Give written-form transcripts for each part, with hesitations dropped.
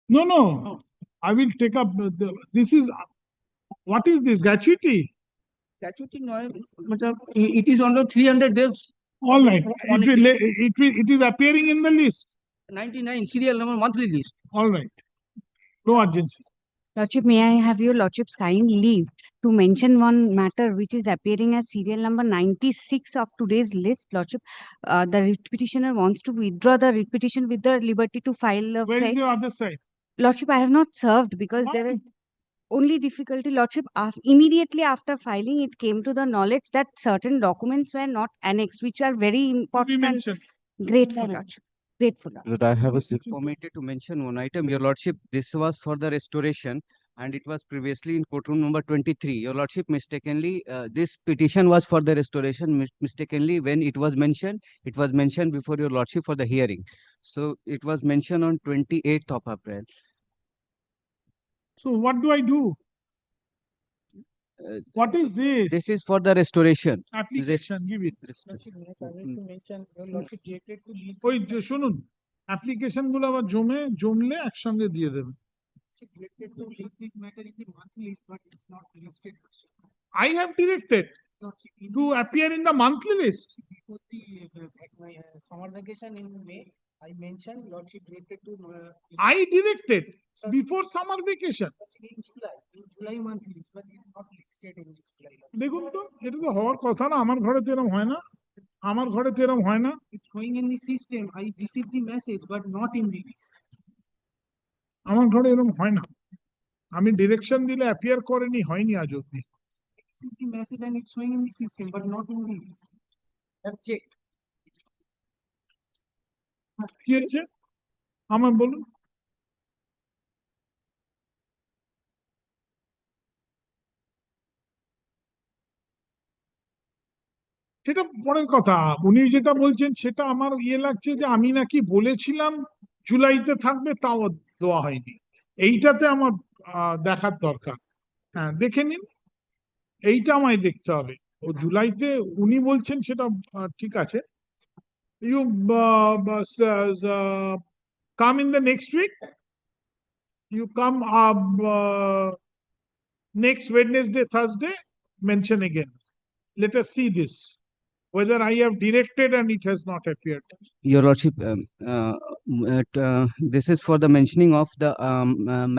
No, no. I will take up this is what is this gratuity? Gratuity no, it is on 300 days. All right. It is appearing in the list. 99 serial number monthly list. All right. No urgency. Lordship, may I have your Lordship's kind leave to mention one matter which is appearing as serial number 96 of today's list, Lordship. The writ petitioner wants to withdraw the writ petition with the liberty to file a Where is the other side? Lordship, I have not served because there is only difficulty, Lordship. Immediately after filing, it came to the knowledge that certain documents were not annexed, which are very important and grateful, Lordship. Grateful. But I have permitted to mention one item, Your Lordship. This was for the restoration, and it was previously in courtroom number 23. Your Lordship, mistakenly, this petition was for the restoration. Mistakenly, when it was mentioned before Your Lordship for the hearing. So it was mentioned on 28th of April. So what do I do? What is this? This is for the restoration. Application, give it. ওই শুনুন application গুলো আবার জমলে একসঙ্গে দিয়ে দেবেন। I have directed to appear in the monthly list. Before the summer vacation in May, I mentioned Lordship directed to. I directed before summer vacation. In July monthly list, but it is not listed in July. দেখুন তো এটা তো হওয়ার কথা না, আমার ঘরে তো এরকম হয় না, আমার ঘরে তো এরকম হয় না। It's going in the system. I received the message, but not in the list. আমার ঘরে এরকম হয় না, আমি ডিরেকশন দিলে অ্যাপিয়ার করেনি, হয়নি আজ অব্দি। Received the message and it's showing in the system, but not in the list. I've checked. কি হয়েছে আমার বলুন। সেটা পরের কথা, উনি যেটা বলছেন সেটা আমার লাগছে যে আমি নাকি বলেছিলাম জুলাইতে থাকবে, তাও দেওয়া হয়নি। এইটাতে আমার দেখার দরকার। হ্যাঁ দেখে নিন, এইটা আমায় দেখতে হবে। ও জুলাইতে উনি বলছেন সেটা ঠিক আছে। You come in the next week, you come next Wednesday, Thursday, mention again. Let us see this, whether I have directed and it has not appeared. Your Lordship, this is for the mentioning of the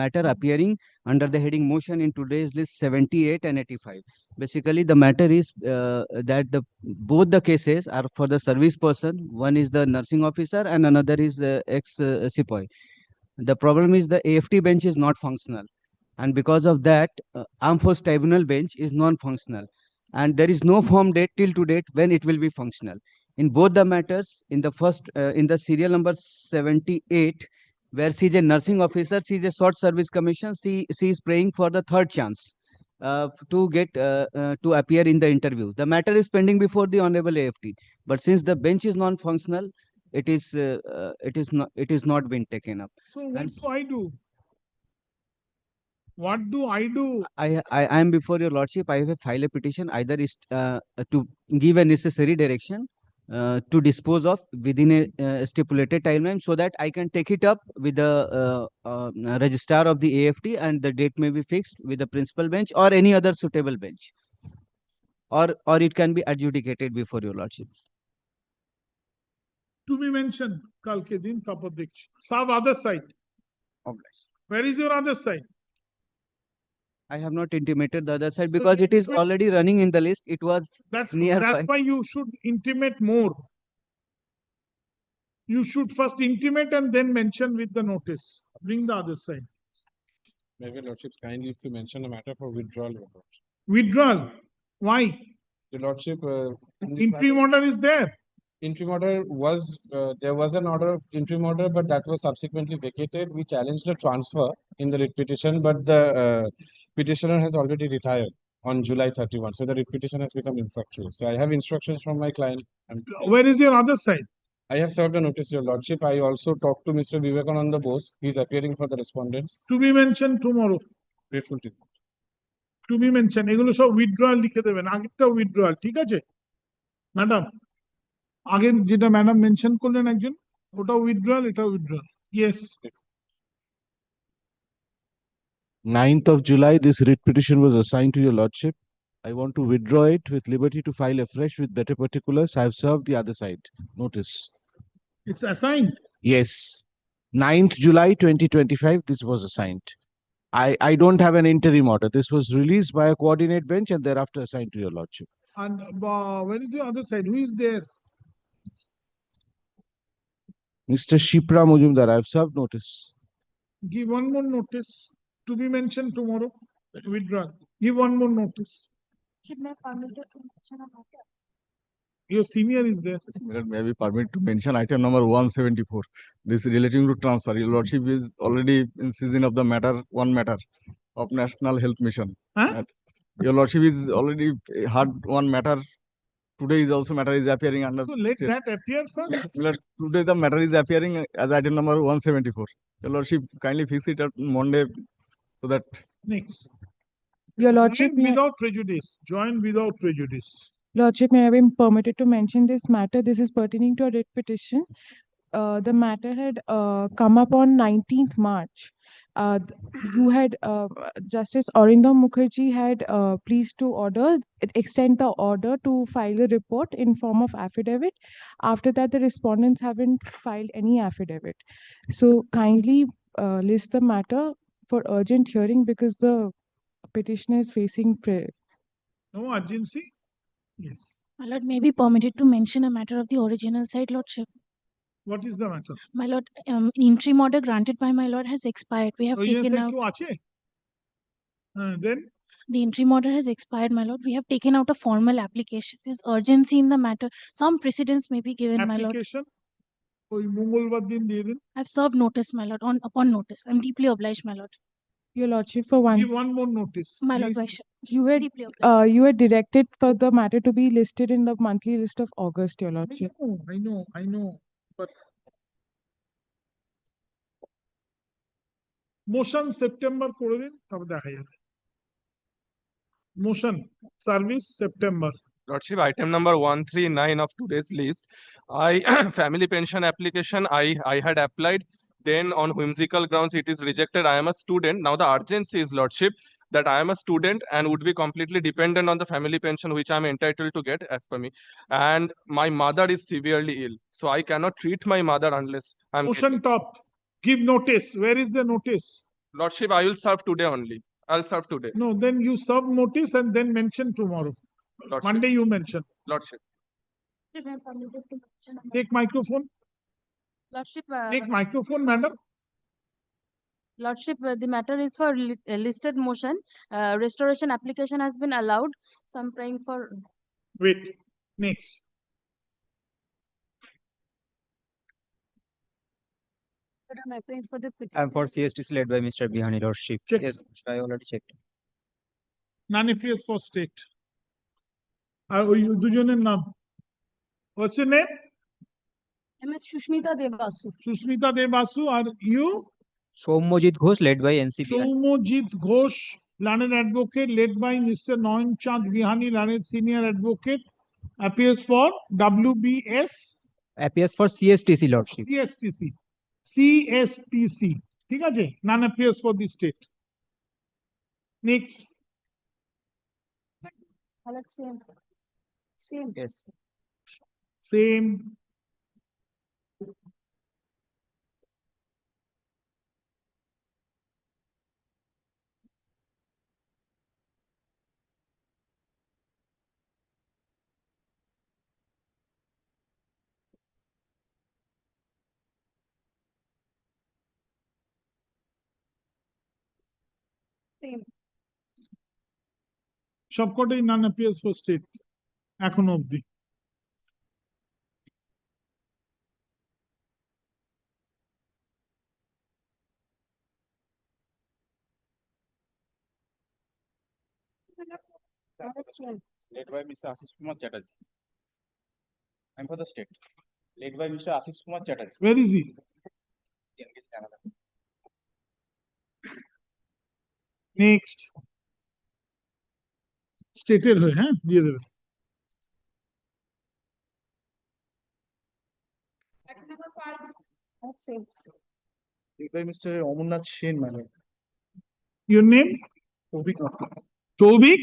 matter appearing under the heading motion in today's list 78 and 85. Basically, the matter is that both the cases are for the service person. One is the nursing officer and another is the ex-sepoy. The problem is the AFT bench is not functional. And because of that, Armed Force Tribunal bench is non-functional. And there is no firm date till to date when it will be functional. In both the matters, in the first, in the serial number 78, where she is a nursing officer, she is a short service commission, she is praying for the third chance to get to appear in the interview. The matter is pending before the Honorable AFT. But since the bench is non-functional, it is not been taken up. So what do I do? What do I do? I am before Your Lordship. I have filed a petition either is to give a necessary direction to dispose of within a stipulated timeline, so that I can take it up with the registrar of the AFT and the date may be fixed with the principal bench or any other suitable bench, or it can be adjudicated before Your Lordship. To be mentioned, kalke din tapor dekhchi. Sab other side. Where is your other side? I have not intimated the other side because it is already running in the list. It was nearby. That's why you should intimate more. You should first intimate and then mention with the notice. Bring the other side. Maybe Lordship's kindly to mention a matter for withdrawal. Withdrawal? Why? The Lordship. Interim order is there. Interim order was, there was an order of interim order, but that was subsequently vacated. We challenged the transfer in the writ petition, but the petitioner has already retired on July 31. So the writ petition has become infructuous. So I have instructions from my client. Where is your other side? I have served a notice, Your Lordship. I also talked to Mr. Vivekananda Bose. He is appearing for the respondents. To be mentioned tomorrow. Grateful to you. To be mentioned. এগুলো সব withdrawal লিখে দেবেন, আগেরটাও withdrawal, ঠিক আছে madam? আগে যেটা madam mention করলেন একজন, ওটা উইথড্রয়াল, এটা withdrawal. Yes, 9th of July, this writ petition was assigned to your lordship. I want to withdraw it with liberty to file afresh with better particulars. I have served the other side. Notice. It's assigned. Yes. 9th July 2025, this was assigned. I don't have an interim order. This was released by a coordinate bench and thereafter assigned to your lordship. And where is the other side? Who is there? Mr. Shipra Mujumdar, I have served notice. Give one more notice to be mentioned tomorrow. Withdraw. Give one more notice. Your senior is there. May I be permitted to mention item number 174. This relating to transfer. Your lordship is already in season of the matter, one matter of National Health Mission. Huh? And your lordship is already had one matter. Today is also matter is appearing under. So let that appear first. Today the matter is appearing as item number 174. Your lordship kindly fix it at Monday so that. Next. Your lordship, Join without prejudice. Join without prejudice. lordship, may I be permitted to mention this matter? This is pertaining to a writ petition. The matter had come up on 19th March. You had Justice Arindam Mukherjee had pleased to extend the order to file a report in form of affidavit. After that, the respondents haven't filed any affidavit. So kindly list the matter for urgent hearing because the petitioner is facing No urgency? Yes. My lord, may be permitted to mention a matter of the original side, lordship. What is the matter? My lord, interim order granted by my lord has expired. We have Original taken side out কেউ আছে? Then the interim order has expired, my lord. We have taken out a formal application. There's urgency in the matter. Some precedence may be given, my lord. application ওই মঙ্গলবার দিন দিয়ে দিন। I've served notice, my lord, upon notice. I'm deeply obliged, my lord. Your lordship for one. Give one more notice. My lord, please. You had deeply obliged. you had directed for the matter to be listed in the monthly list of August, your lordship. I know. But motion September করে দিন তবে দেখা যাবে। Motion service September. Lordship, item number 139 of today's list. Family pension application, I had applied. Then on whimsical grounds, it is rejected. I am a student. Now the urgency is, Lordship, that I am a student and would be completely dependent on the family pension, which I am entitled to get as per me. And my mother is severely ill. So I cannot treat my mother unless I'm. Motion top. Give notice. Where is the notice? Lordship, I will serve today only. I'll serve today. No, then you serve notice and then mention tomorrow. Lordship. Monday you mention. Lordship. Take microphone. Lordship, Take microphone, madam. Lordship, the matter is for listed motion. Restoration application has been allowed. So I'm praying for. Wait. Next. I'm applying for the I'm for CSTC led by Mr. Bihani, lordship. Check. Yes, I already checked. Non-APS for state. আর ওই দুজনের নাম। What's your name? MS Shushmita Devasu. Susmita Devasu. Are you? Sommojit Ghosh led by NCB. Soumojit Ghosh, learned advocate, led by Mr. Noyan Chand Bihani, learned senior advocate, appears for WBS Appears for CSTC, lordship. CSTC. CSTC. ঠিক আছে? None appears for the state. Next. Same. Yes. Same. Same. সবকটাই none appears for state. এখনো অবধি। Led by Mr. Ashish Kumar Chatterjee. I'm for the state. Led by Mr. Ashish Kumar Chatterjee. Where is he? Next. স্টেটের হয়ে হ্যাঁ দিয়ে দেবে। Led by Mr. Amarnath Sen, madam. Your name? Tobik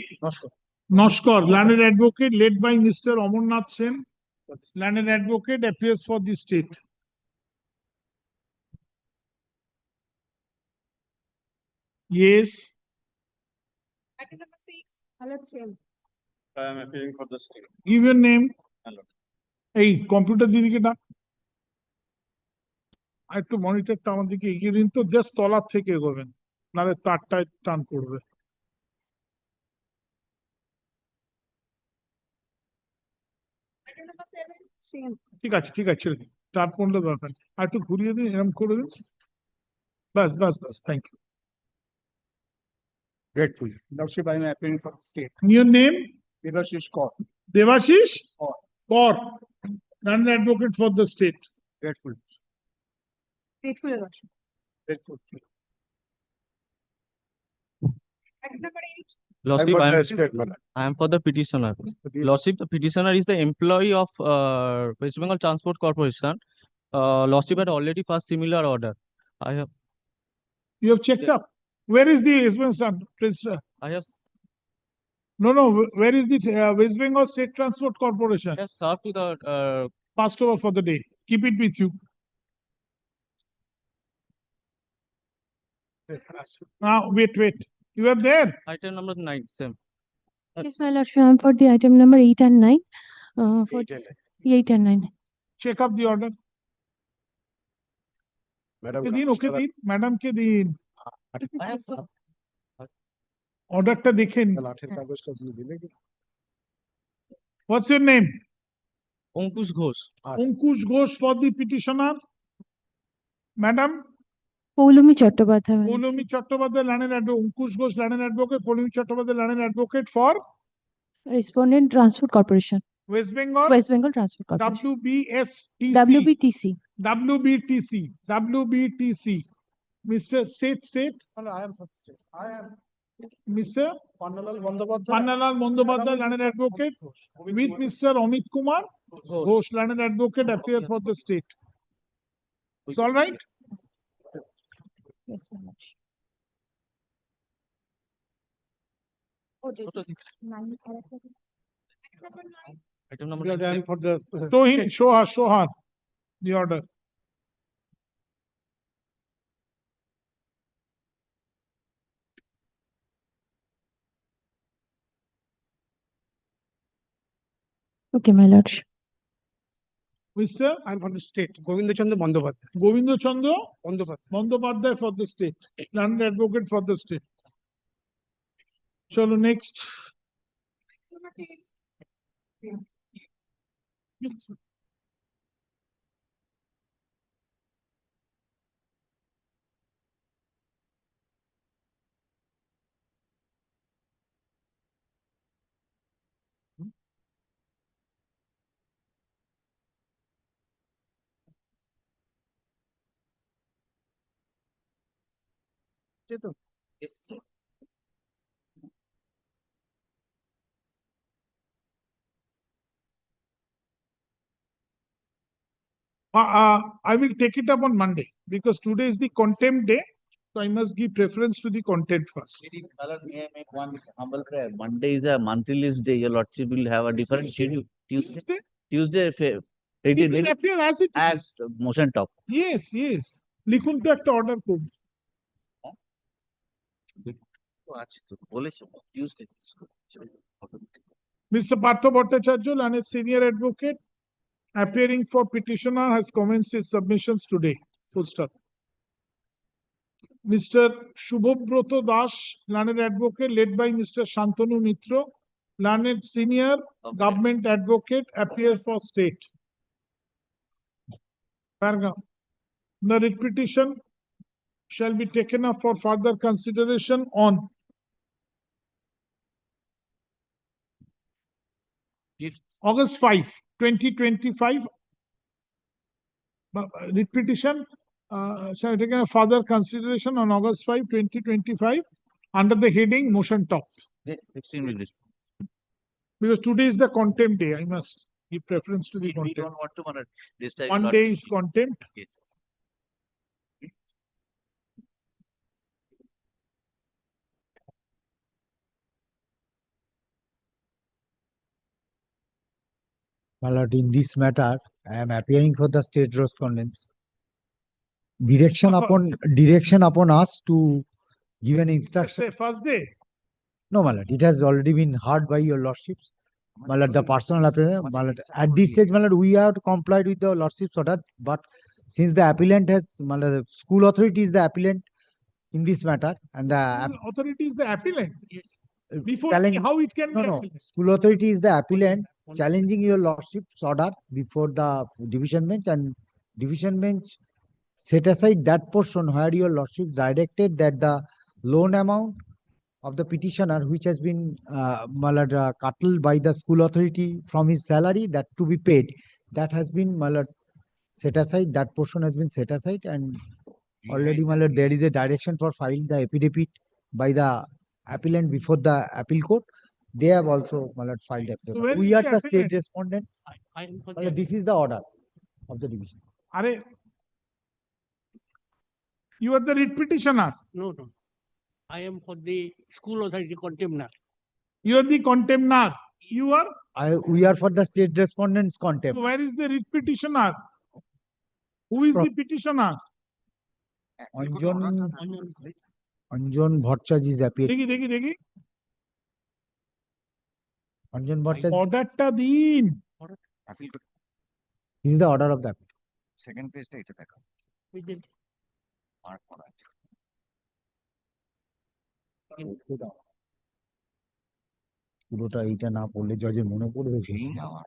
Noshkar, landed advocate led by Mr. Amarnath Sen. Landed advocate appears for the state. Yes. Item number 6. Let's see. I am appearing for the state. Give your name. Hello. এই computer দিদিকে ডাক আর একটু মনিটরটা আমার দিকে এগিয়ে দিন তো, just তলার থেকে এগোবেন, নাহলে তারটায় টান পড়বে। Item number 7. Same. ঠিক আছে ছেড়ে দিন, টান পড়লে দরকার নেই। আর একটু ঘুরিয়ে দিন, এরকম করে দিন, বাস thank you. Grateful. Lordship, I am appearing for the state. Your name? Devashish Kaur. Devashish Kaur. Kaur, landed advocate for the state. Grateful. Grateful, Your Lordship. Grateful. Item number 8. Lordship, Madam. I am for the petitioner. Lordship, the petitioner is the employee of West Bengal Transport Corporation. Lordship had already passed similar order. You have checked up. Where is the I have No, where is the West Bengal State Transport Corporation? served to the Passed over for the day. Keep it with you. Now, wait. You are there. item number 9, same. Yes, my lordship, I'm for the item number 8 and 9. For 8 and 9. Check up the order. Madam. Okay, din. Madam ke din. I have served. Order ta dekhen. What's your name? Ankush Ghosh. Ankush Ghosh for the petitioner. Madam? Poulumi Chattopadhyay. Poulumi Chattopadhyay, landed advocate. Ankush Ghosh, landed advocate. Poulumi Chattopadhyay, landed advocate for Respondent Transport Corporation. West Bengal. West Bengal Transport Corporation. WBTC. WBTC. WBTC. Mr. State. No, I am for the state. I am Mr. Pannalal Bandyopadhyay. Pannalal Bandyopadhyay, landed advocate. With Mr. Amit Kumar Ghosh, landed advocate, appear for the state. It's all right? Yes, my lordship. Item number I am 9. for the Show her the order. Okay, my lordship. Mr. I am for the state. Govinda Chandra Bandyopadhyay. Govinda Chandra Bandyopadhyay. Bandyopadhyay for the state. Landed advocate for the state. Chalo, next. I will take it up on Monday because today is the contempt day. So I must give preference to the content first. May I make one humble prayer? Monday is a monthly list day. Your lordship will have a different schedule. Tuesday, It will appear as it is. as motion top. Yes. লিখুন তো একটা order করুন। Tuesday. Mr. Partha Bhattacharya, landed senior advocate, appearing for petitioner, has commenced his submissions today. Full stop. Mr. Shubhobroto Das, landed advocate, led by Mr. Shantanu Mitro, landed senior government advocate, appear for state. Paragraph. The writ petition shall be taken up for further consideration on August 5, 2025. Writ petition shall be taken up further consideration on August 5, 2025 under the heading motion top. Because today is the contempt day, I must give preference to the We contempt. don't want to this time. One day is contempt. Yes. My lord, in this matter, I am appearing for the state respondents. Direction upon us to give an instruction. Say first day. No, my lord, it has already been heard by your lordships. My lord, the personal appearance, my lord, at this stage, my lord, we have complied with the lordship's order, but since the appellant has, my lord, the school authority is the appellant in this matter, and the School authority is the appellant. Before challenge, how it can no, be no, appellant? school authority is the appellant challenging your lordship's order before the division bench, and division bench set aside that portion where your lordship directed that the loan amount of the petitioner, which has been cuttled by the school authority from his salary, that to be paid, that has been set aside. That portion has been set aside, and already there is a direction for filing the affidavit by the appellant before the appeal court. They have also filed the affidavit. where We is are the the state appellant? respondents. This is the order of the division. Are you are the writ petitioner? No, no. I am for the school authority contempt. You are the contemptor. You are? We are for the state respondents contempt. Where is the writ petitioner? Who is the petitioner? Anjan Bhattacharya is appearing. দেখি Anjan Bhattacharya. অর্ডারটা দিন। This is the order of the appeal. Second page টা এটা দেখো। Mark করা আছে। পুরোটা এইটা না পড়লে জজের মনে পড়বে এই নেওয়া।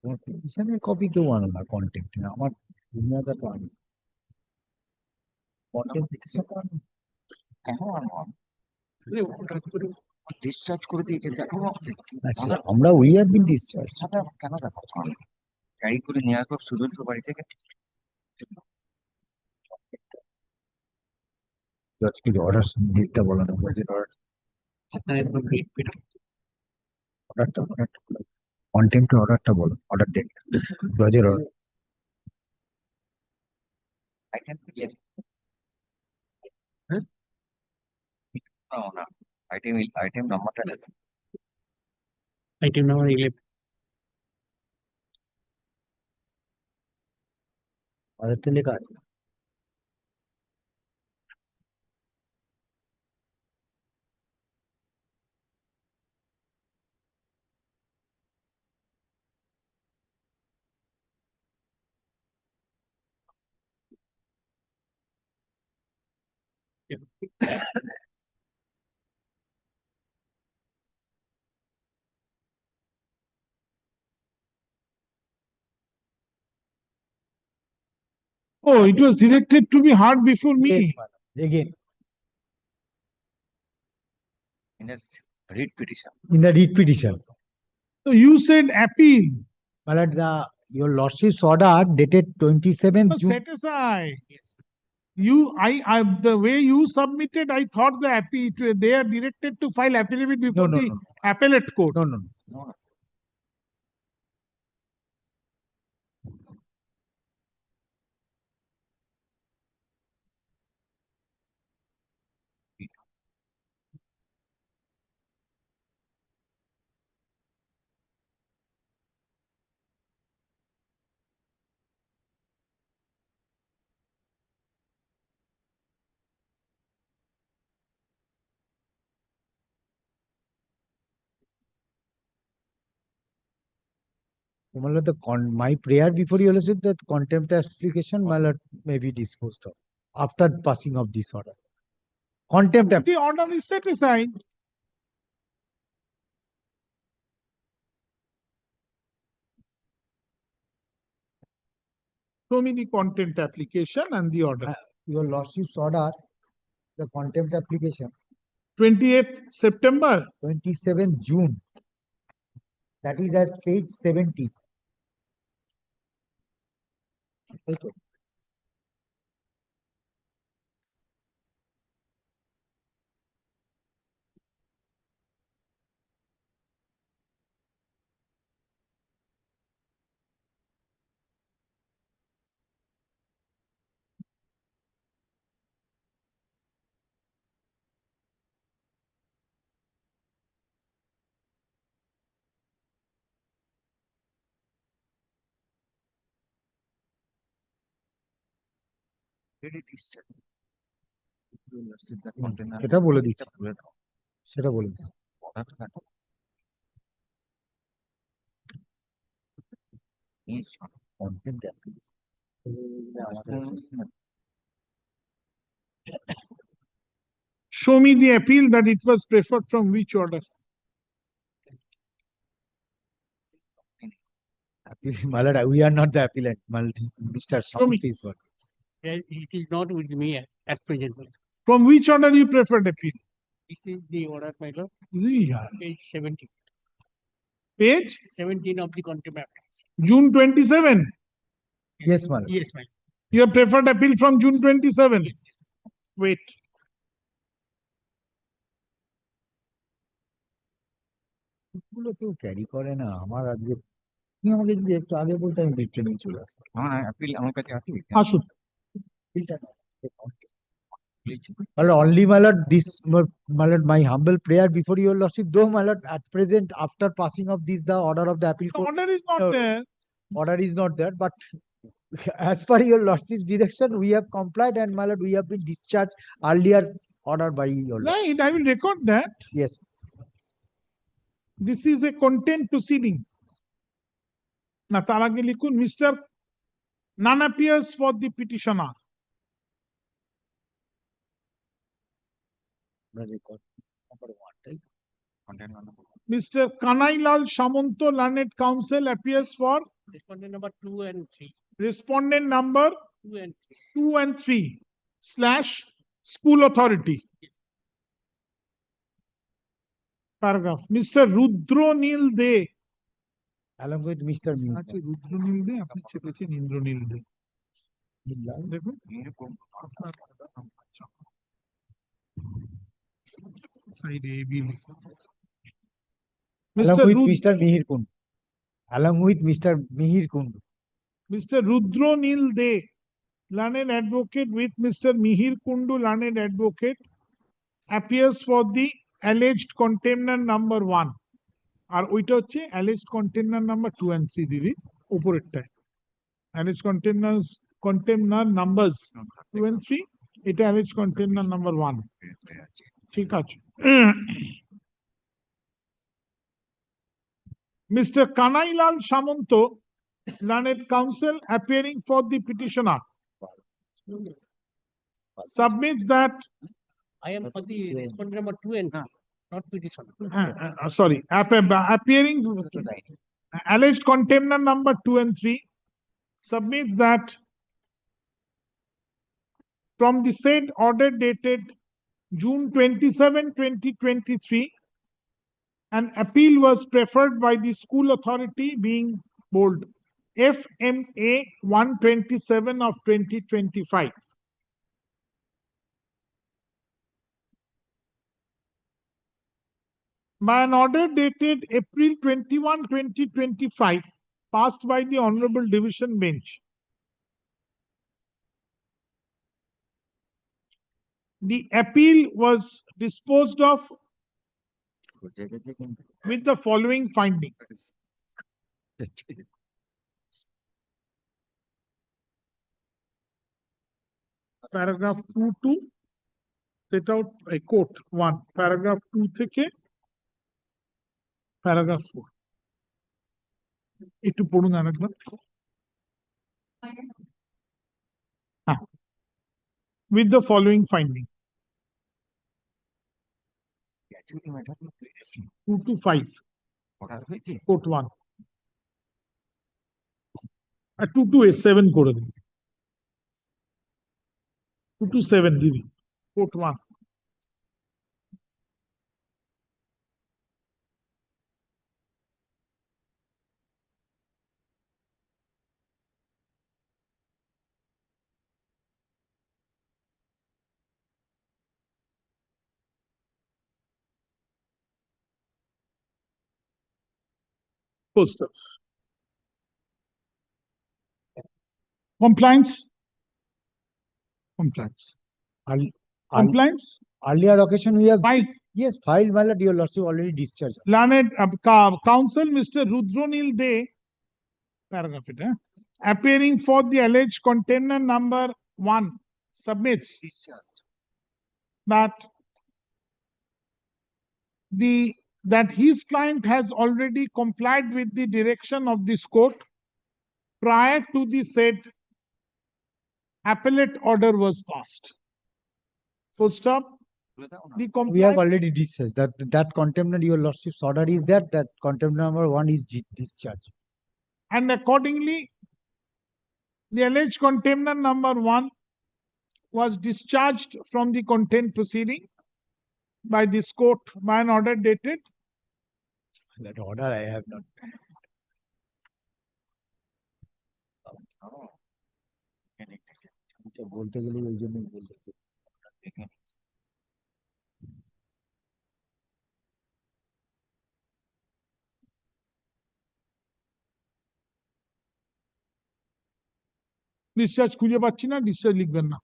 তোমার পিটিশনের কপি কেউ আনো না কন্টেম্প আমার দুনিয়াটা তো আনি কন্টেম্প পিটিশন আনো কেন আনবো? ডিসচার্জ করে দিয়েছে দেখো। আচ্ছা আমরা উই হ্যাভ বিন ডিসচার্জ কেন দেখো? গাড়ি করে নিয়ে আসবো সুদূর বাড়ি থেকে। আজকে অর্ডার ডেটটা বলা না বাজেট অর্ডারটা কন্টেম্পের অর্ডারটা বলো অর্ডার ডেট জজের অর্ডার আইটেম নাম্বারটা দেখো। Item number 11. অর্ডারটা লেখা আছে Oh, it was directed to be heard before me. Yes, madam. Again In a writ petition. in the writ petition. So you said appeal. But your lordship's order dated 27th June. Set aside. The way you submitted, I thought the appeal, they are directed to file affidavit before the appellate court. No. My prayer before you said that contempt application may be disposed of after passing of this order. Contempt The order is set aside. Show me the contempt application and the order. Your lordship's order, the contempt application, 28th September. 27th June. That is at page 70. Okay. সেটা বলে দিচ্ছি, সেটা বলে দিচ্ছি। Show me the appeal that it was preferred from which order? My lord, we are not the appellant. Mr. Samant is what. It is not with me at present. From which order you preferred appeal? This is the order, my lord. Yeah. Page 17. Page 17 of the contempt application. June 27. Yes, my lord. Yes, my lord. You have preferred appeal from June 27. Wait. গুলো কেউ carry করে না আমার আজকে, তুমি আমাকে যদি একটু আগে বলতে আমি লিফটে নিয়ে চলে আসতাম। আমার কাছে আছে আসুন। My lord, only my lord, this my lord, my humble prayer before your lordship, though my lord, at present after passing of this the order of the appeal The court, order is not No. there. order is not there, but as per your lordship's direction we have complied and my lord we have been discharged earlier order by your lord. Right, I will record that. Yes. This is a contempt proceeding. না তার আগে লিখুন Mr. None appears for the petitioner. Mr. Kanailal Shamanto, Learned Counsel, appears for Respondent number 2 and 3. respondent number 2 and 3. 2 and 3 / school authority. Paragraph. Mr. Rudronil De. Along with Mr. Meer. আচ্ছা রুদ্রনীল দে, আপনি চেপেছেন ইন্দ্রনীল দে। দেখুন সাইডে A B লিখুন। Along with Rud- Mr. Mihir Kundu. Along with Mr. Mihir Kundu. Mr. Rudronil De, learned advocate, with Mr. Mihir Kundu, learned advocate, appears for the alleged contemner number 1. আর ওইটা হচ্ছে alleged contemner number 2 and 3 দিদি উপরেরটায়। alleged contemner numbers 2 and 3, এটা alleged contemner number 1. ঠিক আছে। Mr. Kanailal Shamanto, learned counsel, appearing for the petitioner, submits that I am for the respondent number 2 and 3, not petitioner. sorry, appearing alleged contemner number 2 and 3, submits that from the said order dated June 27, 2023, an appeal was preferred by the school authority, being bold FMA 127 of 2025. By an order dated April 21, 2025, passed by the Honorable Division Bench, the appeal was disposed of with the following finding. Paragraph 2 to set out a quote 1, paragraph 2 থেকে paragraph 4. একটু পড়ুন আরেকবার। With the following finding. 2 to 5. Quote 1. 2 to 7 করে দিন। 2 to 7 দিদি। Quote 1. Full stop. Compliance. Compliance. Compliance. Earlier occasion we have Filed. Yes, filed, my lord, your lordship already discharged. Learned counsel Mr. Rudronil De, paragraph it, appearing for the alleged container number 1, submits that that his client has already complied with the direction of this court prior to the said appellate order was passed. Full stop. The We have already discharged that contempt and your lordship's order is that contempt number 1 is discharged. And accordingly, the alleged contemptor number 1 was discharged from the contempt proceeding by this court by an order dated. That order I have not. বলতে গেলে ওই জন্যই বলতেছি। Discharge খুঁজে পাচ্ছি না, discharge লিখবেন না,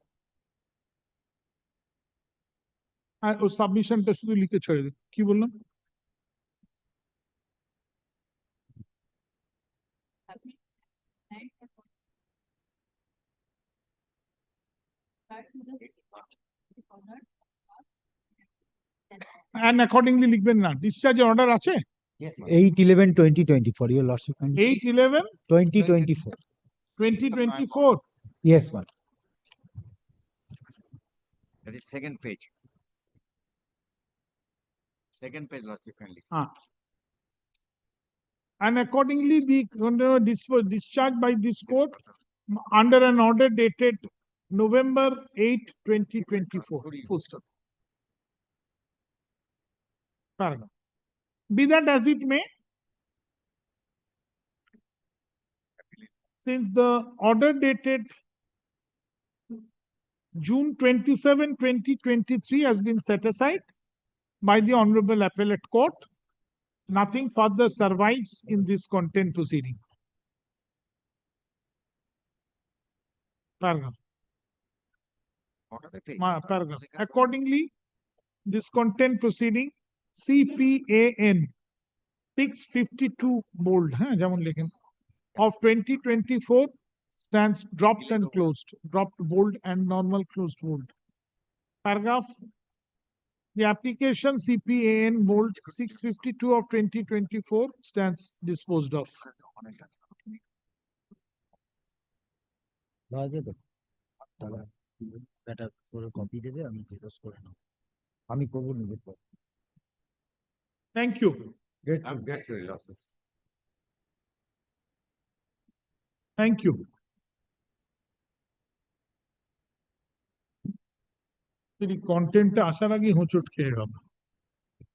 আর ও সাবমিশনটা শুধু লিখে ছেড়ে দিন। কি বললাম? And accordingly লিখবেন না, ডিসচার্জের অর্ডার আছে? 8/11/2024 your lordship. 8/11/2024. 2024. Yes, ma'am. That is second page. Second page, lordship, kindly. And accordingly, the discharged by this court under an order dated November 8, 2024. Full stop. Paragraph. Be that as it may, since the order dated June 27, 2023 has been set aside by the Honorable Appellate Court, nothing further survives in this contempt proceeding. Paragraph. Paragraph. Accordingly, this contempt proceeding CPAN 652 bold of 2024 stands dropped and closed, dropped bold and normal closed bold. Paragraph. The application CPAN bold 652 of 2024 stands disposed of. Thank you. Thank you. যদি কন্টেন্টটা আসার আগে হোঁচট খেয়ে গেল।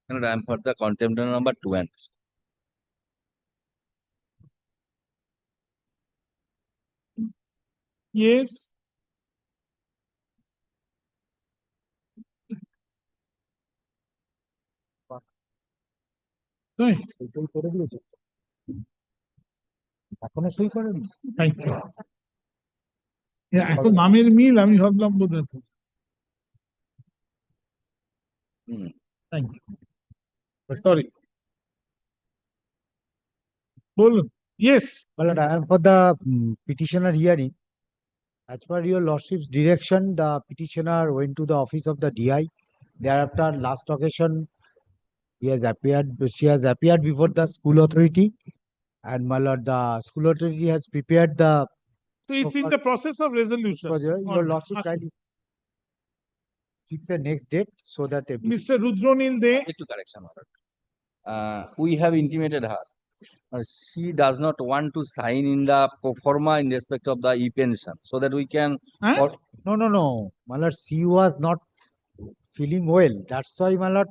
I am for the contemptor number 2 and Yes. এখনো সই করেন? Thank you. এখন নামের মিল, আমি ভাবলাম বোধহয়। Thank you. Sorry. Yes. Well, I am for the petitioner hearing. As per your lordship's direction, the petitioner went to the office of the DI. Thereafter, last occasion, she has appeared before the school authority, and my lord, the school authority has prepared the. So it's in the process of resolution. Your lordship kindly fix the next date so that. Mr. Rudronil De. to correction order. We have intimated her. She does not want to sign in the pro forma in respect of the e-pension, so that we can. No. My lord, she was not feeling well. That's why, my lord,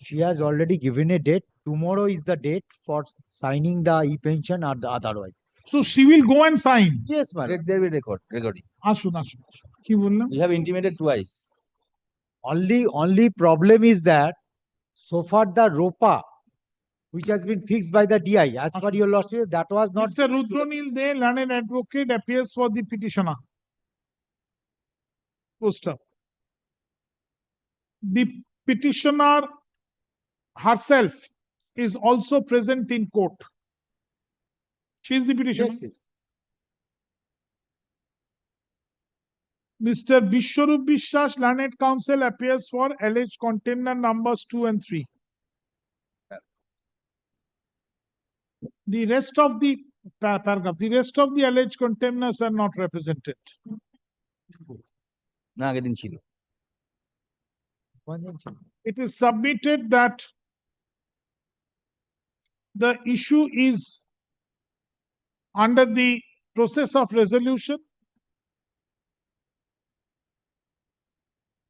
she has already given a date. Tomorrow is the date for signing the e-pension or the otherwise. So she will go and sign. Yes, my Let lord. there be recording. আসুন। কি বললাম? We have intimated twice. Only problem is that so far the ROPA, which has been fixed by the DI, as per your lordship, that was not. Mr. Rudronil De, learned advocate, appears for the petitioner. Post up. The petitioner herself is also present in court. She is the petitioner. Yes. Mr. Bishwarup বিশ্বাস, Learned Counsel, appears for alleged container numbers 2 and 3. The rest of the paragraph, the rest of the alleged containers are not represented. না আগের দিন ছিল It is submitted that the issue is under the process of resolution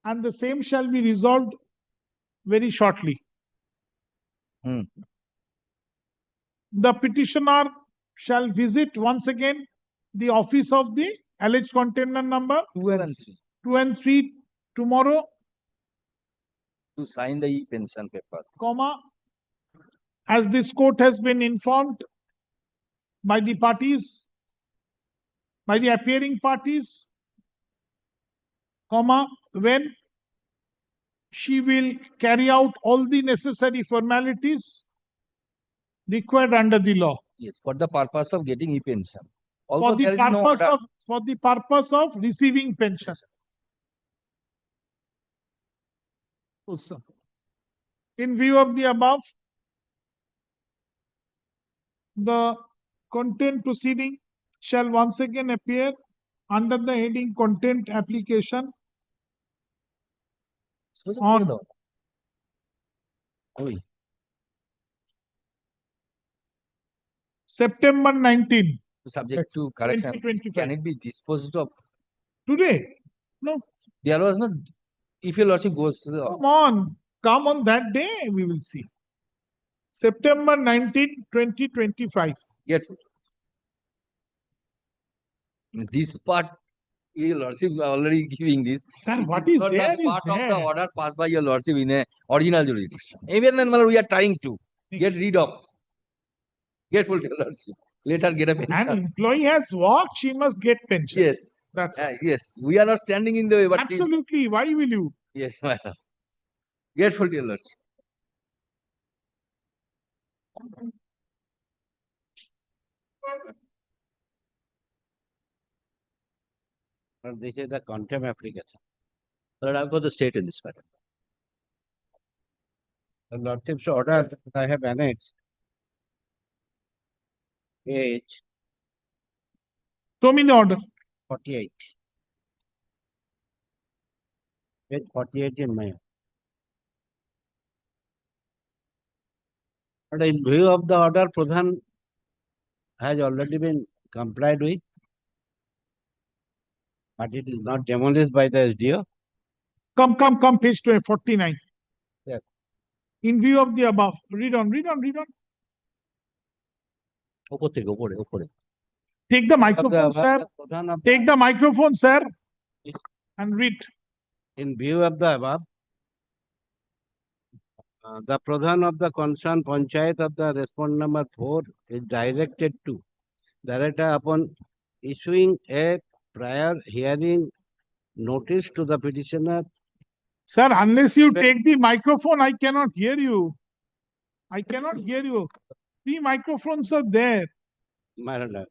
and the same shall be resolved very shortly. The petitioner shall visit once again the office of the alleged container number 2 and 3 tomorrow, to sign the e-pension paper. comma, as this court has been informed by the parties, by the appearing parties, comma, when she will carry out all the necessary formalities required under the law. Yes, for the purpose of getting e-pension. For Although the there is no purpose order. for the purpose of receiving pension. Full stop. In view of the above, the content proceeding shall once again appear under the heading content application on September 19, Subject to correction. 2025. Can it be disposed of? Today? No, There was no, if your lordship goes to the. come on that day, we will see. September 19, 2025. Yet, this part, your lordship are already giving this. Sir, It what is is not there the is part of the there. order passed by your lordship in a original jurisdiction. Even then, my lord, we are trying to get rid of. Get full your lordship. Let her get a An pension. employee has worked, she must get pension. Yes. That's Yes. We are not standing in the way, but she's. absolutely. Why will you? Yes, my lord. Get full your lordship. This is the contempt application. Lord, I've got the state in this matter. The lordship's order that I have annexed. Page Show me the order. 48. Page 48 in my. But in view of the order, Pradhan has already been complied with. But it is not demolished by the SDO. Come, page 49. Yes. In view of the above, read on. ওপর থেকে উপরে Take the microphone, sir. Take the microphone, sir, and read. In view of the above, the Pradhan of the concerned Panchayat of the respondent number 4 is directed to Director upon issuing a prior hearing notice to the petitioner. Sir, unless you take the microphone, I cannot hear you. I cannot hear you. The microphones are there. Maranda.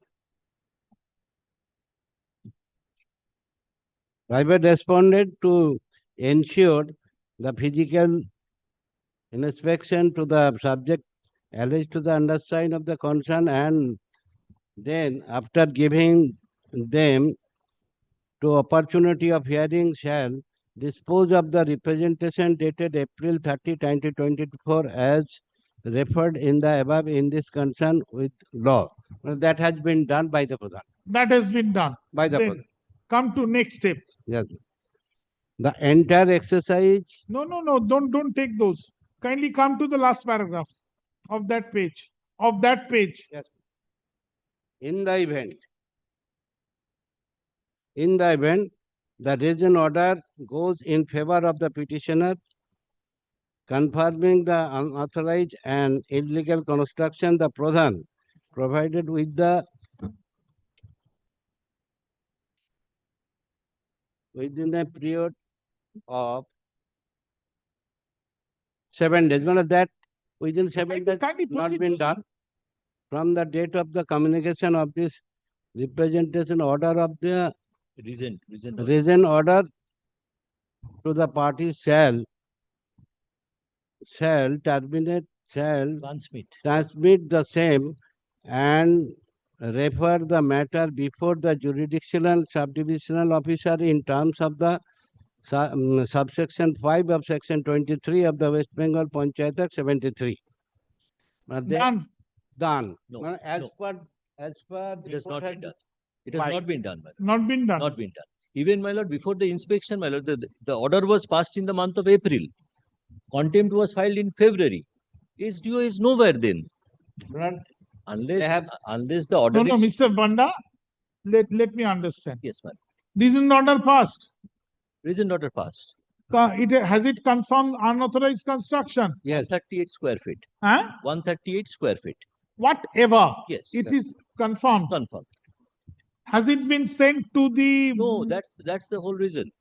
Private responded to ensure the physical inspection to the subject alleged to the undersigned of the concern, and then after giving them to opportunity of hearing shall dispose of the representation dated April 30, 2024 as referred in the above in this concern with law. That has been done by the Pradhan. That has been done. By the Then Pradhan. come to next step. Yes. The entire exercise. No, don't take those. Kindly come to the last paragraph of that page. Yes. In the event, the written order goes in favor of the petitioner, confirming the unauthorized and illegal construction, the Pradhan provided with the within a period of 7 days. One of that within 7 days not been done from the date of the communication of this representation order of the Reason order to the parties shall transmit the same and refer the matter before the jurisdictional subdivisional officer in terms of the subsection 5 of section 23 of the West Bengal Panchayat Act 73. Done. Done. No, As no. per It has report not been has- done. It has Why? not been done, my lord. Not been done. Not been done. Even, my lord, before the inspection, my lord, the order was passed in the month of April. Contempt was filed in February. SDO is nowhere then. Brother, Unless the order No, is. Mr. Banda, let me understand. Yes, ma'am. Reason order passed. Reason order passed. Has it confirmed unauthorized construction? Yes. 138 square feet. Huh? 138 square feet. Whatever. Yes. It is confirmed. Confirmed. Has it been sent to the? No, that's the whole reason.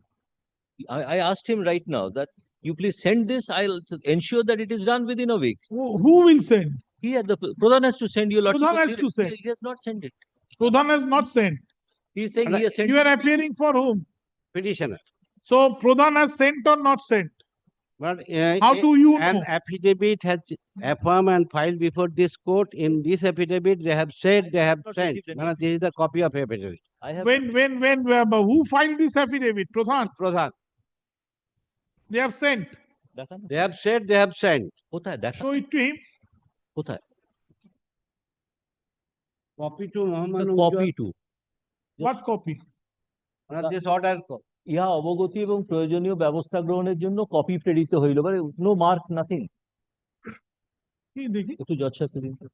I asked him right now that you please send this. I'll ensure that it is done within a week. Who will send? He had the Pradhan has to send you. Pradhan has to send. He has not sent it. Pradhan has not sent. He is saying he has sent. You are appearing for whom? Petitioner. So Pradhan has sent or not sent? But How do you an know? affidavit has affirmed and filed before this court. In this affidavit, they have said they have not sent. received any This is the copy of affidavit. I have When, who filed this affidavit? Pradhan. Pradhan. They have sent. দেখা না? They have said they have sent. কোথায় দেখা? Show it to him. কোথায়? Copy to Mohammed. Copy to. What copy? This order. ইহা অবগতি এবং প্রয়োজনীয় ব্যবস্থা গ্রহণের জন্য কপি প্রেরিত হইল, মানে নো মার্ক নাথিং। কি দেখি? একটু জজ সাহেবকে দিন তো।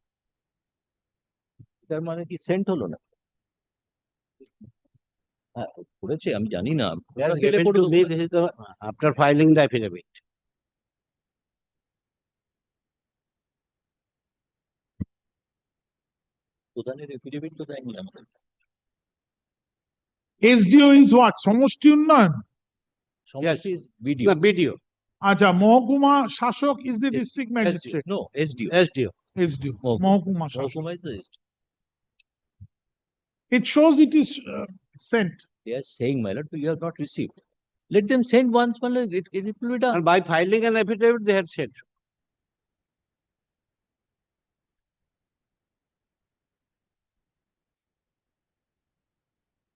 তার মানে কি সেন্ট হলো না? হ্যাঁ, করেছে আমি জানি না। Yes, given to me, this is the after filing the affidavit. প্রধানের এফিডেভিট তো দেয়নি আমাদের। SDO is what? সমষ্টি উন্নয়ন? সমষ্টি is BDO. No, BDO. আচ্ছা, মহকুমা শাসক is the district SDO. magistrate. No, SDO. SDO. SDO. মহকুমা শাসক. মহকুমা is the SDO. It shows it is sent. They are saying, my lord, you have not received. Let them send once, my lord, it will be done. And by filing an affidavit, they had said.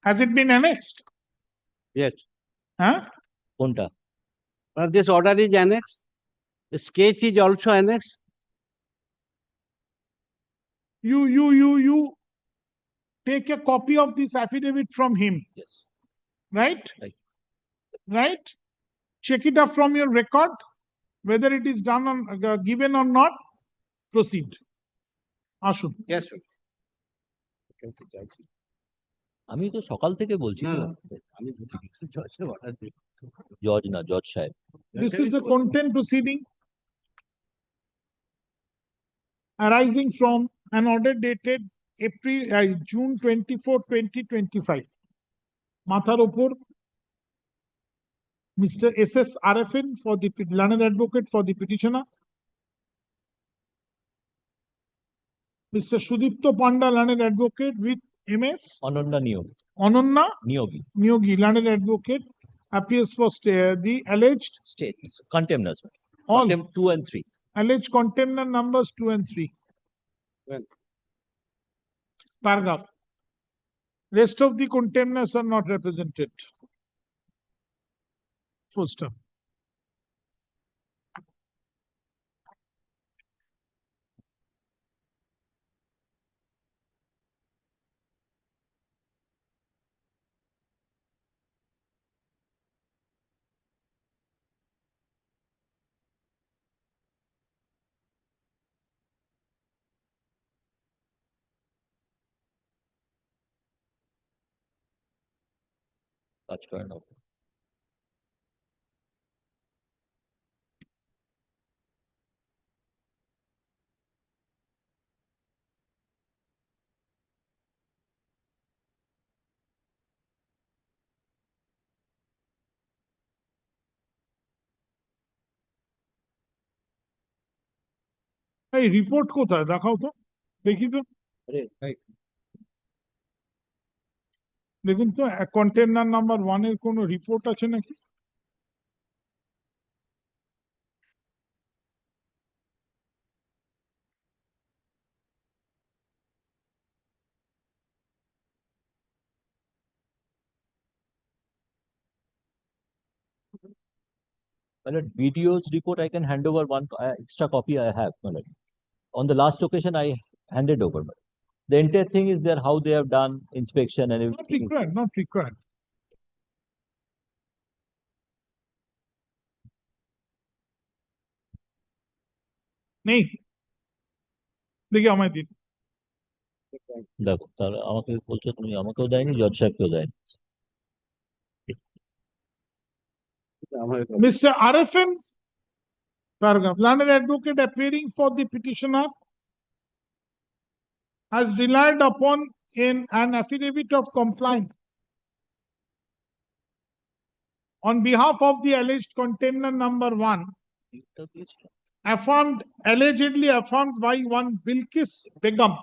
Has it been annexed? Yes. Huh? কোনটা? This order is annexed. The sketch is also annexed. You take a copy of this affidavit from him, Yes. right? Right. Right? Check it up from your record, whether it is done on given or not. Proceed. Ashun. Yes, sir. আমি তো সকাল থেকে বলছি তো। আমি জজের order দিই। জজ না, জজ সাহেব। This is a contempt proceeding arising from an order dated June 24, 2025. মাথার উপর Mr. S.S. RFN for the learned advocate for the petitioner. Mr. Sudipto Panda, learned advocate with MS. Ananya নিয়োগ। Anonna Niyogi. Nyogi, learned advocate, appears for the alleged State. Contempt as well. all Contempt 2 and 3. alleged contempt numbers 2 and 3. Well. Paragraph. Rest of the contemners are not represented. Full stop. কাজ করে না। এই report কোথায় দেখাও তো, দেখি তো। আরে দেখুন তো কন্টেইনার নাম্বার 1 এর কোনো রিপোর্ট আছে নাকি? My lord, BDO's report I can hand over one extra copy I have, my lord. On the last occasion I handed over. My lord. The entire thing is there, how they have done inspection and Not everything. required, not required. নেই, দেখি আমায় দিন। দেখো তাহলে আমাকে বলছো তুমি, আমাকেও দেয়নি, জজ সাহেবকেও দেয়নি। Mr. RFN paragraph, learned advocate appearing for the petitioner has relied upon an affidavit of compliance on behalf of the alleged container number 1, allegedly affirmed by one Bilkis Begum,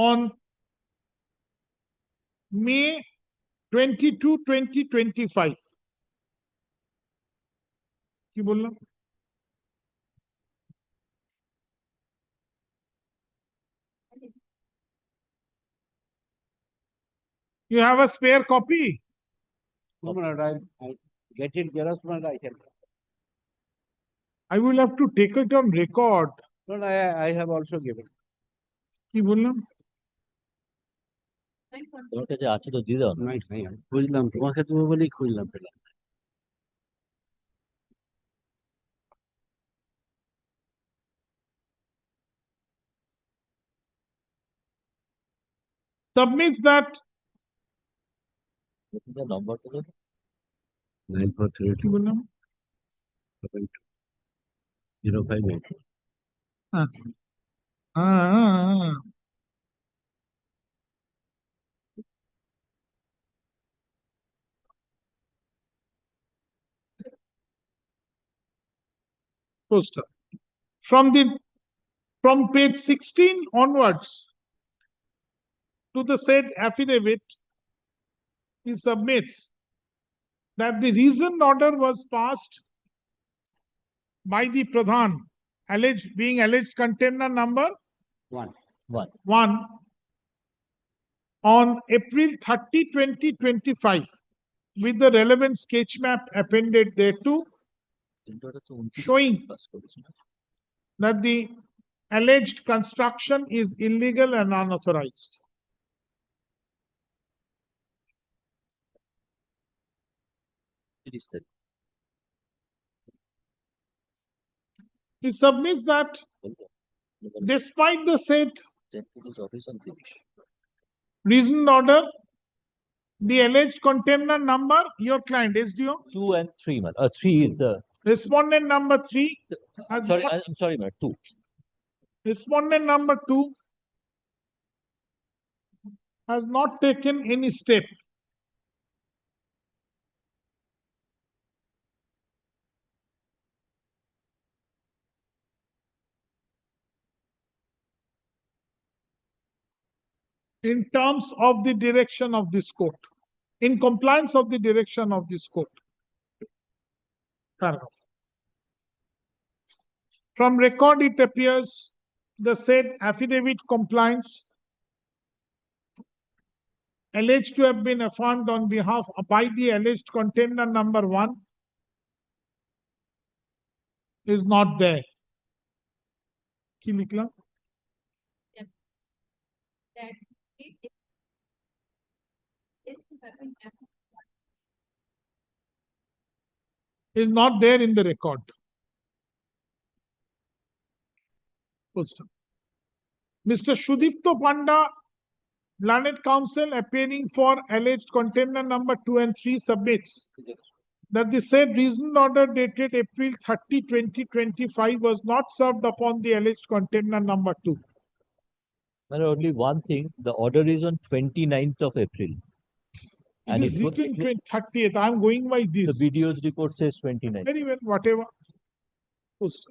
on May 22, 2025. কি বললাম? You have a spare copy? No, my lord, I get it, Xerox, my lord, I can. I will have to take it on record. No, I have also given. কি বললাম? তোমার কাছে আছে তো দিয়ে দাও না। নাই, আমি খুঁজলাম, তোমাকে দেবো বলেই খুঁজলাম, পেলাম। Submits that নম্বরটা দেবো। 9432 কি বললাম? 0598. হ্যাঁ, হ্যাঁ। Poster. From page 16 onwards to the said affidavit, he submits that the reasoned order was passed by the Pradhan, being alleged container number 1 on April 30, 2025, with the relevant sketch map appended thereto, showing that the alleged construction is illegal and unauthorized. He submits that despite the said reasoned order, the alleged container number, your client SDO, 2 and 3, man. 3 is the respondent number 3 has sorry, not, I'm sorry, man. 2. respondent number 2 has not taken any step in terms of the direction of this court, in compliance of the direction of this court. Paragraph. From record, it appears the said affidavit compliance alleged to have been affirmed on behalf by the alleged container number 1 is not there. কি লিখলাম? Is not there in the record. Mr. Shudipto Panda, learned counsel appearing for alleged container number 2 and 3, submits that the said reasoned order dated April 30, 2025 was not served upon the alleged container number 2. Man, only one thing, the order is on 29th of April. And It is it was- written 30th. I'm going by The this. BDO's report says 29. Very well, whatever. Post.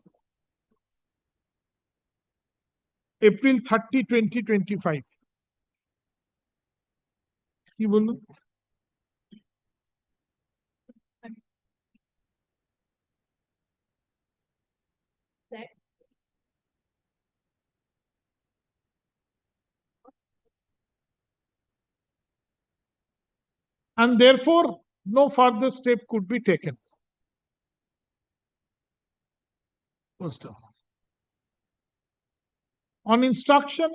April 30, 2025. কি বলুন? And therefore, no further step could be taken. Post. On instruction,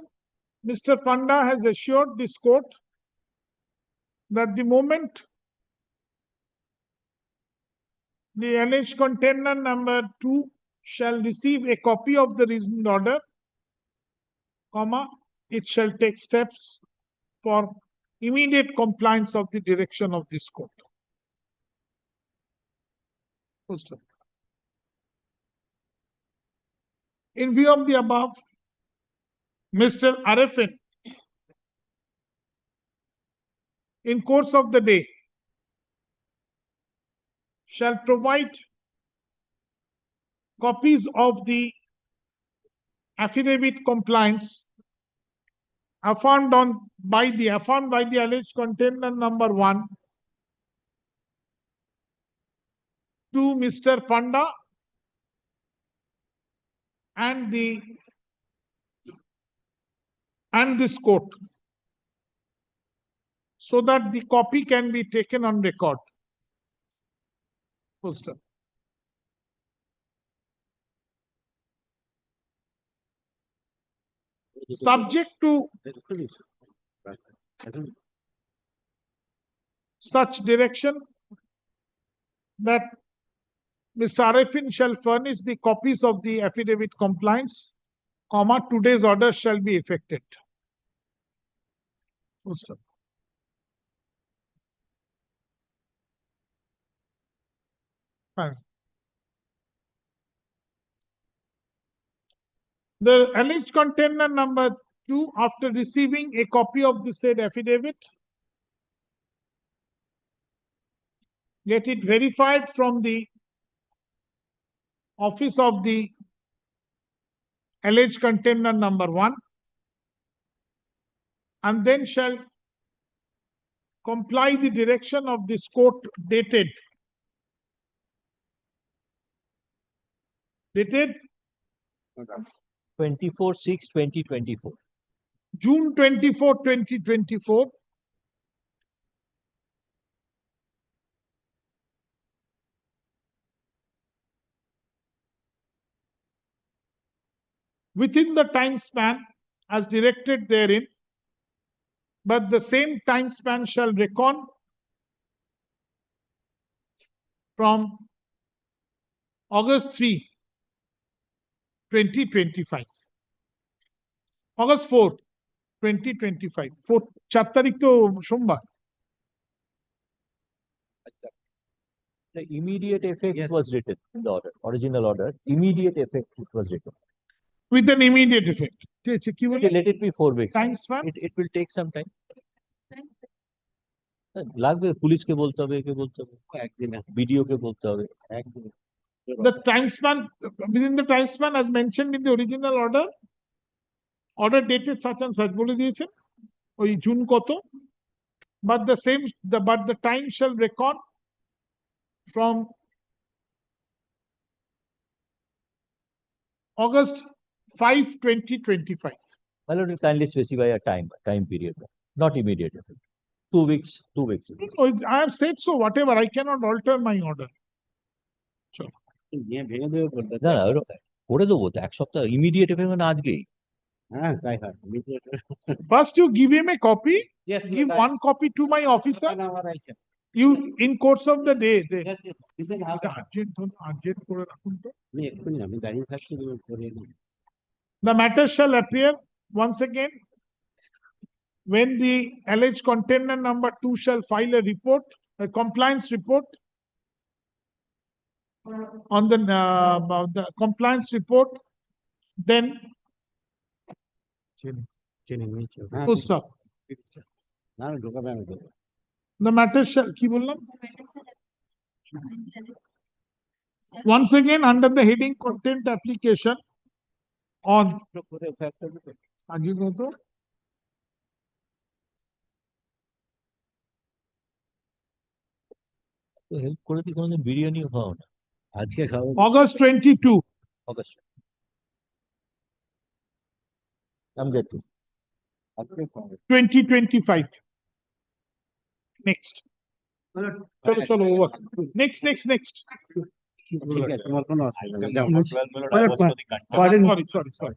Mr. Panda has assured this court that the moment the alleged contender number 2 shall receive a copy of the reasoned order, comma, it shall take steps for immediate compliance of the direction of this court. Post. In view of the above, Mr. Arifin, in course of the day, shall provide copies of the affidavit compliance affirmed by the alleged contender number 1 to Mr. Panda and this court, so that the copy can be taken on record. Full stop. Subject to such direction that Mr. Arifin shall furnish the copies of the affidavit compliance, comma, today's order shall be effected. Full stop. Fine. The alleged contender number 2, after receiving a copy of the said affidavit, get it verified from the office of the alleged contender number 1, and then shall comply the direction of this court dated 24/6/2024. June 24, 2024, within the time span as directed therein, but the same time span shall reckon from August 3, 2025. August 4, 2025. 4 তারিখ তো সোমবার। The immediate effect was written in the order, original order. Immediate effect it was written. With an immediate effect. কি বলে? Let it be 4 weeks. Time span? It will take some time. লাগবে, পুলিশকে বলতে হবে, একে বলতে হবে, বিডিও কে বলতে হবে। The time span, within the time span as mentioned in the original order dated such and such বলে দিয়েছেন ওই জুন কত, but the time shall reckon from August 5, 2025. My lord, you kindly specify a time period, not immediate effect. 2 weeks, 2 weeks. No, I have said so, whatever, I cannot alter my order. Sure. না না করে দেবো তো, 1 সপ্তাহ immediate effect মানে আজকেই। First you give him a copy, Yes, give yes, one copy to my officer, you in course of the day, urgent করে রাখুন তো। The matter shall appear once again when the alleged contender number 2 shall file a report, a compliance report on the compliance report, then full stop. The matter shall, কি বললাম? Once again, under the heading content application on আজকে কত? Help করে দি কোনোদিন বিরিয়ানিও খাও না আজকে খাও August 22, August I'm getting 2025. Next. চলো চলো over. Next. ঠিক আছে তোমার কোনো অসুবিধা নেই যাও Sorry.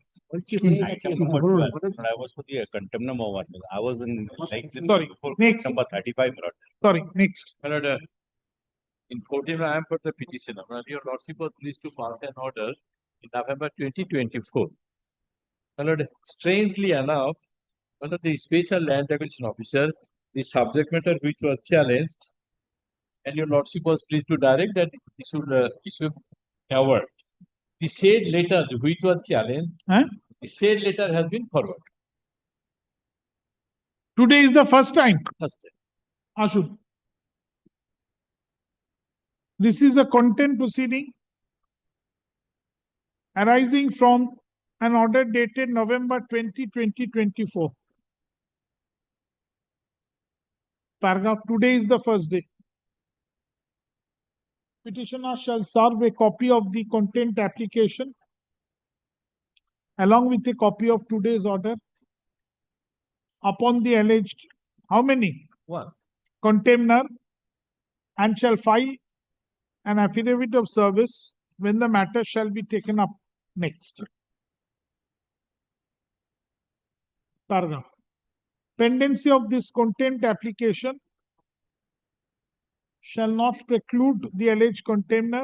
Item number 12, but I was for the contempt number 1. I was in like Sorry, for next. number 35. Sorry, next. My lord, in Contempt, I am for the petitioner. My lord, your lordship was pleased to pass an order in November 2024. My lord, strangely enough, one of the special land acquisition officer, the subject matter which was challenged, and your lordship was pleased to direct that he should issue award. The said letter which was challenged, the said letter has been forwarded. Today is the first time. First time. Ashud. This is a content proceeding arising from an order dated November 20, 2024. Paragraph, today is the first day. Petitioner shall serve a copy of the content application along with a copy of today's order upon the alleged, how many? One. Contemner, and shall file an affidavit of service when the matter shall be taken up next. Paragraph. Pendency of this content application shall not preclude the alleged contemner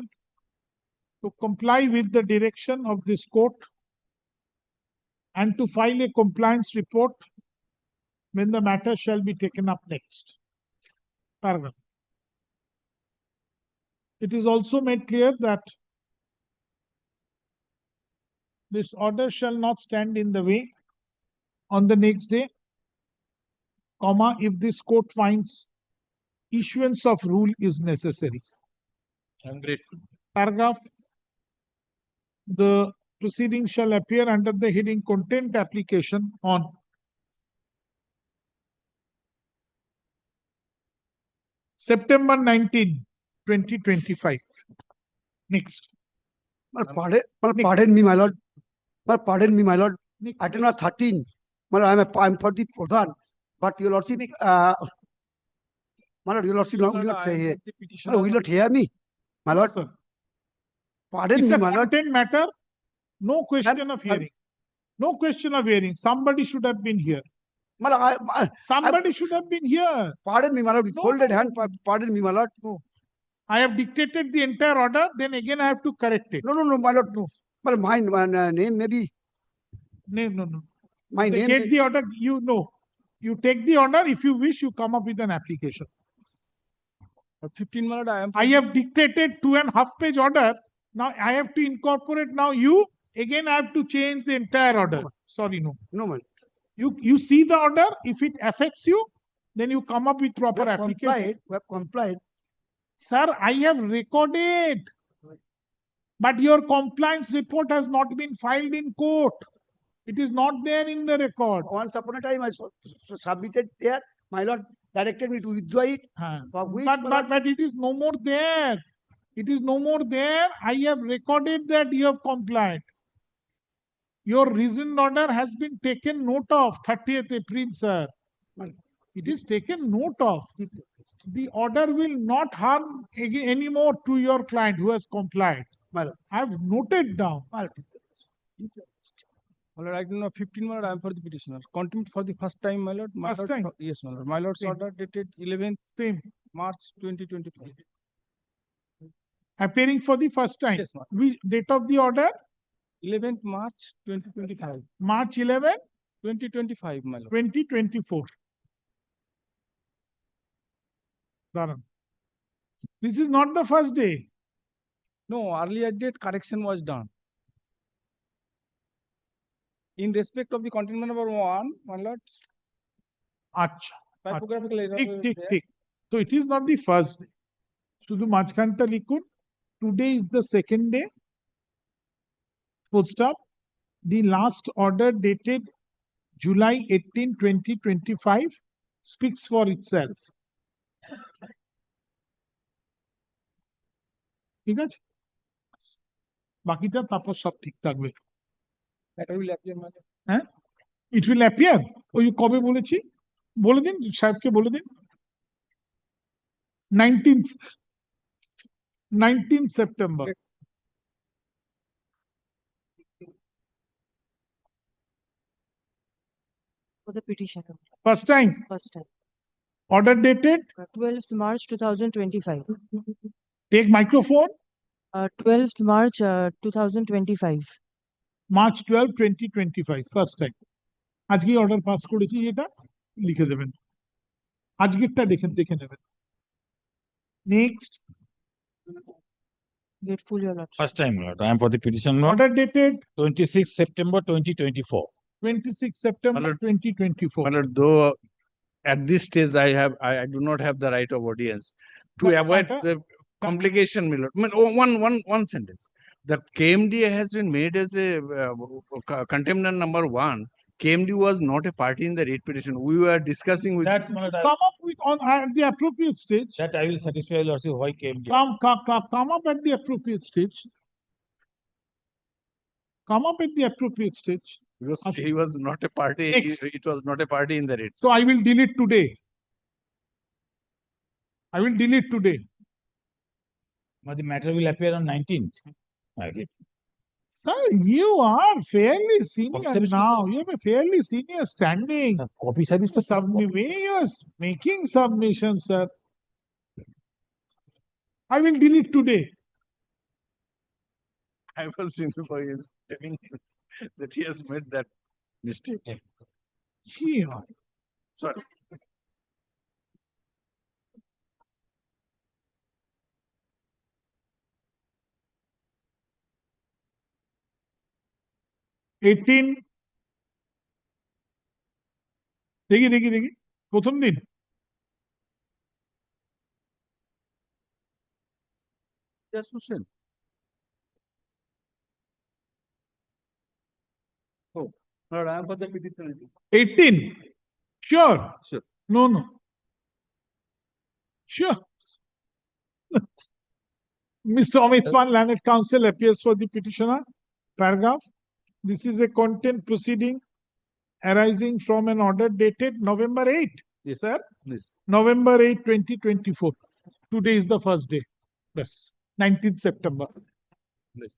to comply with the direction of this court and to file a compliance report when the matter shall be taken up next. Paragraph. It is also made clear that this order shall not stand in the way on the next day, comma, if this court finds issuance of rule is necessary. I'm grateful. Paragraph. The proceeding shall appear under the heading content application on September 19, 2025. Next. Pardon me, my lord. Pardon me, my lord. Item number 13. My lord, I'm for the Pradhan, but your lordship, my lord, your lordship will not hear me, my lord. Pardon It's me, a my lord. content matter. No question of hearing. No question of hearing. Somebody should have been here. My lord, Somebody should have been here. Pardon me, my lord. With folded hand, pardon me, my lord. No. I have dictated the entire order, then again I have to correct it. No, my lord. No. But my name may be. No. My They name. get the order, you know. You take the order. If you wish, you come up with an application. 15 minutes, I have dictated 2.5 page order. Now I have to incorporate now you. Again, I have to change the entire order. Sorry, no. No, man. You see the order. If it affects you, then you come up with proper application. We have complied. Sir, I have recorded. But your compliance report has not been filed in court. It is not there in the record. Once upon a time, I submitted there. My lord directed me to withdraw it. For which, But it is no more there. It is no more there. I have recorded that you have complied. Your reasoned order has been taken note of 30th April, sir. It is taken note of. The order will not harm anymore to your client who has complied. I have noted down. My lord, item number 15, my lord, I am for the petitioner. Contempt for the first time, my lord. First time? Yes, my lord. My lord's Same. order dated 11th March 2025. Appearing for the first time. Yes, ma'am. Date of the order? 11th March 2025. March 11, 2025, my lord. 2024. Dharan. This is not the first day. No, earlier date correction was done. In respect of the content number 1, my lord, Acha. typographical error was there. Tick. So it is not the first day. শুধু মাঝখানটা লিখুন, today is the second day, full stop. The last order dated July 18, 2025 speaks for itself. ঠিক আছে, বাকিটা তারপর সব ঠিক থাকবে। হ্যাঁ, ইট উইল অ্যাপিয়ার। ওই কবে বলেছি, বলে দিন সাহেবকে, বলে দিন। 19th September. For the petition. First time. First time. Order dated 12th March 2025. Take microphone. 12th March 2025. March 12, 2025. First time. আজকে অর্ডার পাস করেছি, এটা লিখে দেবেন, আজকেরটা দেখে নেবেন। Next. Grateful, Your Lordship. First time, Lord. I am for the petition, Lord. Order dated 26 September 2024. 26 September 2024. My Lord, though at this stage I do not have the right of audience to avoid the complication, my Lord. I mean, one sentence. The KMD has been made as a contender number 1. KMD was not a party in the writ petition. We were discussing with that. Come up with on at the appropriate stage. that I will satisfy Your Lordship why KMD. Come up at the appropriate stage. Come up at the appropriate stage. Because he was not a party. It was not a party in the writ. So I will delete today. I will delete today. But the matter will appear on 19th. Okay. Sir, you are fairly senior now. You have a fairly senior standing. Copy service for way you are making submissions, sir. I will delete today. I was telling him that he has made that mistake. Yeah. Sorry. দেখি প্রথম দিন Oh, Lord, I am for the petition. 18. Sure. Sure. No. Sure. Mr. Amit Pan, Landed Council, appears for the petitioner. Paragraph. This is a content proceeding arising from an order dated November 8. Yes, sir. Yes. November 8, 2024. Today is the first day. Yes. 19th September. Yes.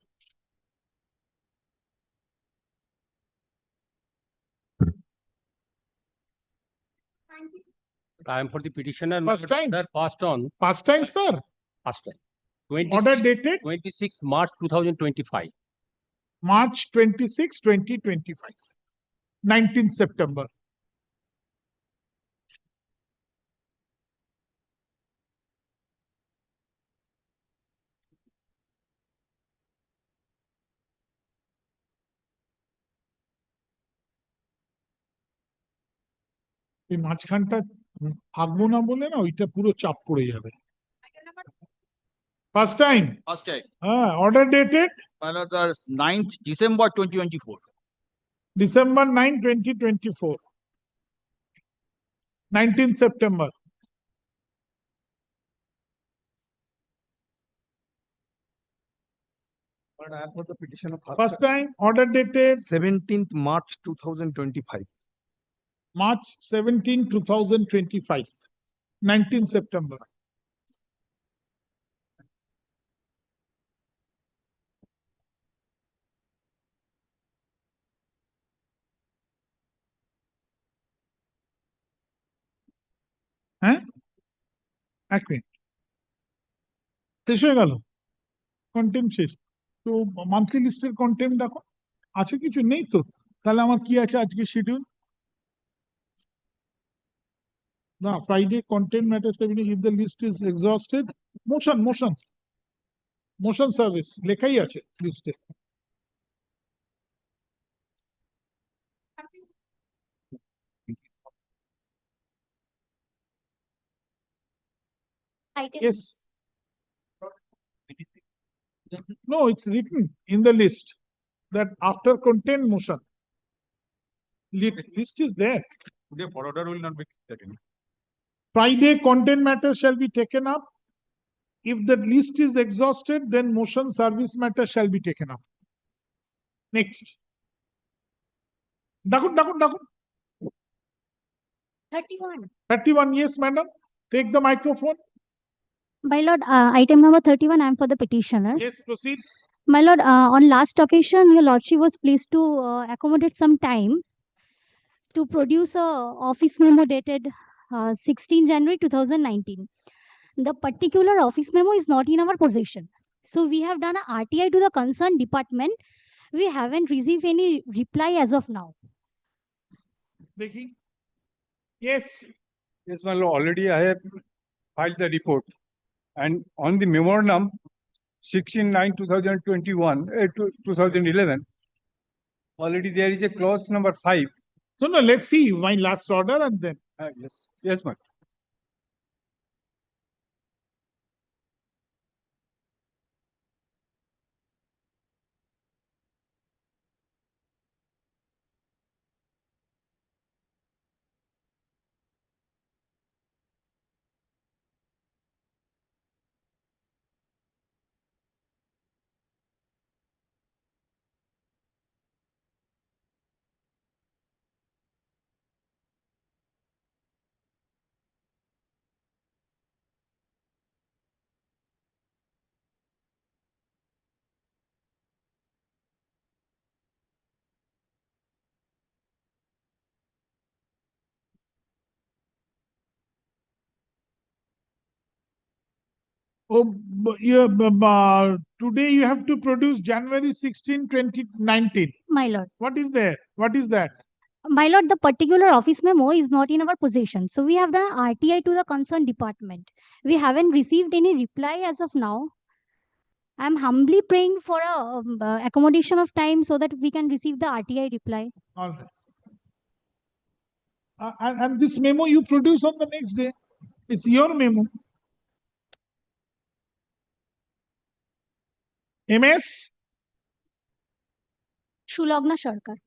I am for the petitioner. First time. Sir, passed on. First time, sir. First time. Order dated 26th March 2025. March 26, 2025. 19th September. এই মাঝখানটা থাকবো না বলে না, ওইটা পুরো চাপ পড়ে যাবে। First time. First time. Order dated My Lord, 9th December 2024. December 9, 2024. 19th September. But I am for the petition of First time. Order dated 17th March 2025. March 17, 2025. 19th September. হ্যাঁ, এক মিনিট, শেষ হয়ে গেল কন্টেম্প শেষ। তো monthly লিস্টের contempt দেখো আছে, কিছু নেই তো, তাহলে আমার কি আছে আজকে শিডিউল? না, Friday content matters if the list is exhausted, motion service লেখাই আছে লিস্টে। Yes. No, it's written in the list that after content motion, list is there. Today, for order will not be taken. Friday, content matter shall be taken up. If the list is exhausted, then motion service matter shall be taken up. Next. Dakun. 31. 31, yes, madam. Take the microphone. My lord, item number 31, I am for the petitioner. Yes, proceed. My lord, on last occasion, your lordship was pleased to accommodate some time to produce a office memo dated 16 January 2019. The particular office memo is not in our possession. So we have done a RTI to the concerned department. We haven't received any reply as of now. Dekhi. Yes. Yes, my lord, already I have filed the report. And on the memorandum 16/9/2021, 2011, already there is a clause number 5. No, let's see my last order and then. Yes, ma'am. Oh, today you have to produce January 16, 2019. My lord. What is there? What is that? My lord, the particular office memo is not in our possession. So we have done RTI to the concerned department. We haven't received any reply as of now. I'm humbly praying for a accommodation of time so that we can receive the RTI reply. All right. And this memo you produce on the next day. It's your memo. MS? Shulagna Sarkar.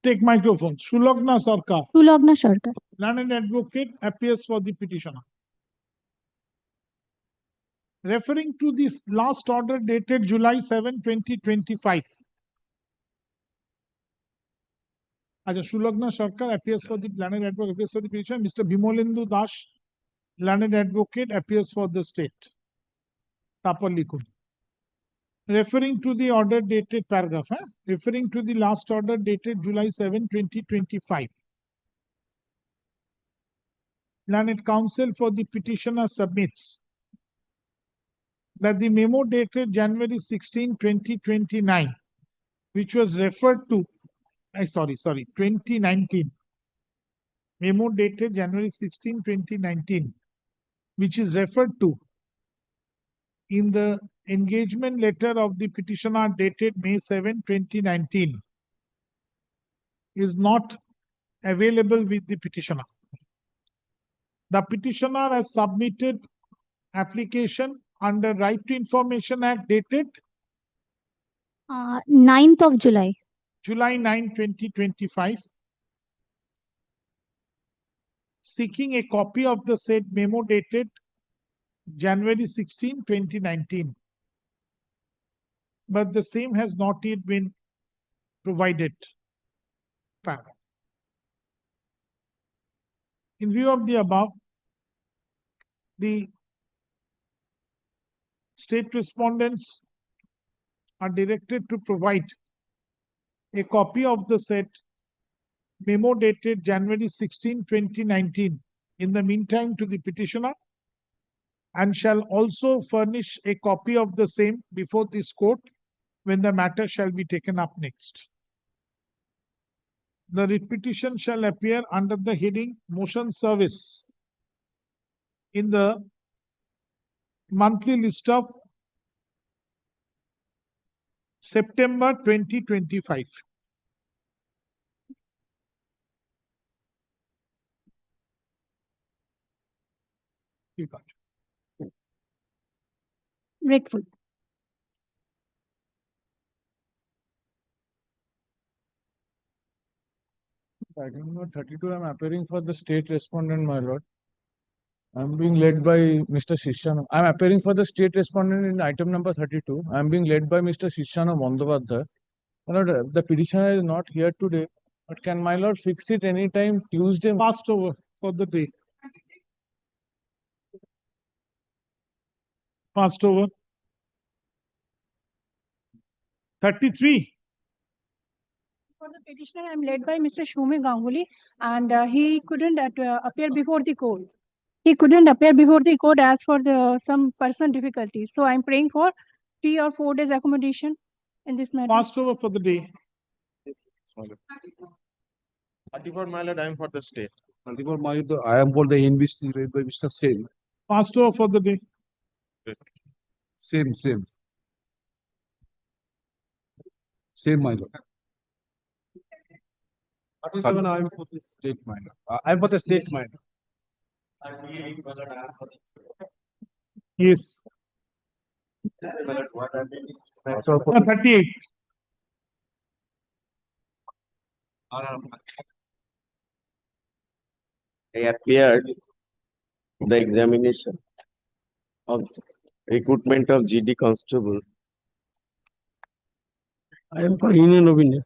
Take microphone. Shulagna Sarkar. Shulagna Sarkar. Learned advocate appears for the petitioner. Referring to this last order dated July 7, 2025. Shulagna Sarkar appears for the learned advocate, appears for the petitioner. Mr. Bimolendu Dash, learned advocate, appears for the state. Tapallikun. Referring to the order dated paragraph, referring to the last order dated July 7, 2025. Learned counsel for the petitioner submits that the memo dated January 16, 2029, which was referred to, 2019. Memo dated January 16, 2019, which is referred to in the engagement letter of the petitioner dated May 7, 2019, is not available with the petitioner. The petitioner has submitted application under Right to Information Act dated 9th of July. July 9, 2025, seeking a copy of the said memo dated January 16, 2019. But the same has not yet been provided. In view of the above, the state respondents are directed to provide a copy of the said memo dated January 16, 2019 in the meantime to the petitioner, and shall also furnish a copy of the same before this court when the matter shall be taken up next. The writ petition shall appear under the heading Motion Service in the monthly list of September 2025. Grateful. Item number 32, I'm appearing for the state respondent, my lord. I'm being led by Mr. Shishano. I'm appearing for the state respondent in item number 32. I'm being led by Mr. Shishano Bandyopadhyay. My lord, the petitioner is not here today, but can my lord fix it anytime Tuesday? Passed over for the day. Passed over. 33. For the petitioner, I'm led by Mr. Shumi Ganguly, and he couldn't appear before the court. He couldn't appear before the court as for some personal difficulties. So I'm praying for 3 or 4 days accommodation in this matter. Passed over for the day. 34, my lord, I am for the state. 34, my lord, I am for the NBC led by Mr. Sen. Passed over for the day. Same. Same, my lord. 37, I am for the state, my lord. I am for the state, my lord. Yes. 38. I appeared the examination of recruitment of GD constable. I am for Union of India.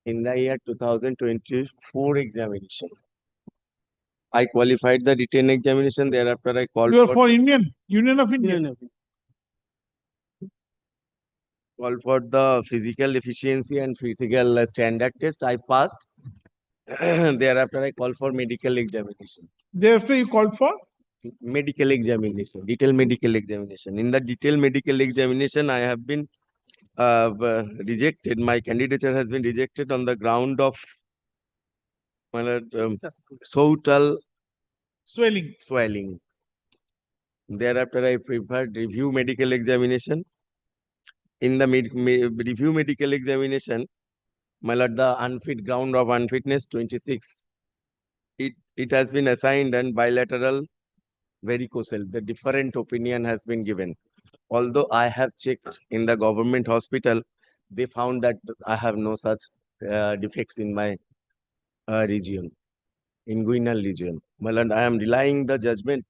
In the year 2024 examination, I qualified the written examination. Thereafter, I called You are for Union of India. Called for the physical efficiency and physical standard test. I passed. Thereafter, I called for medical examination. Thereafter, you called for? Medical examination, detailed medical examination. In the detailed medical examination, I have been rejected. My candidature has been rejected on the ground of total swelling. Thereafter, I preferred review medical examination. In the review medical examination, my lord, the unfit ground of unfitness 26. It has been assigned and bilateral varicocele. The different opinion has been given. Although I have checked in the government hospital, they found that I have no such defects in my region, inguinal region. My lord, I am relying the judgment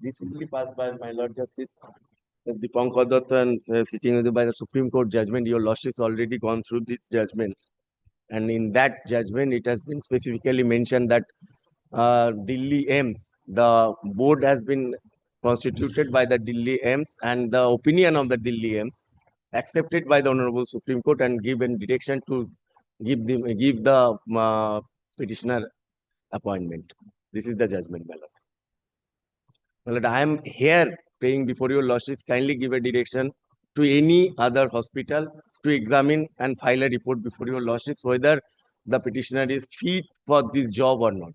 recently passed by my Lord Justice Dipankar Datta and sitting by the Supreme Court judgment. Your lordship has already gone through this judgment. And in that judgment, it has been specifically mentioned that Delhi AIMS, the board has been constituted by the Delhi AIMS, and the opinion of the Delhi AIMS accepted by the Honorable Supreme Court and given direction to give the petitioner appointment. This is the judgment, my lord. My lord, I am here praying before your lordship, kindly give a direction to any other hospital to examine and file a report before your lordship whether the petitioner is fit for this job or not.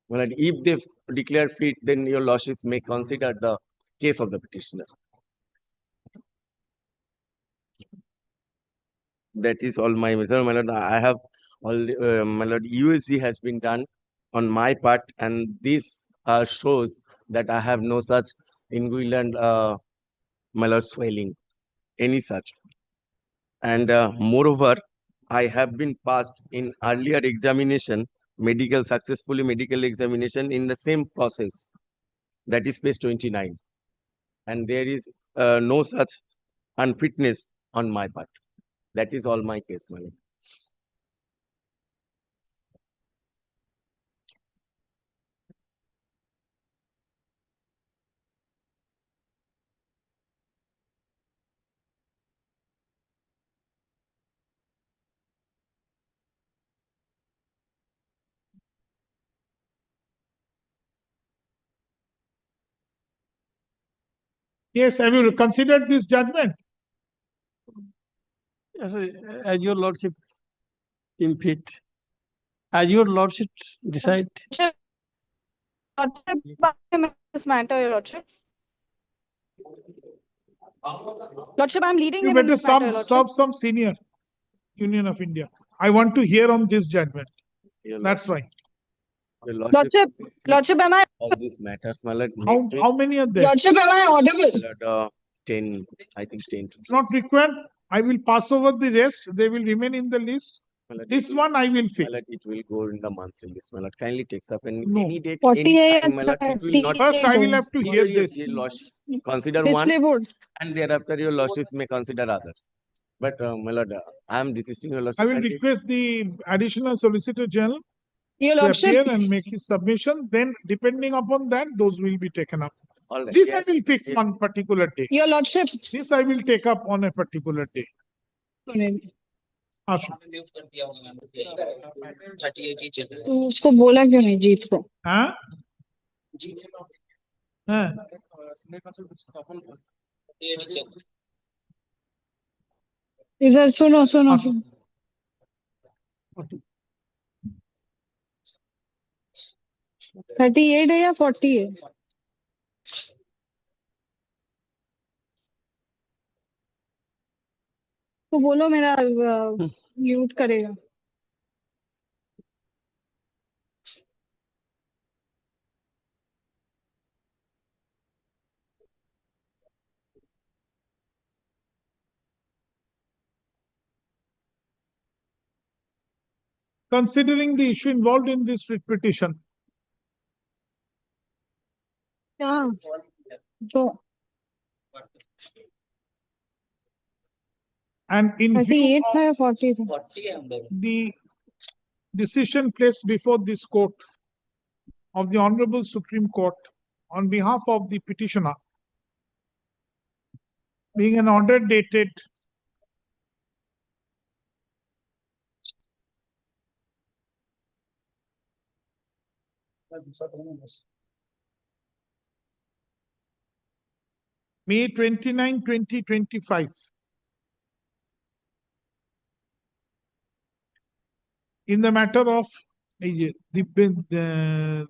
Well, if they declare fit, then your lordship may consider the case of the petitioner. That is all my method, my lord. I have all, my lord, USG has been done on my part, and this shows that I have no such inguinal, my lord, swelling, any such. And moreover, I have been passed in earlier examination, successfully medical examination in the same process. That is page 29. And there is no such unfitness on my part. That is all my case, my lord. Yes, have you considered this judgment? Yes, as your lordship in fit, as your lordship decide. This matter, your lordship. Lordship, I'm leading You him in better this matter, your lordship. serve some senior Union of India. I want to hear on this judgment. That's right. Your lordship, Lordship, am I, all these matters, my lord, next week, How many are there? Lordship, am I audible? my lord, 10, I think 10 to Not required. I will pass over the rest. They will remain in the list. my lord, This it will- one I will my fix. lord, it will go in the monthly list, my lord. Kindly takes up No. any date, 40 any time, my lord. It will not. First, I will have to hear Yes, this. your lordships consider one, Display board. and thereafter your lordships may consider others. But my lord, I am desisting, your lordship. I will Kindly- request the additional Solicitor General Your to Lordship, appear and make his submission. Then, depending upon that, those will be taken up. all right, This yes, I will fix yes. one particular day. Your Lordship. This I will take up on a particular day. आशु तो उसको बोला क्यों नहीं जीत को? हाँ हाँ इधर सुनो सुनो आशु 38 है या 40 है? तो बोलो मेरा म्यूट करेगा. Considering the issue involved in this writ petition, हाँ तो and in view 38 था या of 40 था? the decision placed before this court of the Honorable Supreme Court on behalf of the petitioner, being an order dated May 29, 2025, in the matter of Dipanshu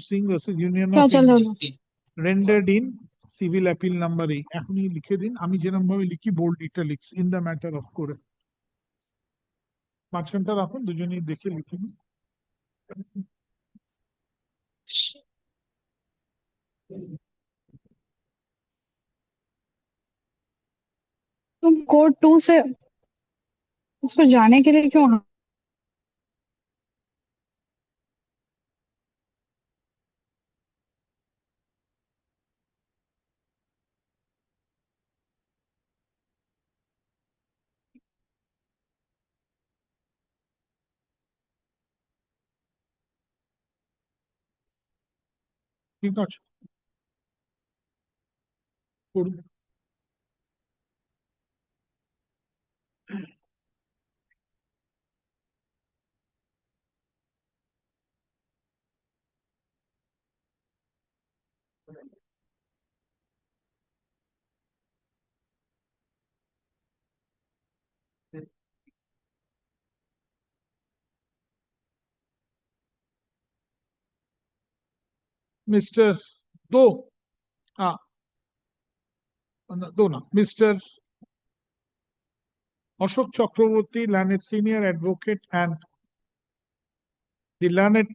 Singh versus Union क्या of चल रहा India, है? rendered in civil appeal number 8. এখনই লিখে দিন, আমি যেরকম ভাবে লিখি bold italics in the matter of করে মাঝখানটা রাখুন, দুজনেই দেখে লিখে নিন। तुम कोड 2 से उसको जाने के लिए क्यों? ঠিক আছে করুন। Mr. Do, ah, Do na, Mr. Ashok Chakraborty, learned senior advocate and the learned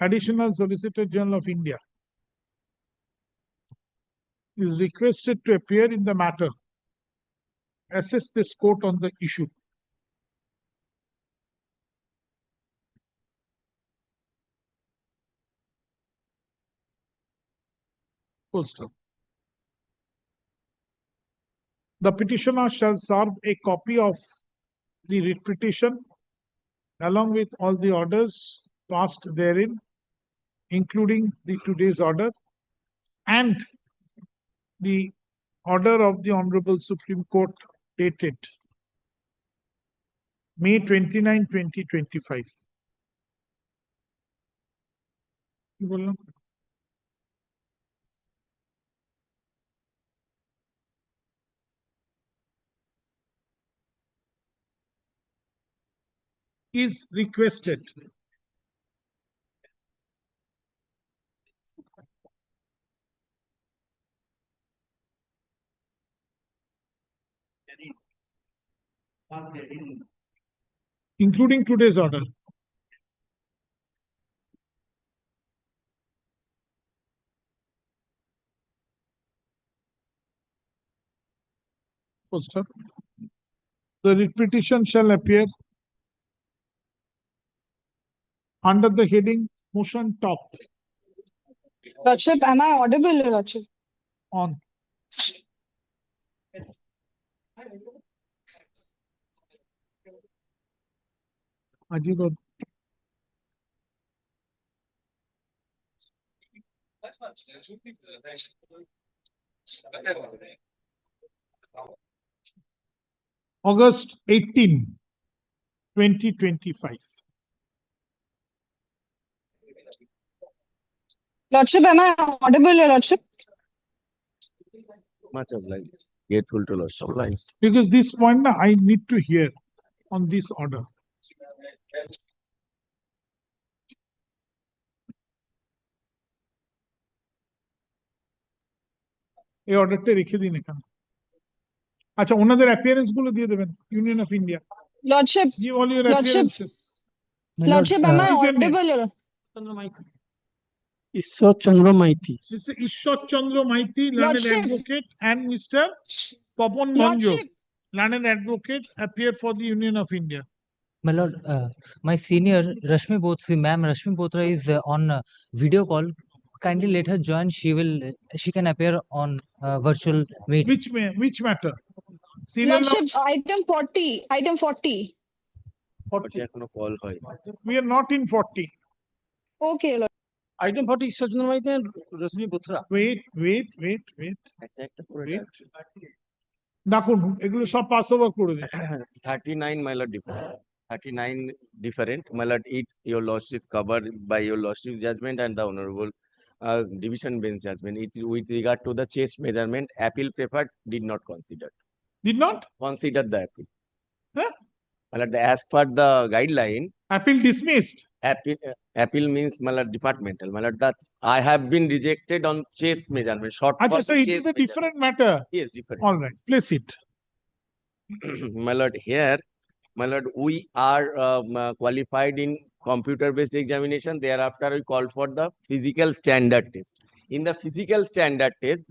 additional Solicitor General of India, is requested to appear in the matter, assess this court on the issue. Full stop. The petitioner shall serve a copy of the writ petition along with all the orders passed therein, including the today's order and the order of the Honorable Supreme Court dated May 29, 2025. কি বললাম? Is requested including today's order poster. The writ petition shall appear under the heading motion top Lordship, am I audible, Your Lordship? on. Ajit, August 18, 2025. Lordship, am I audible, Your Lordship? Much obliged. Grateful to Lordship. Obliged. Because this point now I need to hear on this order. এই অর্ডারটা রেখে দিন এখানে। আচ্ছা, ওনাদের appearance গুলো দিয়ে দেবেন। Union of India. Lordship, Give all your Lordship, appearances. Lordship, am I What is your name? audible, Your Lordship? Ishwar Chandra Maiti. Mr. Ishwar Chandra Maiti, learned Lordship. advocate, and Mr. Papan Manjo, Lordship, learned advocate, appear for the Union of India. My lord, my senior Rashmi Bothra, ma'am Rashmi Bothra is on video call. Kindly let her join. She can appear on virtual meet. Which matter? Serial Lordship, item 40, item 40. এখনো call হয়। We are not in 40. Okay, Your Lordship. Item 40, Ishwar Chandra Maiti and Rashmi Bothra. Wait. একটা করে Wait. দেখুন এগুলো সব pass over করে দিন। 39 my lord different. 39 different. My lord, it your lordship is covered by your lordship's judgment and the honorable division bench judgment. It with regard to the chest measurement, appeal preferred did not consider. Did not? Consider the appeal. Huh? My lord, as per the guideline, Appeal dismissed. appeal means my lord departmental. My lord, that I have been rejected on chest measurement. Short Achha, for so it chest is a measurement. different matter. Yes, different. All right, place it. My lord, here, my lord, we are qualified in computer-based examination. Thereafter, we called for the physical standard test. In the physical standard test,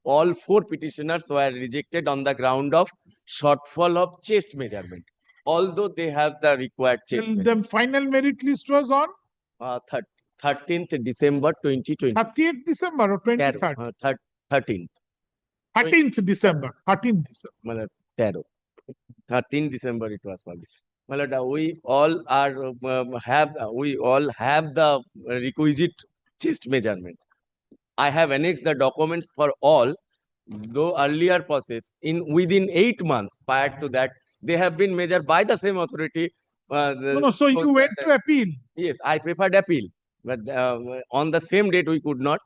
all 4 petitioners were rejected on the ground of shortfall of chest measurement, although they have the required chest The measurement. final merit list was on 13th December 2020. 30th December or 23rd? 13th. 13th December. 13th December. My lord, 13th December it was published. My lord, we all have the requisite chest measurement. I have annexed the documents for all, though earlier process within 8 months prior to that, they have been measured by the same authority. So you went to appeal? Yes, I preferred appeal, but on the same date we could not.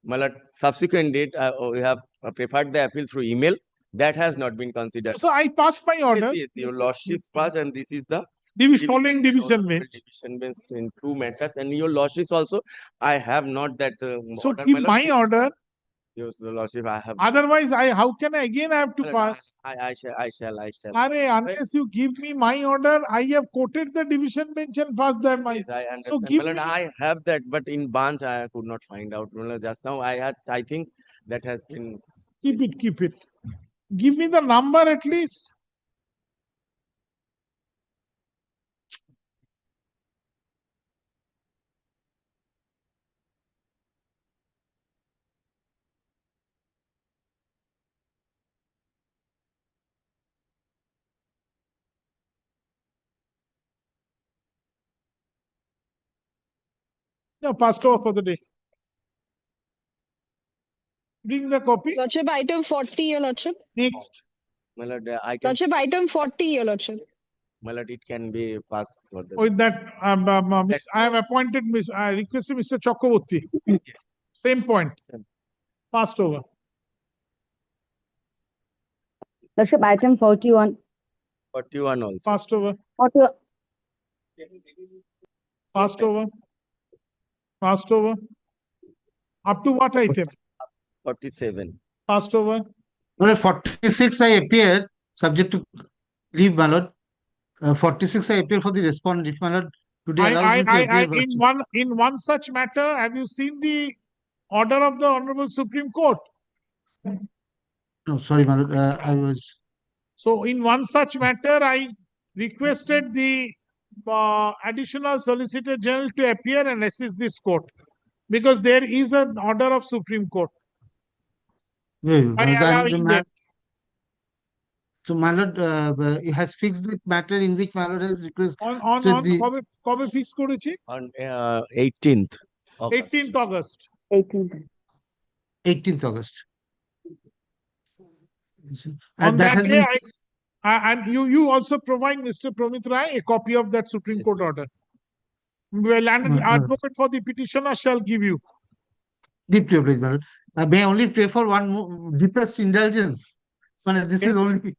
My lord, subsequent date we have preferred the appeal through email. That has not been considered. So I passed my order. Yes, your lordship's pass, and this is the Following division bench. Division bench in 2 matters, and your lordships also. I have not that. So order, give my lord. my order. Your lordship, I have. Otherwise, how can I again have to My lord, pass? I shall. Unless you give me my order, I have quoted the division bench and passed that. Yes, I So understand. give My lord, me. I have that, but in bunch I could not find out. My lord, just now I think that has been. Keep it. Give me the number at least. No, passed over for the day. Bring the copy. Lordship, item 40, Your Lordship. Next. My lord, I can. Lordship, item 40, Your Lordship. My lord, it can be passed for the. With that, I have appointed, I requested Mr. Chakraborty. Same point. Passed over. Lordship, item 41. 41 also. Passed over. 41. Passed over. Passed over. Up to what item? 47. Passed over. Well, 46 I appear subject to leave, my lord. 46 I appear for the respondent, if my lord today allows me to appear. In one such matter, have you seen the order of the Honorable Supreme Court? No, sorry, my lord, I was. So in one such matter, I requested the additional Solicitor General to appear and assist this court because there is an order of Supreme Court. Very good. By Then the allowing them. So, my lord, he has fixed the matter in which my lord has requested On the কবে fix করেছি? On 18th. 18th August. 18th August. On And that that has day, been and you also provide Mr. Promit Rai a copy of that Supreme Court order. Well, and advocate for the petitioner shall give you. deeply obliged, my lord. May I only pray for one more deepest indulgence? This is only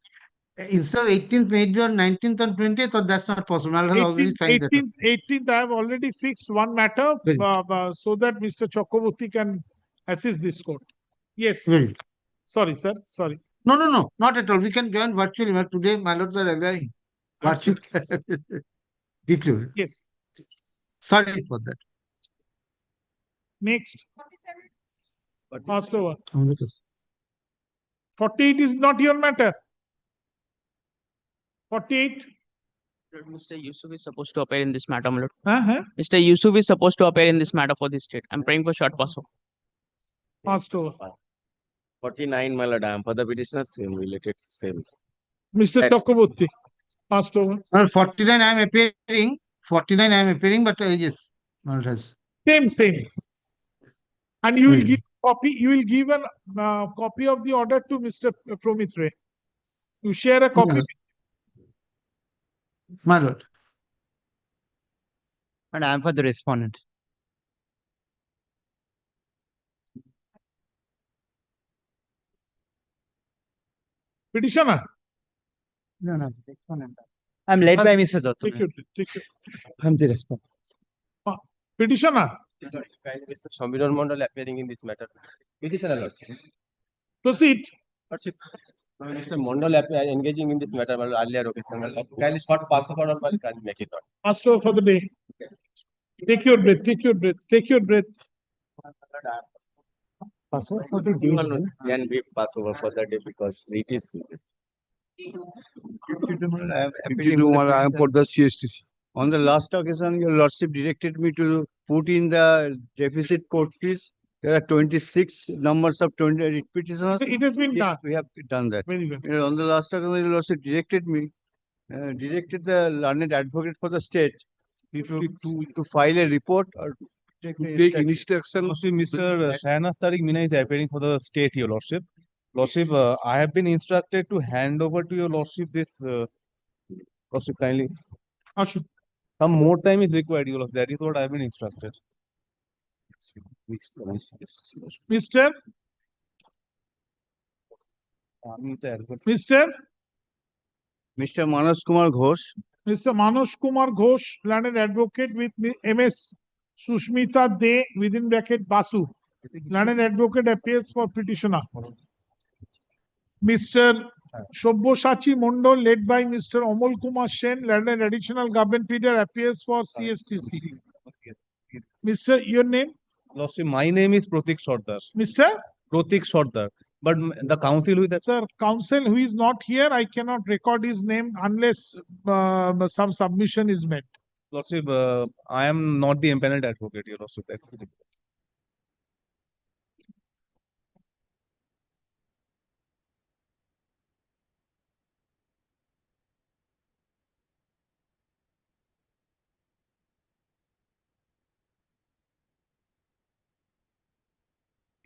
instead of 18th, maybe on 19th and 20th, or that's not possible. My lord has already signed that. 18th, I have already fixed one matter so that Mr. Chakraborty can assist this court. Yes. Very good. Sorry, sir. Sorry. No, not at all. We can join virtually. But today, my lords are allowing virtual. Deeply obliged. Yes. Sorry for that. Next. Passed over. 100%. 48 is not your matter. 48. Mr. Yusuf is supposed to appear in this matter, my lord. Uh-huh. Mr. Yusuf is supposed to appear in this matter for this state. I'm praying for short pass. Passed over. 49, my lord, I am for the petitioner, same related, same. Mr. Chakraborty. Passed over. 49, I am appearing. 49, I am appearing, but yes, my lord has. Same. And you will give copy. You will give a copy of the order to Mr. Promit Rai. You share a copy. Yes. My lord. And I am for the respondent. Petitioner. No, respondent. I'm led by Mr. Dotto. Take your. I'm the respondent. Petitioner. Mr. Shamiran Mondal appearing in this matter. Petitioner, Lordship. Proceed. Lordship. Mr. Mondal engaging in this matter earlier occasion. Kindly short pass over or can make it on. Passed over for the day. Take your breath. Take your breath. Take your breath. Pass over for the day. Can be pass over for the day because it is. I am for the CSTC. On the last occasion, your lordship directed me to put in the deficit court fees. There are 26 numbers of 20 petitioners. It has been done. We have done that. Very good. On the last occasion, your lordship directed the learned advocate for the state to file a report or take instruction. Mr. Shahnaz Tariq Mina is appearing for the state, your lordship. Lordship, I have been instructed to hand over to your lordship this. Lordship, kindly. Some more time is required, your lordship. That is what I have been instructed. Mr. Manoj Kumar Ghosh. Mr. Manoj Kumar Ghosh, learned advocate with MS Sushmita De within bracket Basu. Learned advocate appears for petitioner. Mr. Shobboshachi Mondal, led by Mr. Amol Kumar Sen, learned additional government pleader, appears for CSTC. Mr. Your name? Lordship, my name is Pratik Sardar. Mr. Pratik Sardar. But the council who is that? Sir, council who is not here, I cannot record his name unless some submission is made. Lordship, I am not the empaneled advocate, your lordship.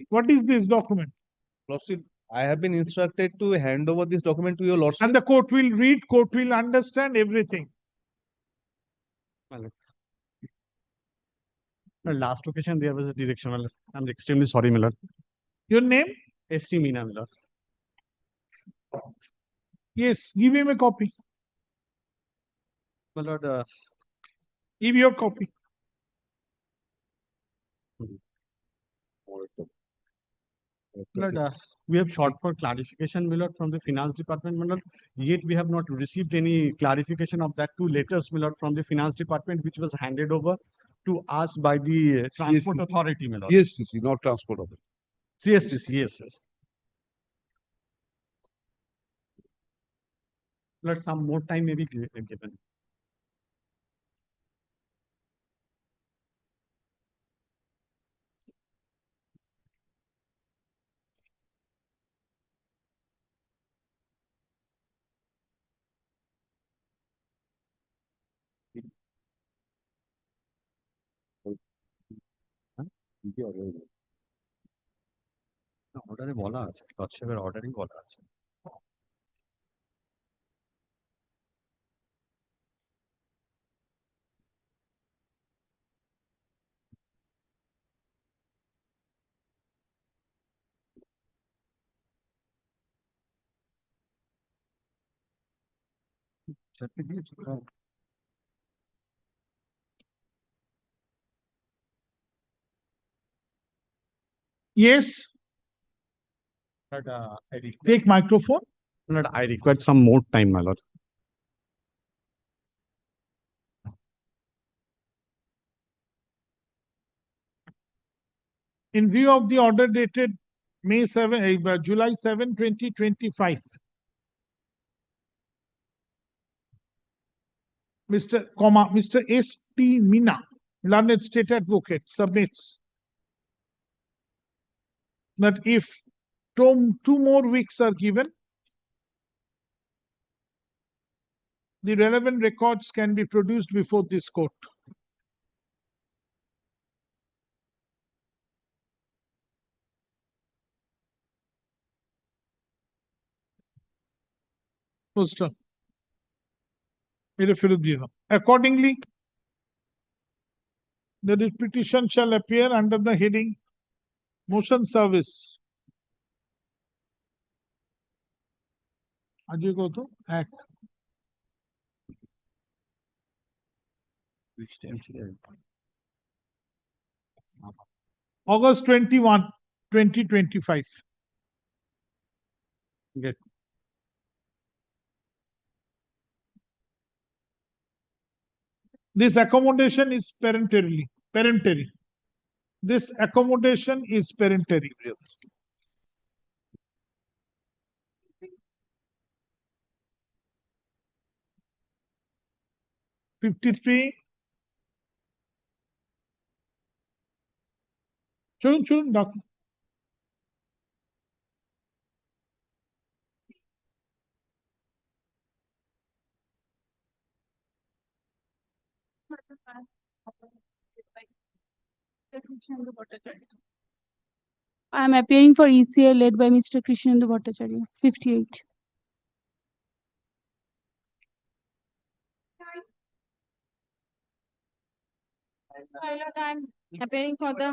What is this document? Lordship, I have been instructed to hand over this document to your lordship. And the court will read, court will understand everything. Last occasion there was a direction. I'm extremely sorry, my lord. Your name? ST Meena, my lord. Yes, give him a copy. My lord, give your copy. Lord, we have sought for clarification, my lord, from the finance department, my lord. Yet we have not received any clarification of that two letters, my lord, from the finance department, which was handed over to us by the transport authority, my lord. Yes, not transport authority. CSTC, yes. Let some more time may be given. অর্ডারে বলা আছে, লর্ডশিপের অর্ডারই বলা আছে। চারটে দিয়েছো? Yes, But take microphone. I require some more time, my lord. In view of the order dated July 7, 2025, Mr. S.T. Mina, learned state advocate, submits that if two more weeks are given, the relevant records can be produced before this court. Poster. Accordingly, the petition shall appear under the heading Motion Service. আজকে কত? এক। August 21, 2025. Get. This accommodation is parentary. This accommodation is parentary. 53. চলুন ডাকুন। I am appearing for ECA led by Mr. Krishnendu Bhattacharya, 58. My lord, I am appearing for the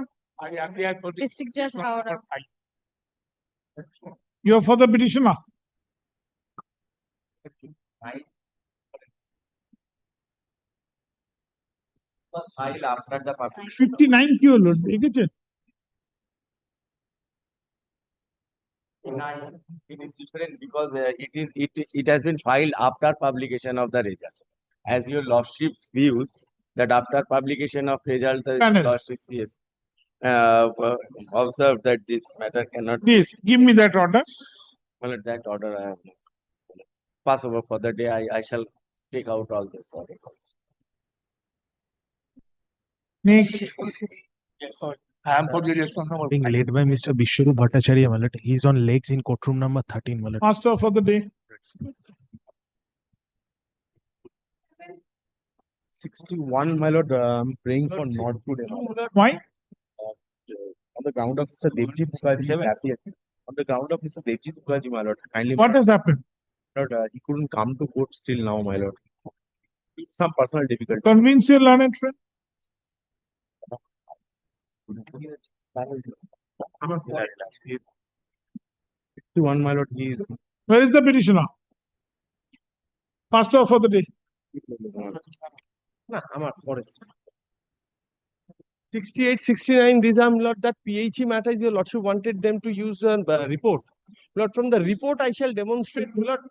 district judge order. You are for the petitioner. File after the publication. 59 কি হলো দেখেছেন? It is different because it has been filed after publication of the result. As your lordship's views that after publication of result, the lordship is observed that this matter cannot. Please give me that order. Well, that order I have pass over for the day. I shall take out all this. Sorry. Next. I am for the responsible being led by Mr. Vishwarup Bhattacharya, my lord. He is on legs in courtroom number 13, my lord. Master for the day. 61, my lord. I'm praying for not today. Why? On the ground of Mr. Devji Mukherjee, on the ground of Mr. Devji Mukherjee, my lord. Kindly. What has happened? Lord, he couldn't come to court still now, my lord. Some personal difficulty. Convince your learned friend. 61, my lord. He is. Where is the petitioner? Master for the day. No, I'm not for it. 68, 69, these are, Lord, that PHE matters your lordship wanted them to use a report. Lord, from the report I shall demonstrate, Lord,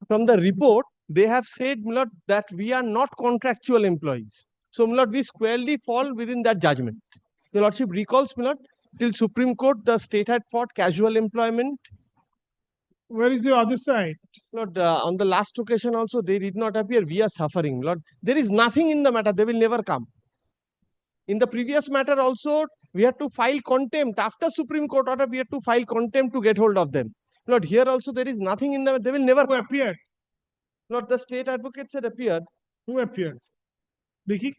from the report, they have said, Lord, that we are not contractual employees. So, Lord, we squarely fall within that judgment. Your lordship recalls, Lord, till Supreme Court, the state had fought casual employment. Where is the other side? Lord, on the last occasion also, they did not appear. We are suffering. Lord, there is nothing in the matter. They will never come. In the previous matter also, we had to file contempt. After Supreme Court order, we had to file contempt to get hold of them. Lord, here also there is nothing in the, they will never appear. Lord, the state advocates had appeared. Who appeared? Dekhi.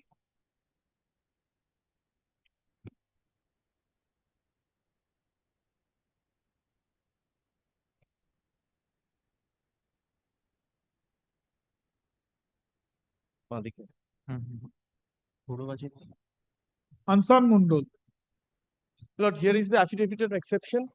Ansar Mundal. Lord, here is the affidavit of exception.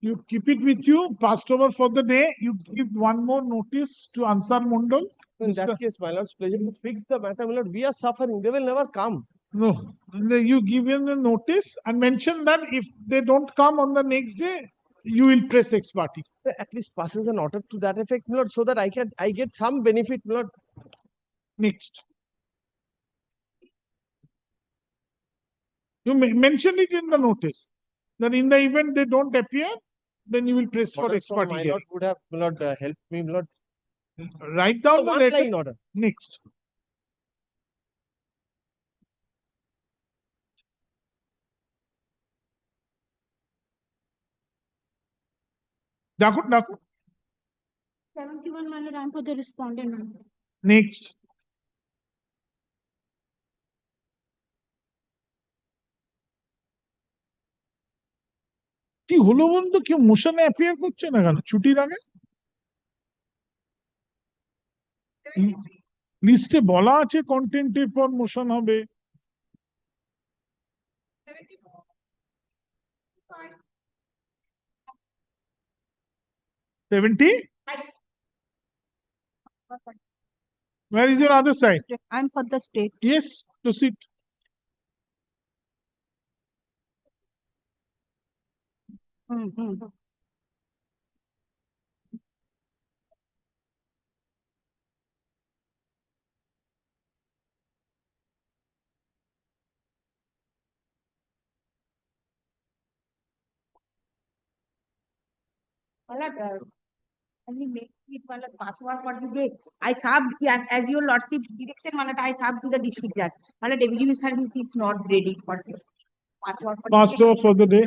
You keep it with you, passed over for the day. You give one more notice to Ansar Mundal. In that case, my Lord's pleasure to fix the matter. My Lord, we are suffering. They will never come. No, you give them the notice and mention that if they don't come on the next day, you will press ex parte. At least passes an order to that effect, my Lord, so that I get some benefit, my Lord. Next. You mention it in the notice that in the event they don't appear, then you will press for ex parte. My Lord would have, my Lord, helped me, my Lord. Write down the letter. Line order. Next. Dakut. 71 my Lord, I am for the respondent. my Lord. Next. কি হলো বন্ধু কেউ মোশনে appear করছে না কেন ছুটির আগে লিস্টে বলা আছে কন্টেন্টের পর মোশন হবে 70 where is your other side I'm for the state. yes proceed Only make it password for the day. I served as your lordship direction. I served to the district judge. Deputy service is not ready for the password. Passed over for the day.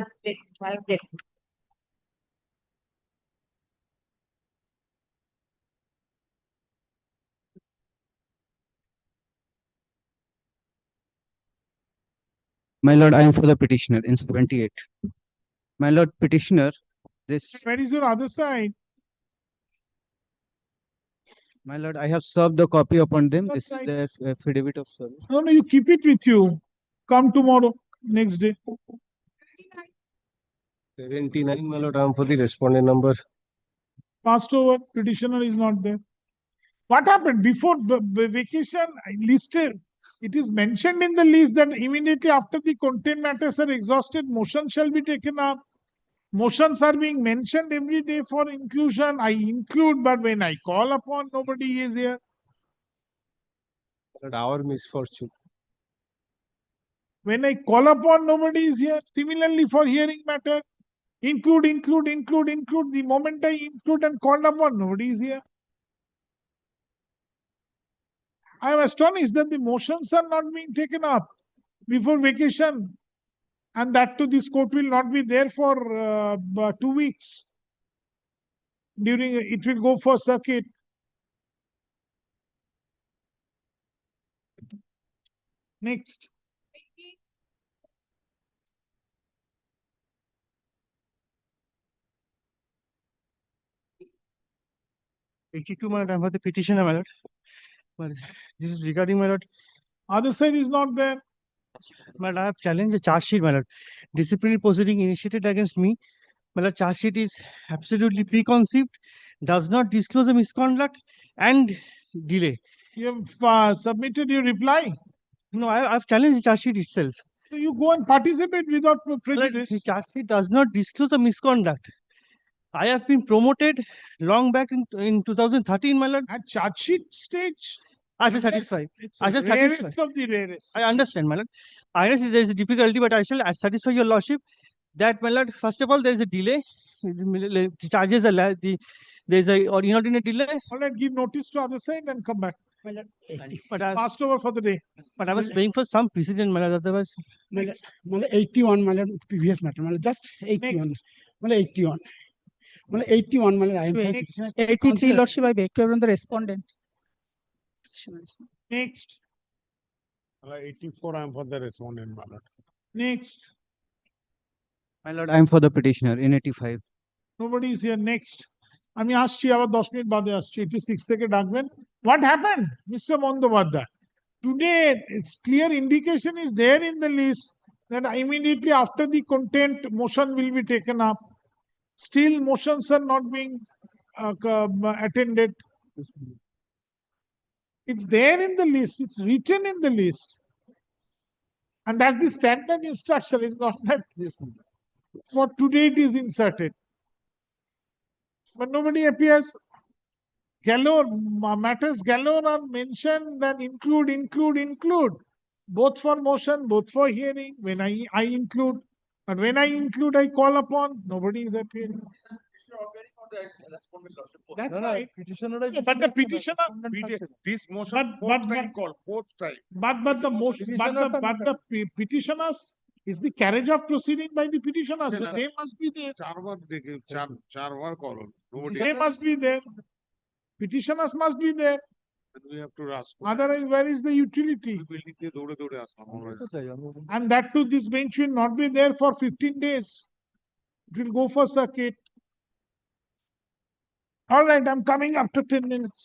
My lord, I am for the petitioner in 78. My lord, petitioner, this. Where is your other side? My lord, I have served the copy upon them. This is the affidavit of service. No, you keep it with you. Come tomorrow, next day. 79, my lord, I am for the respondent number. Passed over, petitioner is not there. What happened before the vacation listed? It is mentioned in the list that immediately after the content matters are exhausted, motion shall be taken up. Motions are being mentioned every day for inclusion. I include, but when I call upon, nobody is here. But our misfortune. When I call upon, nobody is here. Similarly, for hearing matter, include. The moment I include and called upon, nobody is here. I am astonished that the motions are not being taken up before vacation. And that too, this court will not be there for 2 weeks. During it will go for circuit. Next. My lord, I am for the petitioner, my lord. But this is regarding, my lord. Other side is not there. My lord, I have challenged the charge sheet, my lord. Disciplinary proceeding initiated against me. My lord, charge sheet is absolutely preconceived, does not disclose a misconduct and delay. You have submitted your reply. No, I have challenged the charge sheet itself. So you go and participate without prejudice. The charge sheet does not disclose a misconduct. I have been promoted long back in 2013, my lord. At charge sheet stage. I shall satisfy. I shall satisfy. Of the rarest. I understand, my lord. I understand there is a difficulty, but I shall satisfy your lordship that, my lord, first of all, there is a delay. The charges are the there's a or inordinate delay. All right, give notice to other side and come back. But I, Fast over for the day. but I was paying for some precedent, my lord, otherwise. 81 my lord, previous matter, my lord, just 81. My lord, 81. My lord, 81 my lord, I am for petitioner. 83 lordship, I beg to have on the respondent. Next. 84, I am for the respondent, my lord. Next. My lord, I am for the petitioner in 85. Nobody is here. Next. আমি আসছি আবার 10 minute বাদে আসছি 86 থেকে ডাকবেন what happened Mr. Bandyopadhyay today it's clear indication is there in the list that immediately after the contempt motion will be taken up still motions are not being attended it's there in the list it's written in the list and that's the standard instruction it's not that for today it is inserted but nobody appears. Galore matters galore are mentioned that include both for motion, both for hearing. When I include, but when I include, I call upon. Nobody is appearing. That's right. Yeah, but the petitioner. This motion fourth time call, fourth time. But the motion, but the petitioners is the carriage of proceeding by the petitioners. So they must be there. চারবার call. Nobody. They must be there. Petitioners must be there. And we have to ask. Otherwise, where is the utility? And that too, this bench will not be there for 15 days. It will go for circuit. All right, I'm coming after 10 minutes.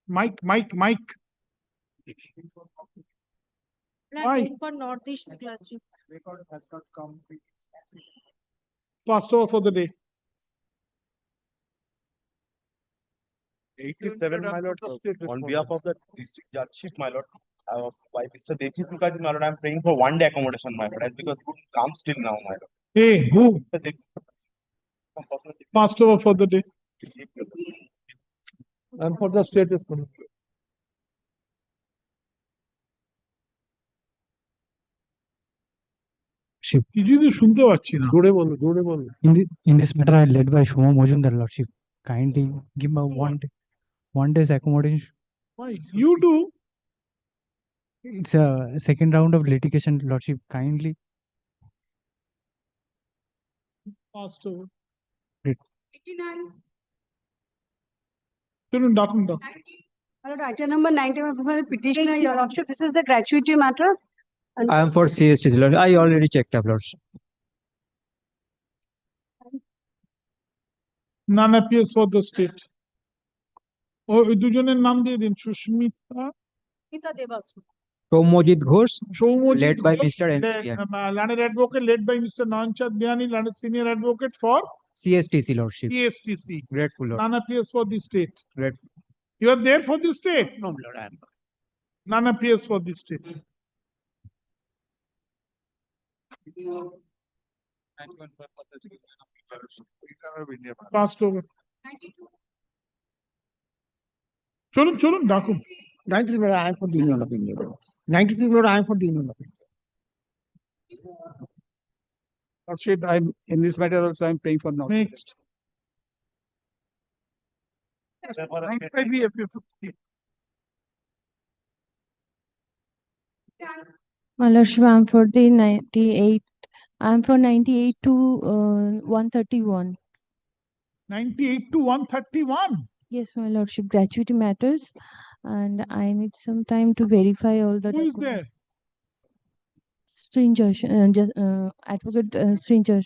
Mike. Why? For Northeast classroom. Passed over for the day. 87, my lord, on behalf of the district judgeship, my lord, by Mr. Devji Tulkaji, my lord, I'm praying for 1 day accommodation, my lord, as because couldn't come still now, my lord. Hey, who? Passed over for the day. I'm for the state response. কিছুই তো শুনতে পাচ্ছি না। জোরে বলো। In this matter, I led by Shoma Mojumdar, Lordship. Kindly give me one day's accommodation. Why? You do. It's a second round of litigation, Lordship. Kindly. Passed over. Great. 89. চলুন ডাকুন। Item number 91 before the petitioner, Your Lordship, this is the gratuity matter. I am for CSTC, Lord. I already checked up, Lordship. None appears for the state. ওই দুজনের নাম দিয়ে দিন, Susmita, Shomojit Ghosh, Shomojit led by Ghosh, Mr. N. Landed advocate led by Mr. Nanchad Biani, landed senior advocate for CSTC, Lordship. CSTC. Grateful, Lord. None appears for the state. Grateful. You are there for the state? No, Lord, I am. None appears for the state. Passed over. চলুন ডাকুন। 93, Lord, I am for the union opinion. 93, Lord, I am for the union opinion. Lordship, I'm in this matter also I'm praying for now. Next. My Lordship, I'm for the 98. I'm for 98 to 131. 98 to 131. Yes, my Lordship, gratuity matters, and I need some time to verify all the Who is documents. there? Stranger, Advocate Stranger.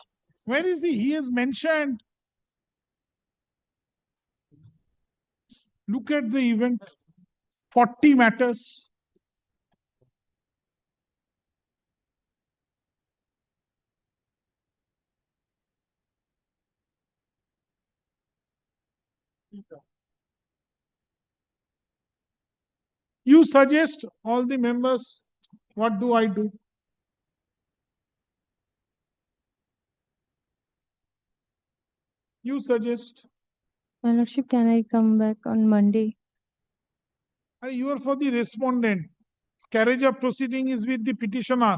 Where is he? He is mentioned. Look at the event. 40 matters. You suggest all the members, what do I do? You suggest. My Lordship, can I come back on Monday? You are for the respondent. Carriage of proceeding is with the petitioner.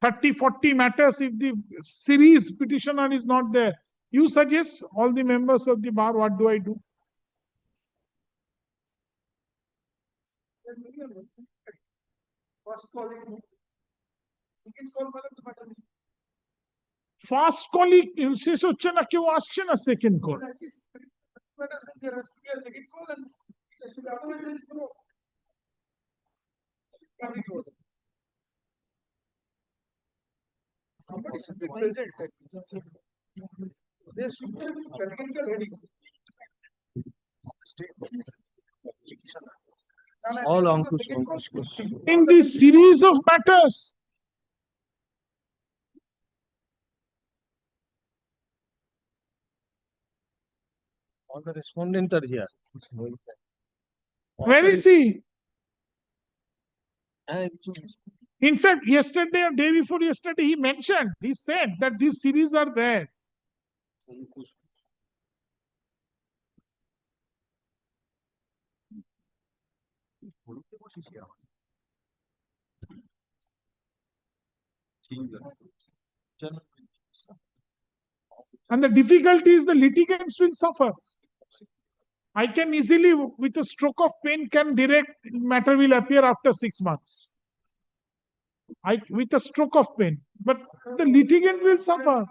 30-40 matters if the series petitioner is not there. You suggest all the members of the bar, what do I do? First কলই শেষ হচ্ছে না, কেউ আসছে না second call. All Ankush. In this series of matters, All the respondents are here. where is he? In fact, yesterday or day before yesterday, he mentioned, he said that these series are there. And the difficulty is the litigants will suffer. I can easily, with a stroke of pen, can direct matter will appear after 6 months. With a stroke of pen. But the litigant will suffer.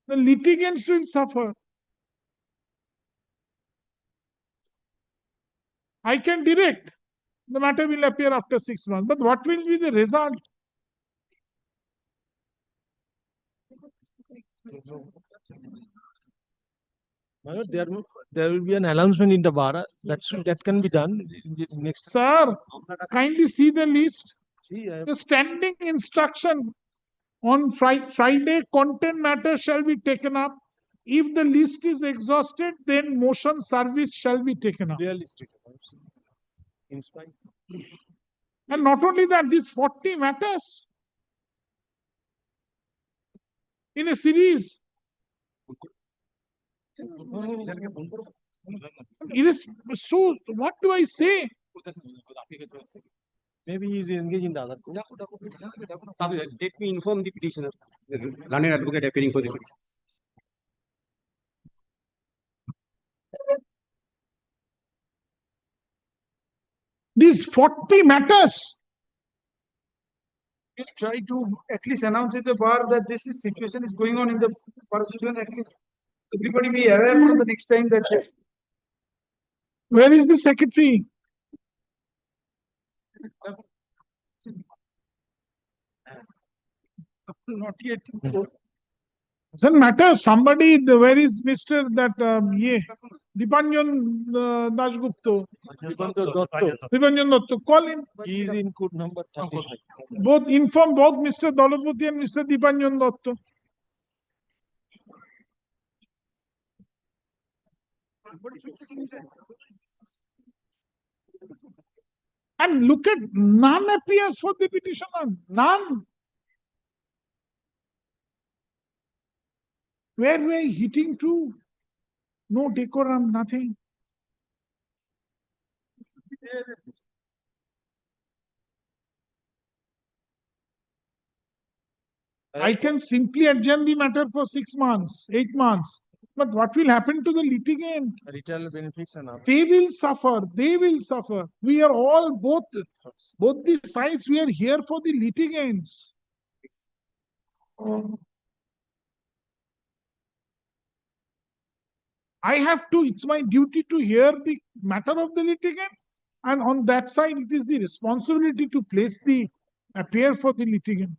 The litigants will suffer. I can direct. The matter will appear after 6 months. But what will be the result? My lord, there will be an announcement in the bar. That can be done in the next. Sir, kindly see the list. See, The standing instruction on Friday, content matters shall be taken up. If the list is exhausted, then motion service shall be taken up. Clearly stated. In spite. And not only that, these 40 matters in a series. It is so, what do I say? Maybe he is engaged in the other. Let me inform the petitioner, the learned advocate appearing for the petition. These 40 matters. You try to at least announce at the bar that this is situation is going on in the bar association. At least everybody be aware for the next time that. Where is the secretary? Not yet. Doesn't matter. Somebody, where is Mr. that, Dipanjan Dasgupta? Dipanjan Dotto. Call him. He is in code number 35. Inform both Mr. Dalapati and Mr. Dipanjan Dotto. And look at, none appears for the petitioner. None. Where were we hitting to? No decorum, nothing. I can simply adjourn the matter for 6 months, 8 months. But what will happen to the litigant? Retail benefits and others. They will suffer. They will suffer. We are all, both the sides, we are here for the litigants. I have to, it's my duty to hear the matter of the litigant. And on that side, it is the responsibility to place the appear for the litigant.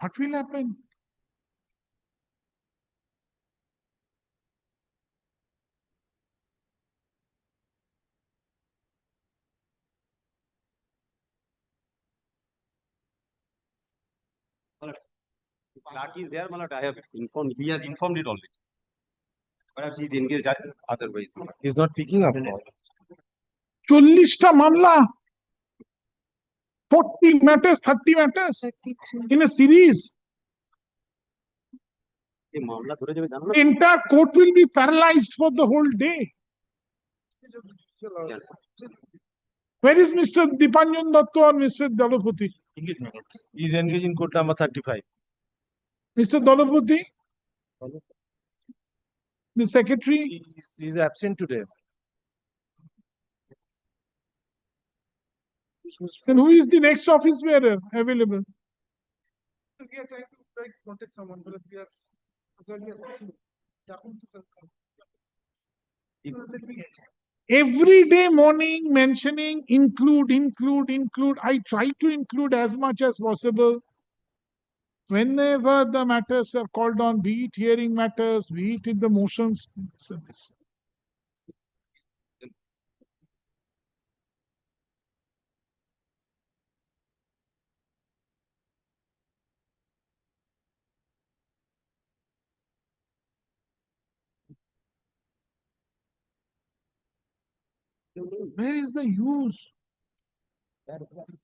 What will happen? Clerk is there, my lord. I have informed. He has informed it already. Perhaps he is engaged otherwise. He is not picking up. 40টা মামলা, 40 matters, 30 matters 33. In a series. The entire court will be paralyzed for the whole day. Where is Mr. Dipanjan Dotto or Mr. Dalapati? He is engaged in court number 35. Mr. Dalapati? The secretary? He is absent today. Then who is the next office bearer available? We are trying to contact someone, but we are as early as possible. Every day morning mentioning include. I try to include as much as possible. Whenever the matters are called on, be it hearing matters, be it in the motions. Where is the use?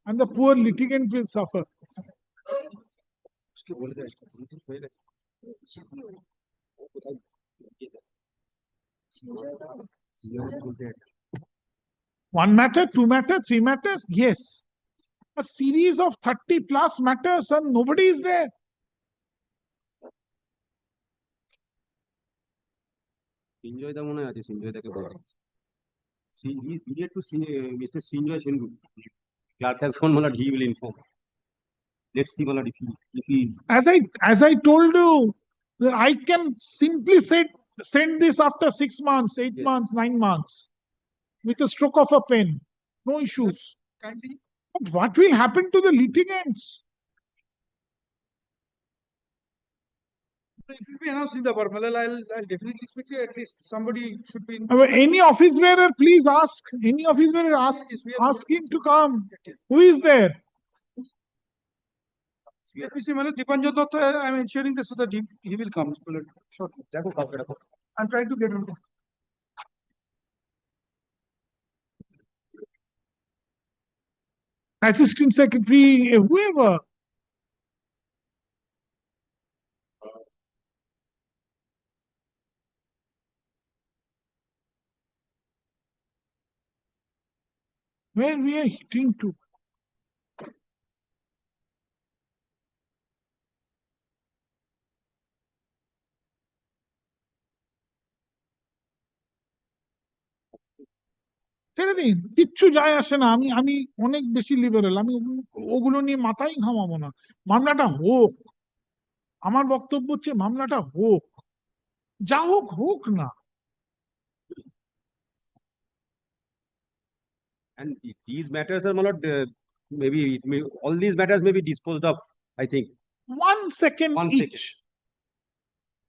And the poor litigant will suffer. One matter, two matter, three matters, yes. A series of 30 plus matters and nobody is there. Sinjoy the mona ache Sinjoy take bol. See, he is needed to see Mr. Sinjoy Shengu. Clerk has gone, my he will inform. Let's see, my if he. As I told you, I can simply send this after 6 months, 8 months, 9 months, with a stroke of a pen. No issues. But what will happen to the litigants? It will be announced in the bar. Malal, I'll definitely speak to you. At least somebody should be. Any office bearer, please ask. Any office bearer, ask him to come. Who is there? CRPC Malal, Dipanjan Dotto, I'm ensuring this so that he will come shortly. I'm trying to get him. Assistant Secretary, whoever. Where we are hitting to. ছেড়ে দিন, কিচ্ছু যায় আসে না। আমি আমি অনেক বেশি লিবারেল, আমি ওগুলো নিয়ে মাথাই ঘামাবো না। মামলাটা হোক, আমার বক্তব্য হচ্ছে মামলাটা হোক, যা হোক হোক না। And these matters are not, maybe all these matters may be disposed of, I think. 1 second each.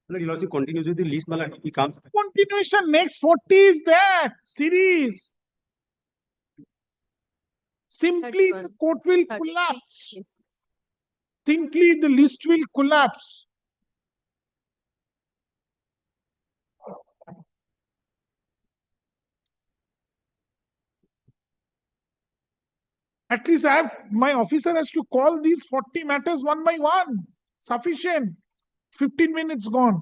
Malad, you'll also continues with the list, Malad, he comes. Continuation, next 40 is that series. Simply the court will collapse. Simply the list will collapse. At least my officer has to call these 40 matters one by one. Sufficient. 15 minutes gone.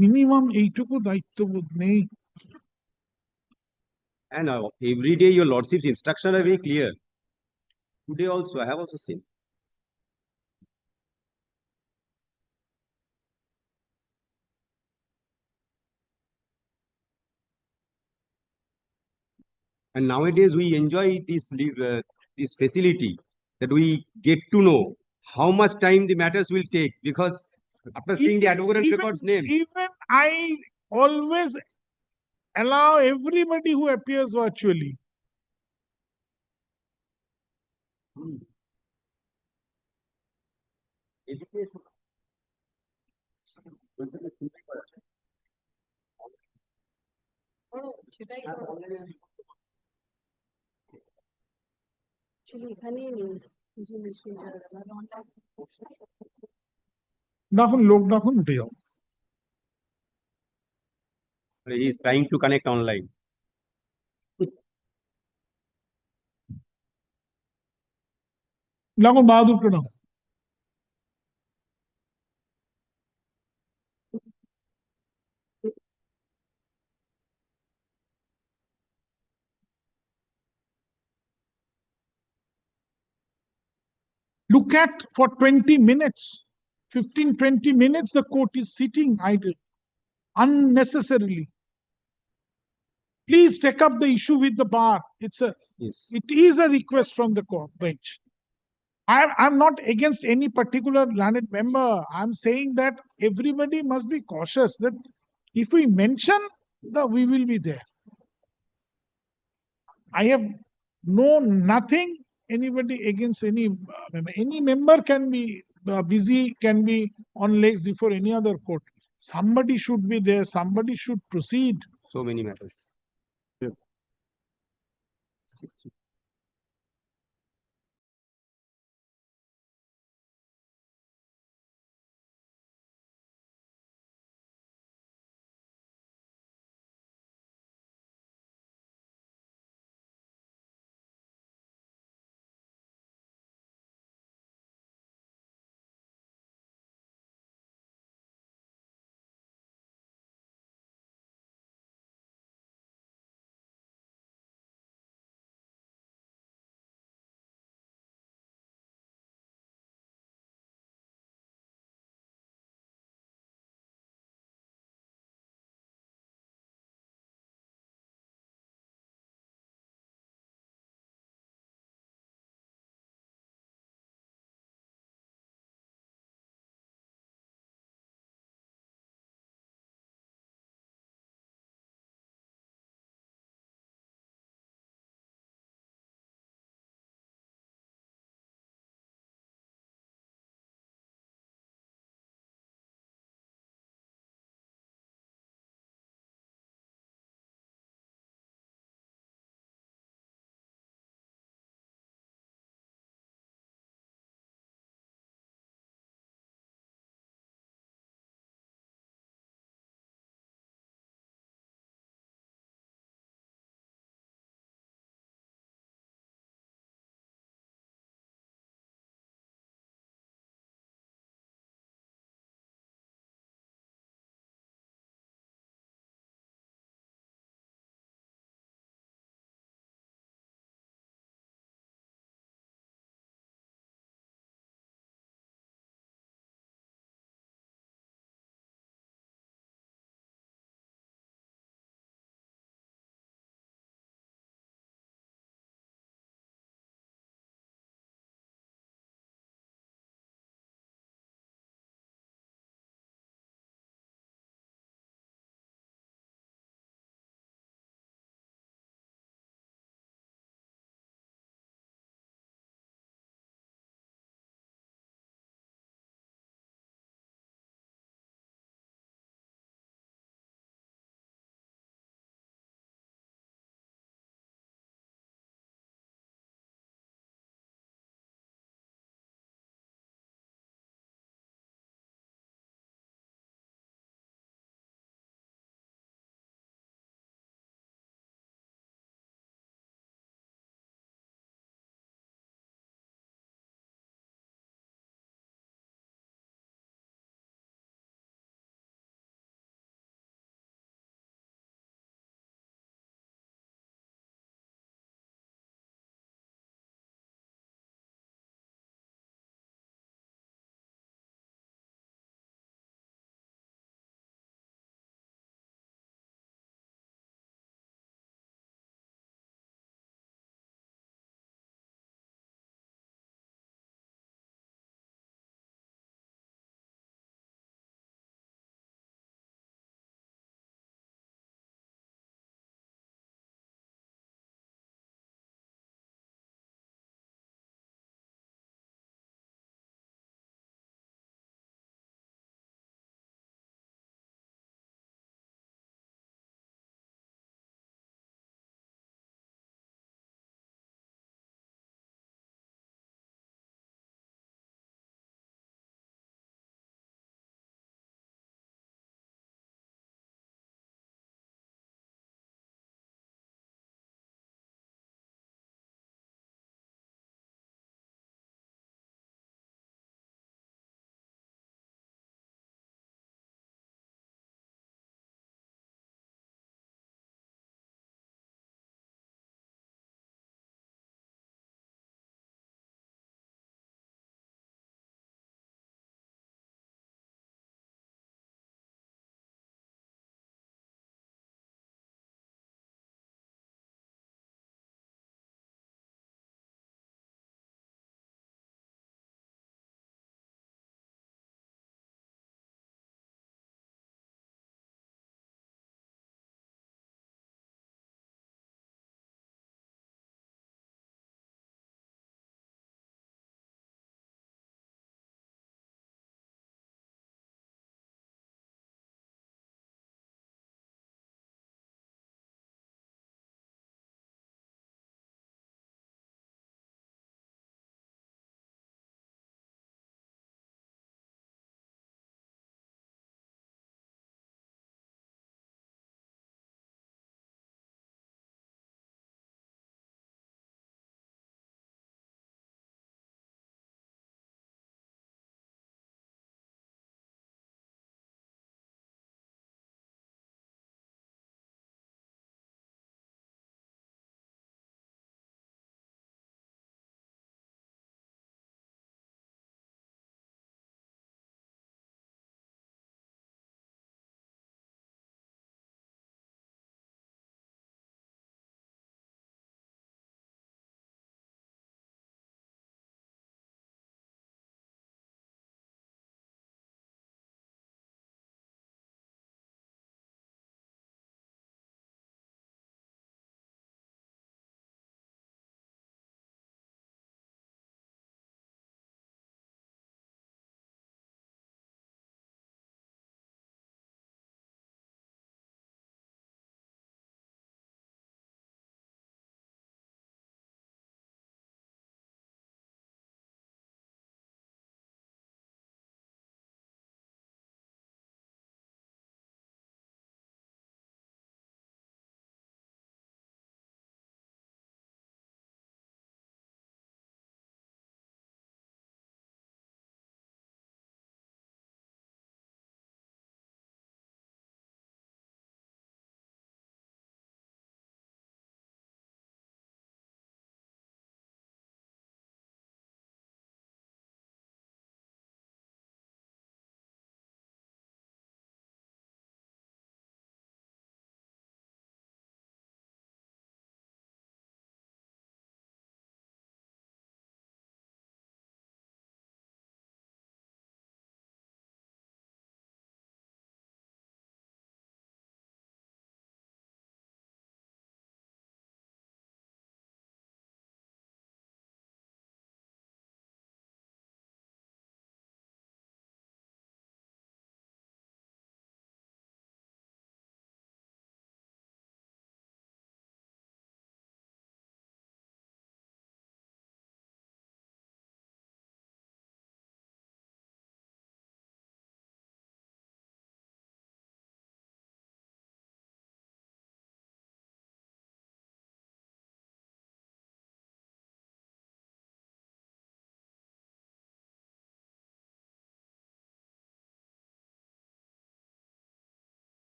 Minimum এইটুকু দায়িত্ববোধ নেই। And every day your lordship's instructions are very clear. Today also, I have also seen. And nowadays we enjoy this facility that we get to know how much time the matters will take, because after seeing the advocate record's name. Even I always allow everybody who appears virtually. Education. ডাকুন, লোক ডাকুন, উঠে যাও। He is trying to connect online. ডাকুন, বাহাদুরকে ডাকুন। Look at for 20 minutes, 15-20 minutes, the court is sitting idle unnecessarily. Please take up the issue with the bar. It is a request from the court bench. I'm not against any particular learned member. I'm saying that everybody must be cautious that if we mention we will be there. I have nothing anybody against any member. Any member can be busy, can be on legs before any other court. Somebody should be there. Somebody should proceed. So many matters.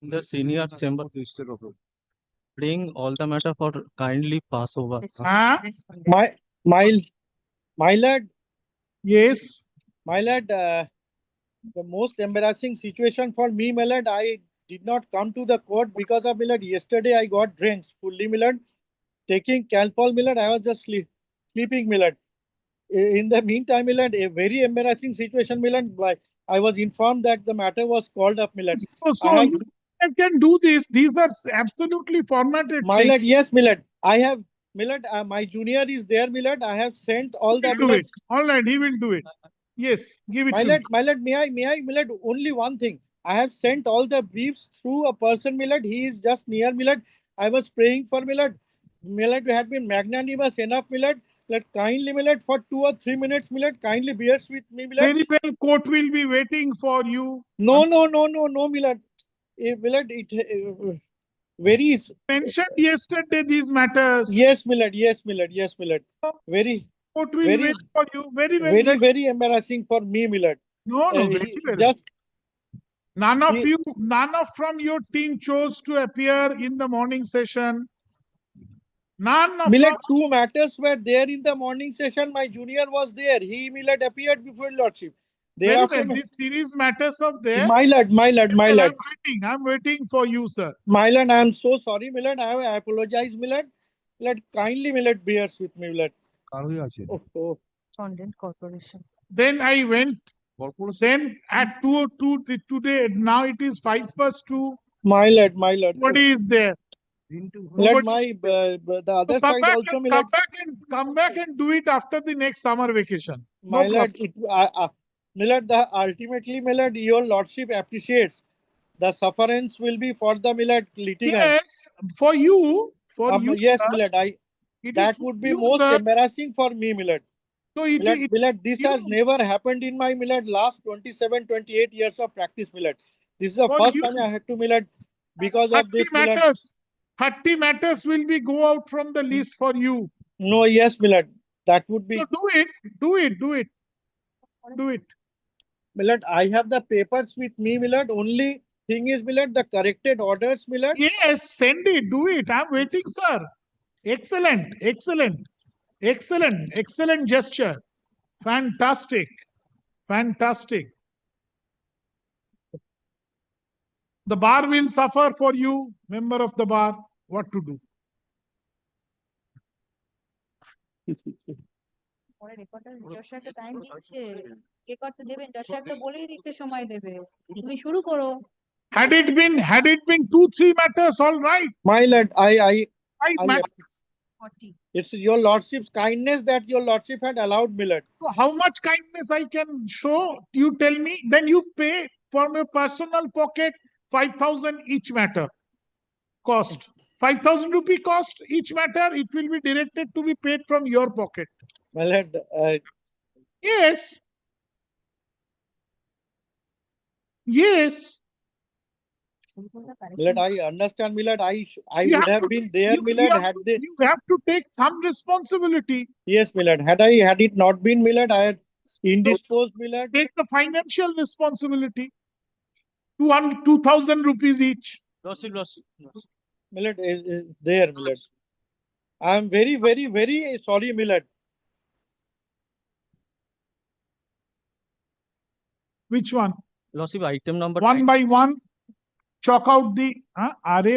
The senior chamber bring all the matter for kindly pass over. My lord, Yes. my lord, the most embarrassing situation for me, my lord, I did not come to the court because of, my lord, yesterday I got drenched fully, my lord. Taking Calpol, my lord, I was just sleeping, my lord. In the meantime, my lord, a very embarrassing situation, my lord. I was informed that the matter was called up, my lord. So you can do this. These are absolutely formatted My things. lord, yes, my lord. I have, my lord, my junior is there, my lord. I have sent all the, He will do it. All right, he will do it. Yes, give it my to lord, me. my lord, my lord, only one thing. I have sent all the briefs through a person, my lord. He is just near, my lord. I was praying for, my lord. My lord, had been magnanimous enough, my lord. Let kindly, my lord, for 2 or 3 minutes, my lord, kindly bears with me, my lord. Very well, court will be waiting for you. No, my lord. My lord, very mentioned yesterday these matters. Yes, my lord. Yes, my lord. Yes, my lord. Very, Court will very, wait for you. Very well. very embarrassing for me, my lord. No, very well. Just none of from your team chose to appear in the morning session. None of Millet, 2 matters were there in the morning session. My junior was there. He, Millet, appeared before lordship. Very Thereafter, well. This series matters of there. my lord, my lord, my lord. I'm waiting for you, sir. My lord, I am so sorry, Millet. I apologize, Millet. Millet, kindly, Millet, bears with me, Millet. Oh. Content Corporation. Then I went. Then at 2:02 today, now it is 5+2. My lord, my lord. Nobody is there. Millet, the other come side back also, and, Millet. come back and do it after the next summer vacation. No My lord, Millet, ultimately, Millet, your lordship appreciates. The sufferance will be for the Millet litigant. Yes, for you, yes, sir, Millet, that would be you, most sir. embarrassing for me, Millet. So Millet, this has never happened in my Millet last 27, 28 years of practice, Millet. This is the first time I had to Millet because of this Millet. 30 matters will be go out from the list for you. No, yes, Millet. That would be. So do it. Millet, I have the papers with me, Millet. Only thing is, Millet, the corrected orders, Millet. Yes, send it, do it. I'm waiting, sir. Excellent gesture. Fantastic. The bar will suffer for you, member of the bar. What to do? Time দিচ্ছে record তো দেবেন দর্শক তো বলেই দিচ্ছে সময় দেবে তুমি শুরু করো Had it been 2-3 matters, all right. My lord, matters. It's your lordship's kindness that your lordship had allowed, Millet. So how much kindness I can show? You tell me. Then you pay from your personal pocket 5,000 each matter. Cost 5,000 rupee cost each matter. It will be directed to be paid from your pocket. Millet, yes. Millet, I understand, Millet. I would have been there, Millet, had they. You have to take some responsibility. Yes, Millet. Had it not been, Millet, I had indisposed, Millet. Take the financial responsibility. 2,000 rupees each. Millet is there, Millet. I am very, very, very sorry, Millet. Which one? Lordship, item number 1 by 1. Chalk out the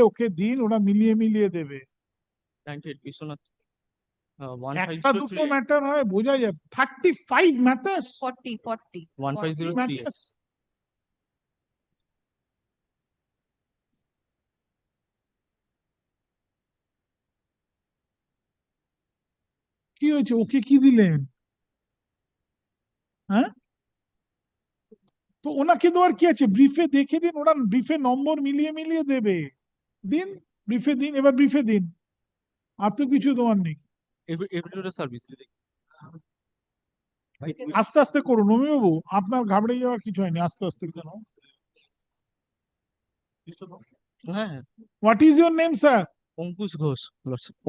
okay din ওরা মিলিয়ে দেবে 98 বিশ্বনাথ একটা দুটো matter হয় বোঝা যায় 35 matters 40 1503 কি হয়েছে ওকে কি দিলেন হ্যাঁ তো ওনাকে দেওয়ার কি আছে ব্রিফে দেখে দিন ওরা ব্রিফে নম্বর মিলিয়ে দেবে দিন ব্রিফে দিন এবার ব্রিফে দিন আর তো কিছু দেওয়ার নেই সার্ভিস আস্তে আস্তে করুন অমিবাবু আপনার ঘাবড়ে যাওয়ার কিছু হয়নি আস্তে কেন what is your name sir Ankush Ghosh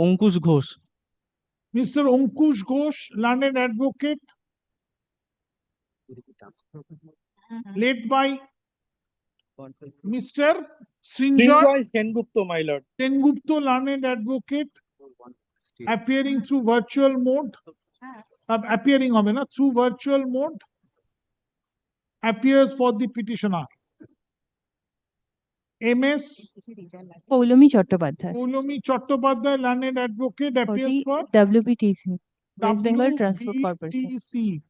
Ankush Ghosh mister Ankush Ghosh learned advocate led by Mr. Srinjoy Srinjoy Sengupta, my lord. Sengupta, learned advocate, appearing through virtual mode. Appearing হবে না, through virtual mode, appears for the petitioner. MS Poulami Chattopadhyay Polomi Chattopadhyay, learned advocate, for appears the for WBTC, West Bengal Transport Corporation.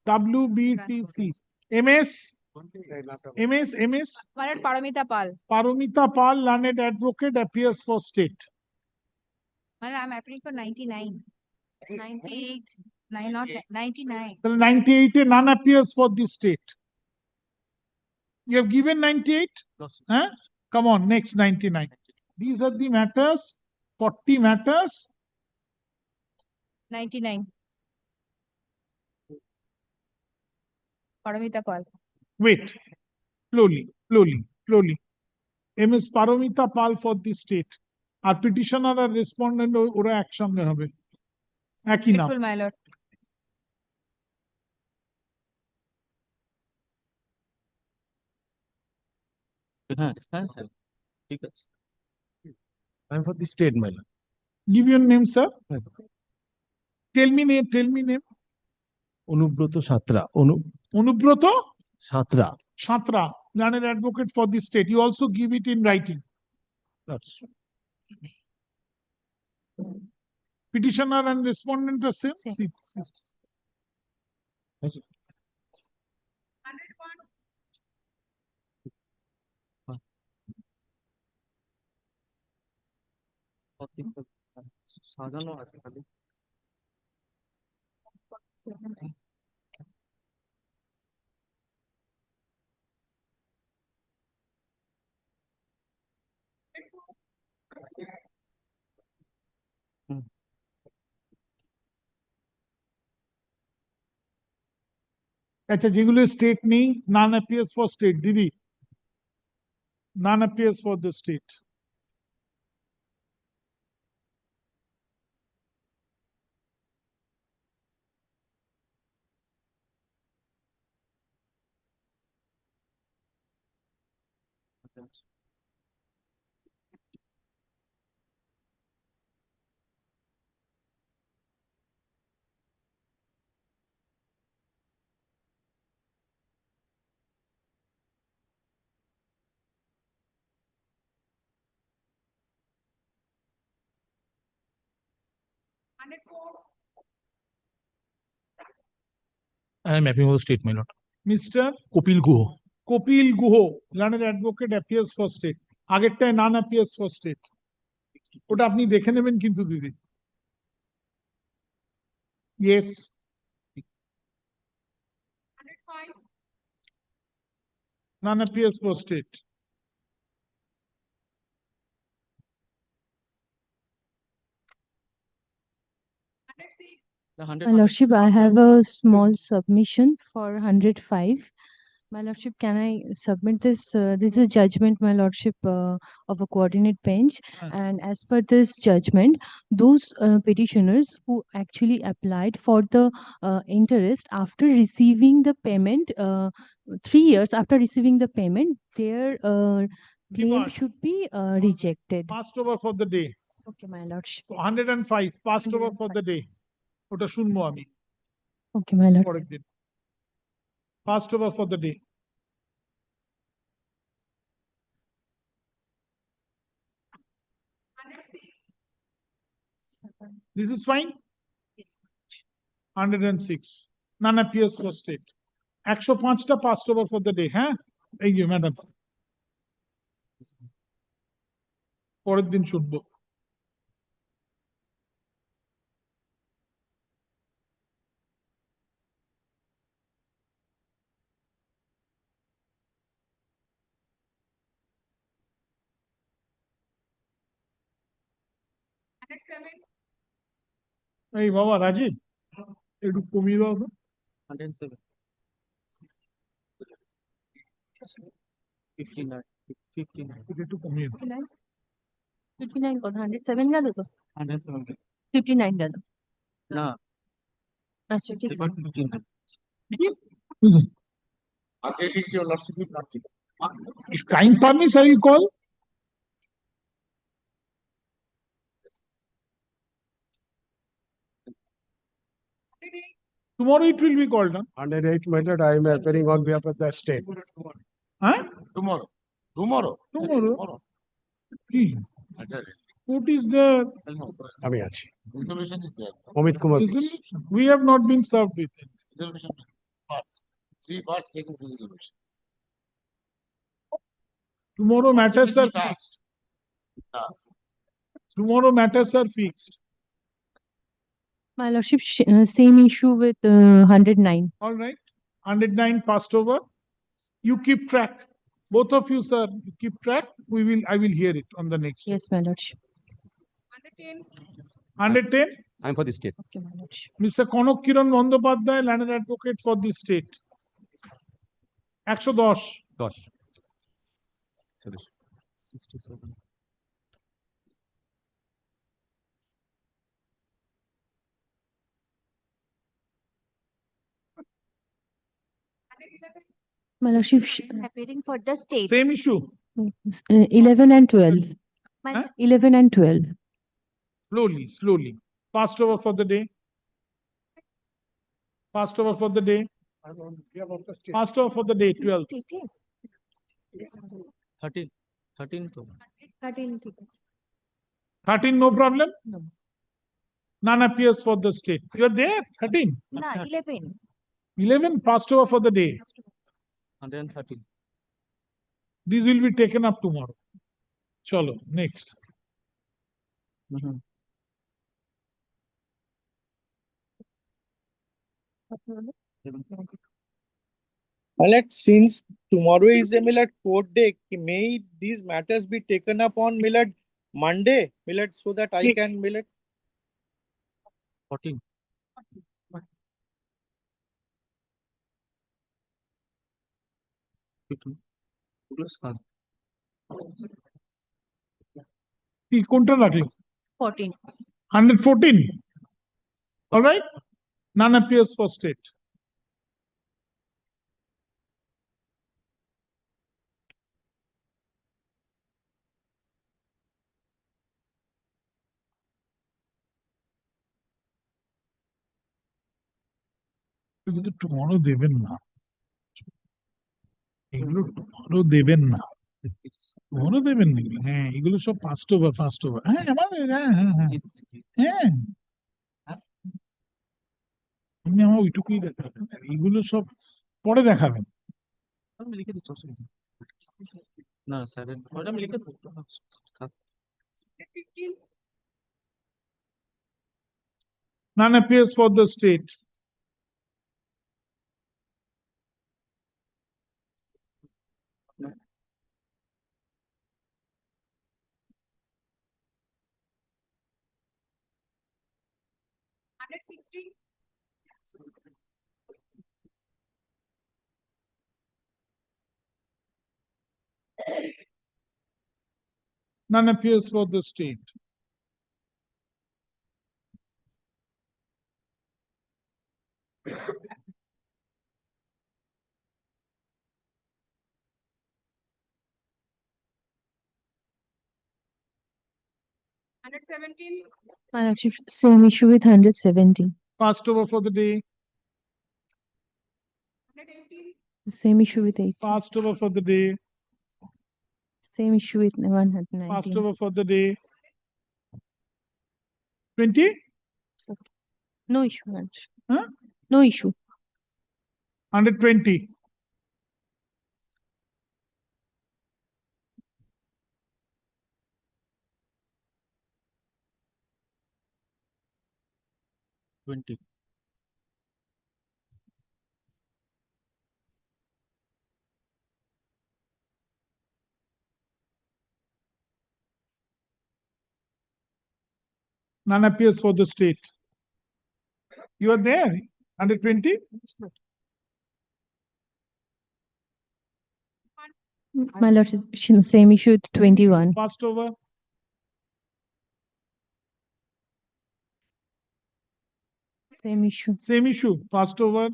WBTC. MS My lord, Paramita Pal. Paramita Pal, learned advocate, appears for state. My lord, I'm appearing for 99. 98. 99. 98 none appears for the state. You have given 98? Huh? Come on, next 99. These are the matters, 40 matters. 99. Paramita Pal. Wait, slowly. MS Paramita Pal for the state. R petitioner R respondent ওরা একসঙ্গে হবে, একই নাম। Grateful, my lord. হ্যাঁ হ্যাঁ হ্যাঁ ঠিক আছে। I'm for the state, my lord. Give your name, sir. Tell me name. Onubroto Satra. Onubroto Satra. Shatra, learned advocate for the state. You also give it in writing. That's Petitioner and respondent are same. Same. সাজানো আছে খালি। আচ্ছা, যেগুলো state নেই, none appears for state. দিদি, none appears for the state. I'm happy with the state, my lord. Mr. Kopil Guho. Kopil Guho, learned advocate, appears for state. আগেরটায় none appears for state. ওটা আপনি দেখে নেবেন কিন্তু দিদি। Yes. 105. None appears for state. My lordship, I have a small submission for 105. My lordship, can I submit this? This is a judgment, my lordship, of a coordinate bench. And as per this judgment, those petitioners who actually applied for the interest after receiving the payment, 3 years after receiving the payment, their claim Debarred. should be rejected. Passed over for the day. Okay, my lordship. 105 passed over for the day. ওটা শুনবো আমি Okay, my lord. পরের দিন। Passed over for the day. This is fine. 106. None appears for state. 105টা passed over for the day. হ্যাঁ, এই যে madam, পরের দিন শুনবো। এই বাবা রাজীব, একটু কমিয়ে দাও তো। 107 59 59 একটু কমিয়ে দাও। 59 কত 107 গেল তো 107 59 গেল। না আচ্ছা ঠিক আছে। এবার 59 হুম। It is your lordship will not keep. If time permits, I will call. Tomorrow it will be called. Huh? 108, my lord, I am appearing on behalf of the state. Huh? Tomorrow. Tomorrow. Tomorrow. Hmm. What is there? আমি আছি Amit Kumar Resolution. We have not been served with it. Three parts taking the resolution. Tomorrow matters are fixed. Tomorrow matters are fixed. My lordship, same issue with 109. All right. 109 passed over. You keep track. Both of you, sir, you keep track. I will hear it on the next. Yes, my lordship. 110. I'm for the state. Okay, my lordship. Mr. Konak Kiran Bandopadhyay, landed advocate for the state. 110. 10 67 My lordship, Appearing for the state. Same issue. 11 and 12. Huh? 11 and 12. Slowly. Passed over for the day. Passed over for the day. Passed over for the day. 12. 13. 13 to. 13. 13, no problem. No. None appears for the state. You are there. 13. No, 11. 11 passed over for the day. 113. These will be taken up tomorrow. Chalo, next. Millet, since tomorrow is a Millet court day, may these matters be taken up on Millet Monday, Millet, so that I can Millet. 14. কি কোনটা রাখলো? 14. 114. All right. None appears for state. কিন্তু tomorrow দেবেন না। এগুলো tomorrow দেবেন না। tomorrow দেবেন না। হ্যাঁ, এগুলো সব passed over. হ্যাঁ, আমাদের হ্যাঁ। আপনি আমার ওইটুকুই দেখাবেন। এগুলো সব পরে দেখাবেন। আমি লিখে দিচ্ছি অসুবিধা না স্যার আমি লিখে দেবো None appears for the state. None appears for the state. My lordship, same issue with 170. Passed over for the day. Same issue with 80. Passed over for the day. Same issue with 119. Passed over for the day. 20? No issue, my lordship. Huh? No issue. 120. None appears for the state. You are there. 120? My lordship, same issue with 21. Passed over. Same issue. Same issue. Passed over.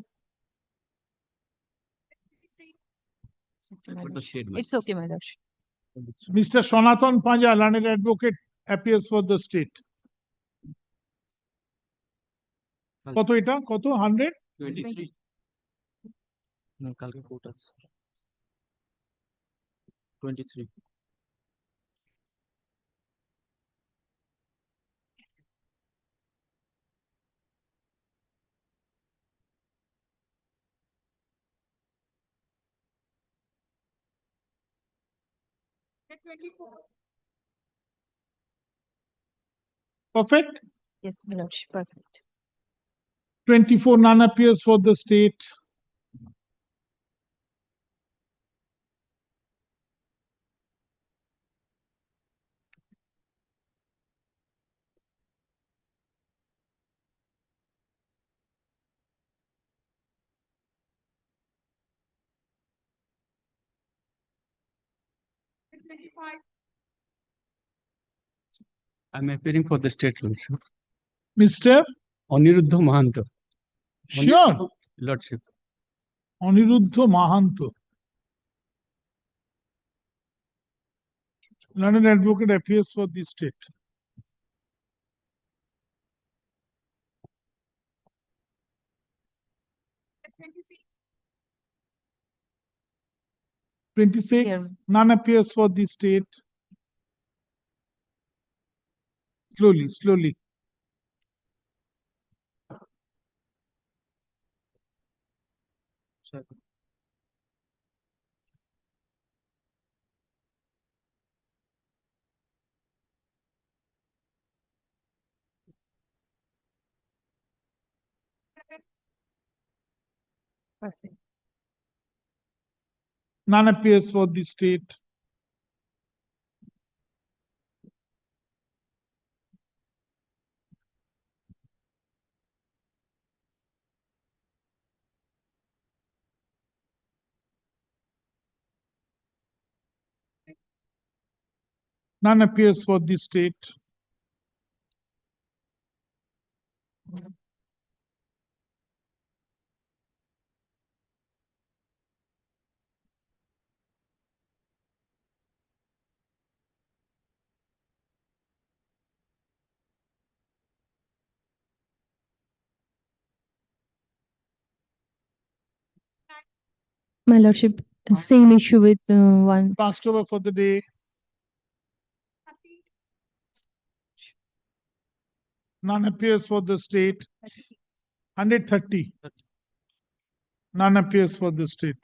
Okay, my For the lordship. state. It's okay, my lordship. Mr. Sonathan Panja, learned advocate, appears for the state. কত এটা কত 100 23. No, কালকে court আছে 23. Perfect. Yes, my lordship, perfect. 24 none appears for the state. I'm appearing for the state lordship. Mr. Aniruddha Mahanto. Sure. Lordship. Aniruddha Mahanto. Learned advocate appears for the state. Here. None appears for the state. Slowly, slowly. Perfect. None appears for the state. None appears for the state. My lordship, same issue with one. Passed over for the day. None appears for the state. 130. None appears for the state.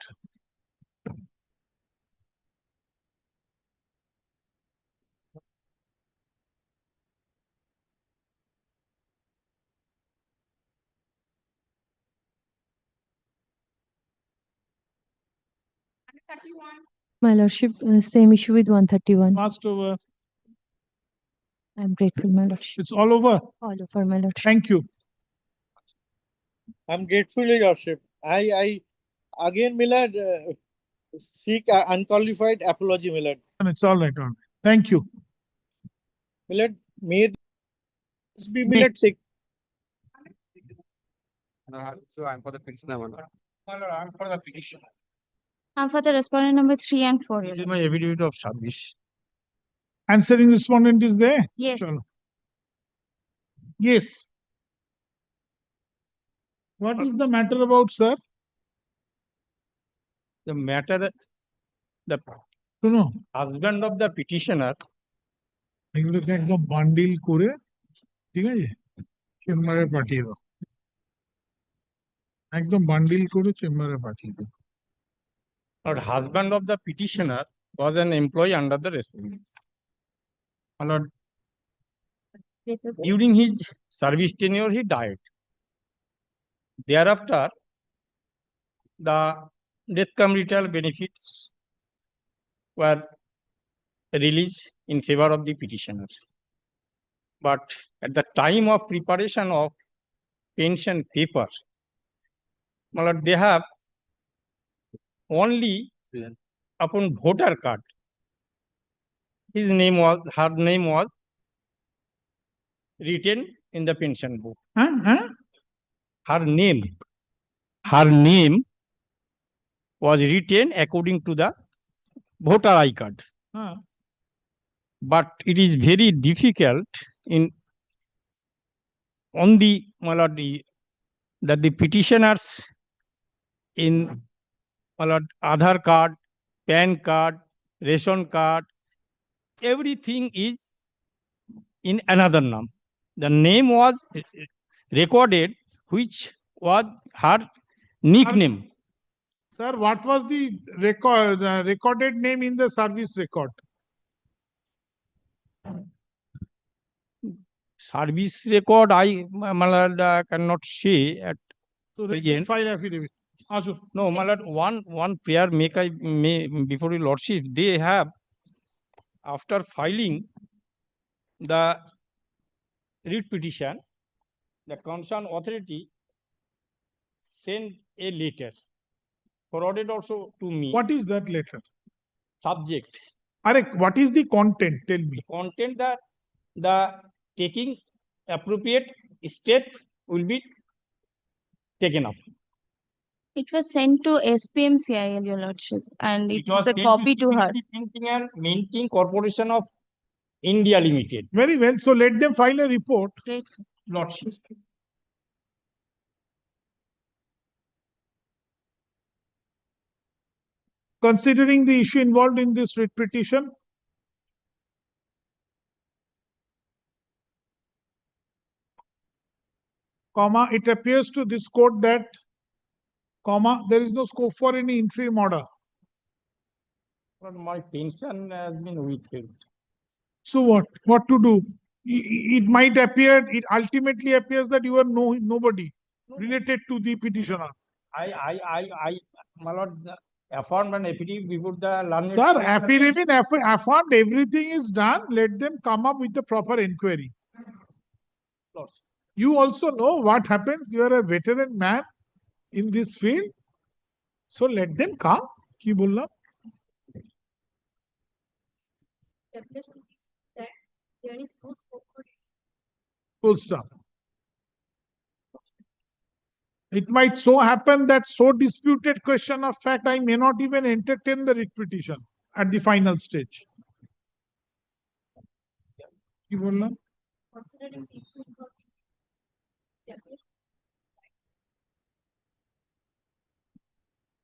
My lordship, same issue with 131. Passed over. I'm grateful, my lordship. It's all over. All over, my lordship. Thank you. I'm grateful, Your Lordship. I again, Millard, seek unqualified apology, Millard. And it's all right. All right. Thank you. Millard, may this be Millard sick? So I'm for the petitioner, my lord. My lord, I'm for the petition. I'm for the respondent number 3 and 4. This is my affidavit of service. Answering respondent is there? Yes. Chalo. Yes. What is the matter about, sir? The matter, the শোনো husband of the petitioner এগুলোকে একদম bundle করে ঠিক আছে চেম্বারে পাঠিয়ে দাও একদম বান্ডিল করে চেম্বারে পাঠিয়ে দাও or husband of the petitioner was an employee under the respondents. My lord, during his service tenure, he died. Thereafter, the death cum retail benefits were released in favor of the petitioner. But at the time of preparation of pension paper, my lord, they have only upon voter card, her name was written in the pension book. Her name was written according to the voter I card. But it is very difficult on the, my lord, that the petitioners in, my lord, Aadhaar card, PAN card, ration card, everything is in another name. The name was recorded, which was her nickname. Sir, what was the recorded name in the service record? Service record, my lord, cannot say at So present. file affidavit. Ashu. No, my lord, one prayer may before your lordship, they have, after filing the writ petition, the concerned authority sent a letter, forwarded also to me. What is that letter? Subject. What is the content? Tell me. Content that the taking appropriate step will be taken up. It was sent to SPMCIL, your lordship, and it was a sent copy to her. Printing and Minting Corporation of India Limited. Very well. So let them file a report. Great. Lordship. Considering the issue involved in this writ petition, comma, it appears to this court that, comma, there is no scope for any interim order. But my pension has been withheld. So what? What to do? It might appear, it ultimately appears that you are nobody related to the petitioner. My lord, affirmed an affidavit before the learned. Sir, affidavit affirmed, everything is done. Let them come up with the proper inquiry. You also know what happens. You are a veteran man in this field. So let them come. Ki bolla? There is no scope for Full stop. It might so happen that so disputed question of fact, I may not even entertain the writ petition at the final stage. Ki bolla? considering the issue involved.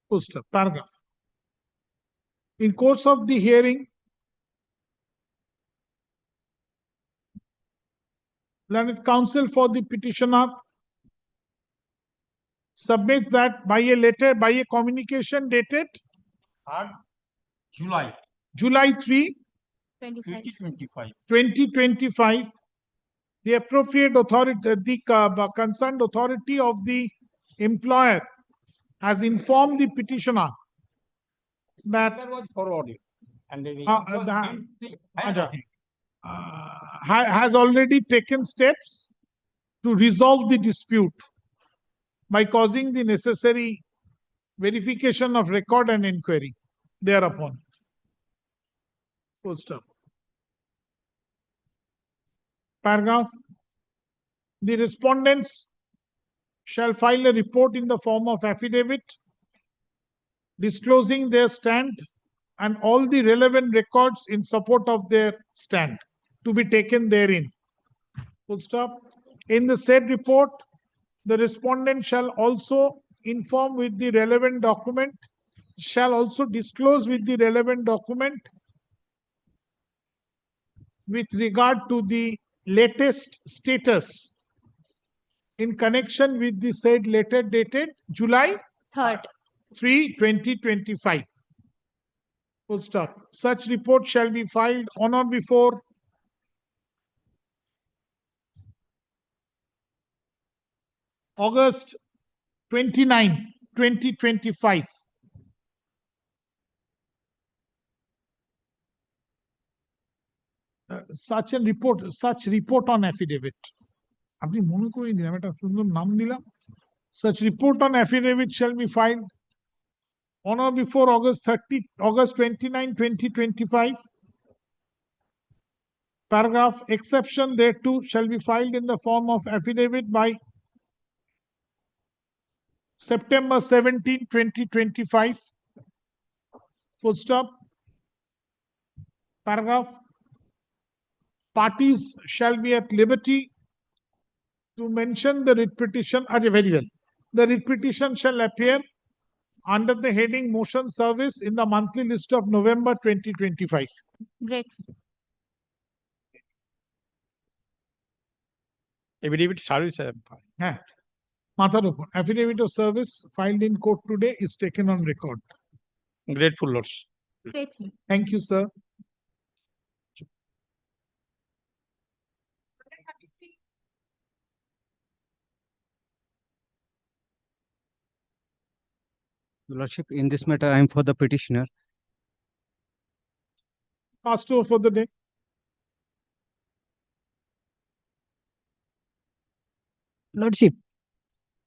Full stop. Paragraph. In course of the hearing, learned counsel for the petitioner submits that by a letter, by a communication dated July 3, 2025, the appropriate authority, the concerned authority of the employer has informed the petitioner that has already taken steps to resolve the dispute by causing the necessary verification of record and inquiry thereupon. Full stop. Paragraph. The respondents shall file a report in the form of affidavit disclosing their stand and all the relevant records in support of their stand to be taken therein. Full stop. In the said report, the respondent shall also inform with the relevant document, shall also disclose with the relevant document with regard to the latest status in connection with the said letter dated July 3rd, 2025. Full stop. Such report shall be filed on or before August 29, 2025. Such report on affidavit. আপনি মনে করে দিলাম একটা সুন্দর নাম দিলাম. Such report on affidavit shall be filed on or before August 29, 2025. Paragraph exception thereto shall be filed in the form of affidavit by September 17, 2025. Full stop. Paragraph. Parties shall be at liberty to mention the writ petition. Very well. The writ petition shall appear under the heading motion service in the monthly list of November 2025. Great. Affidavit service. হ্যাঁ, মাথার উপর affidavit of service filed in court today is taken on record. Grateful, Lords. Grateful. Thank you, sir. Your Lordship, in this matter, I am for the petitioner. Passed over for the day. Lordship,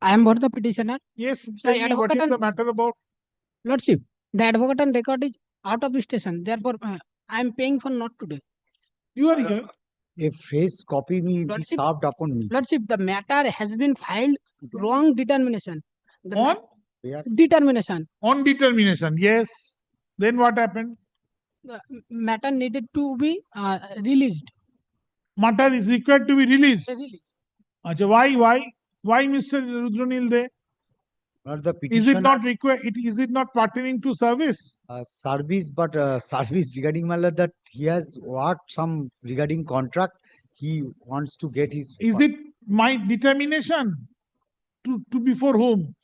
I am for the petitioner. Yes, The tell me what advocate is the and- matter about? Lordship, the advocate and record is out of station. Therefore, I am paying for not today. You are here. A phrase copy me be Lordship, served upon me. Lordship, the matter has been filed wrong determination. The On? determination. On determination, yes. Then what happened? The matter needed to be released. Matter is required to be released. Released. Acha, why Mr. Rudranil there? Not the Is petitioner. it not required? Is it not pertaining to service? Service, but service regarding my lord that he has worked some regarding contract. He wants to get his. Is it my determination to before whom?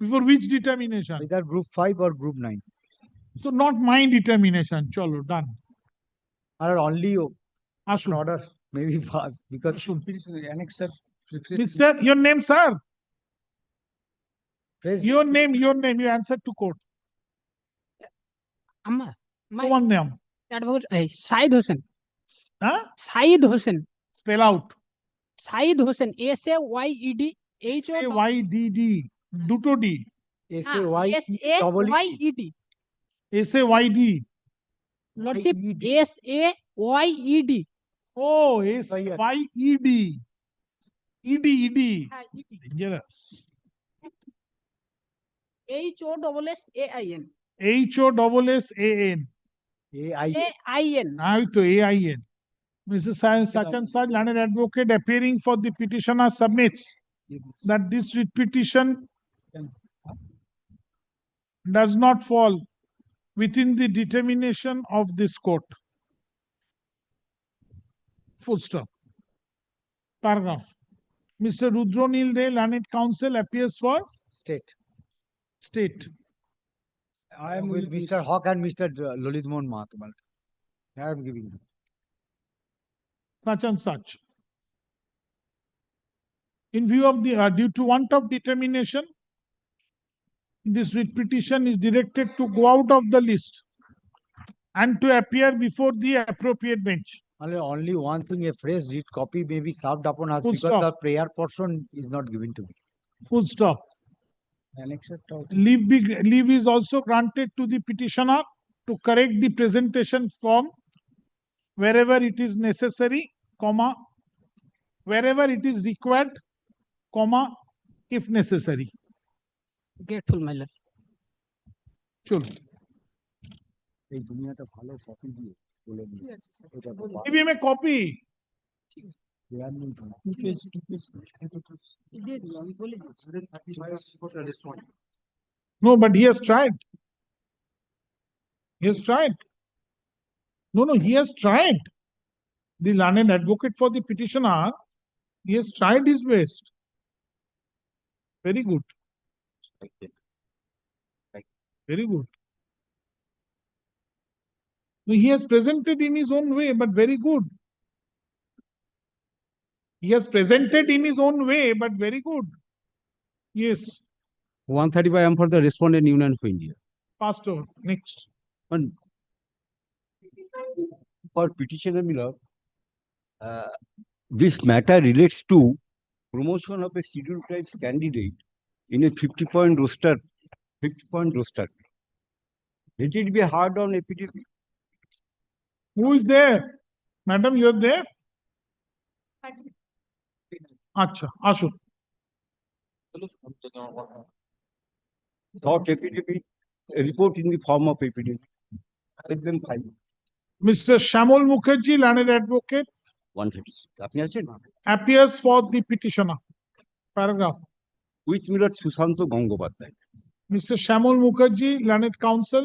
Before which determination? Either group 5 or group 9. So not my determination. Chalo, done. Or only Ashun. order maybe pass because Annexer. Mr. Your name, sir. Phrase Your name. You answered to court. Amma, my One name. advocate, Syed Hussain. Huh? Syed Hussain. Spell out. Syed Hussain. SAYED. SAYDD. Duto D. SAYED. SAYD. Lordship, SAYED. Oh, SYED. ED. Dangerous. HOSSAIN. HOSSAN. AIN. Now to AIN. Mr. Such and such learned advocate appearing for the petitioner submits that this writ petition does not fall within the determination of this court. Full stop. Paragraph. Mr. Rudranil De, learned counsel, appears for state. I am with Mr. Hawk and Mr. Lalit Mohan Mahato. I am giving them. Such and such. In view of the due to want of determination, this writ petition is directed to go out of the list and to appear before the appropriate bench. Only one thing, a phrase read copy may be served upon us Full because stop. the prayer portion is not given to me. Full stop. Leave is also granted to the petitioner to correct the presentation form wherever it is necessary, comma, wherever it is required, comma, if necessary. Grateful, my lord. Sure. এই দুনিয়াটা ভালো copy দিয়ে বলে দিই এটা Give him a copy. দেওয়ার নেই তো। No, but he has tried. He has tried. No, he has tried. The learned advocate for the petitioner, he has tried his best. Very good. Very good. No, he has presented in his own way, but very good. He has presented in his own way, but very good. Yes. 135, I am for the Respondent Union of India. Passed over. Next. And for petitioner, this matter relates to promotion of a scheduled tribes candidate in a 50-point roster. 50-point roster. Let it be hard on APTP. Who is there? Madam, you are there? Acha, Ashok. Thought APTP, a report in the form of APTP. Let them file. Mr. Shamol Mukherjee, learned advocate, 156 আপনি আছেন appears for the petitioner. Paragraph. With মিলট Sushanta Gangopadhyay Mr. Shamol Mukherjee, learned counsel,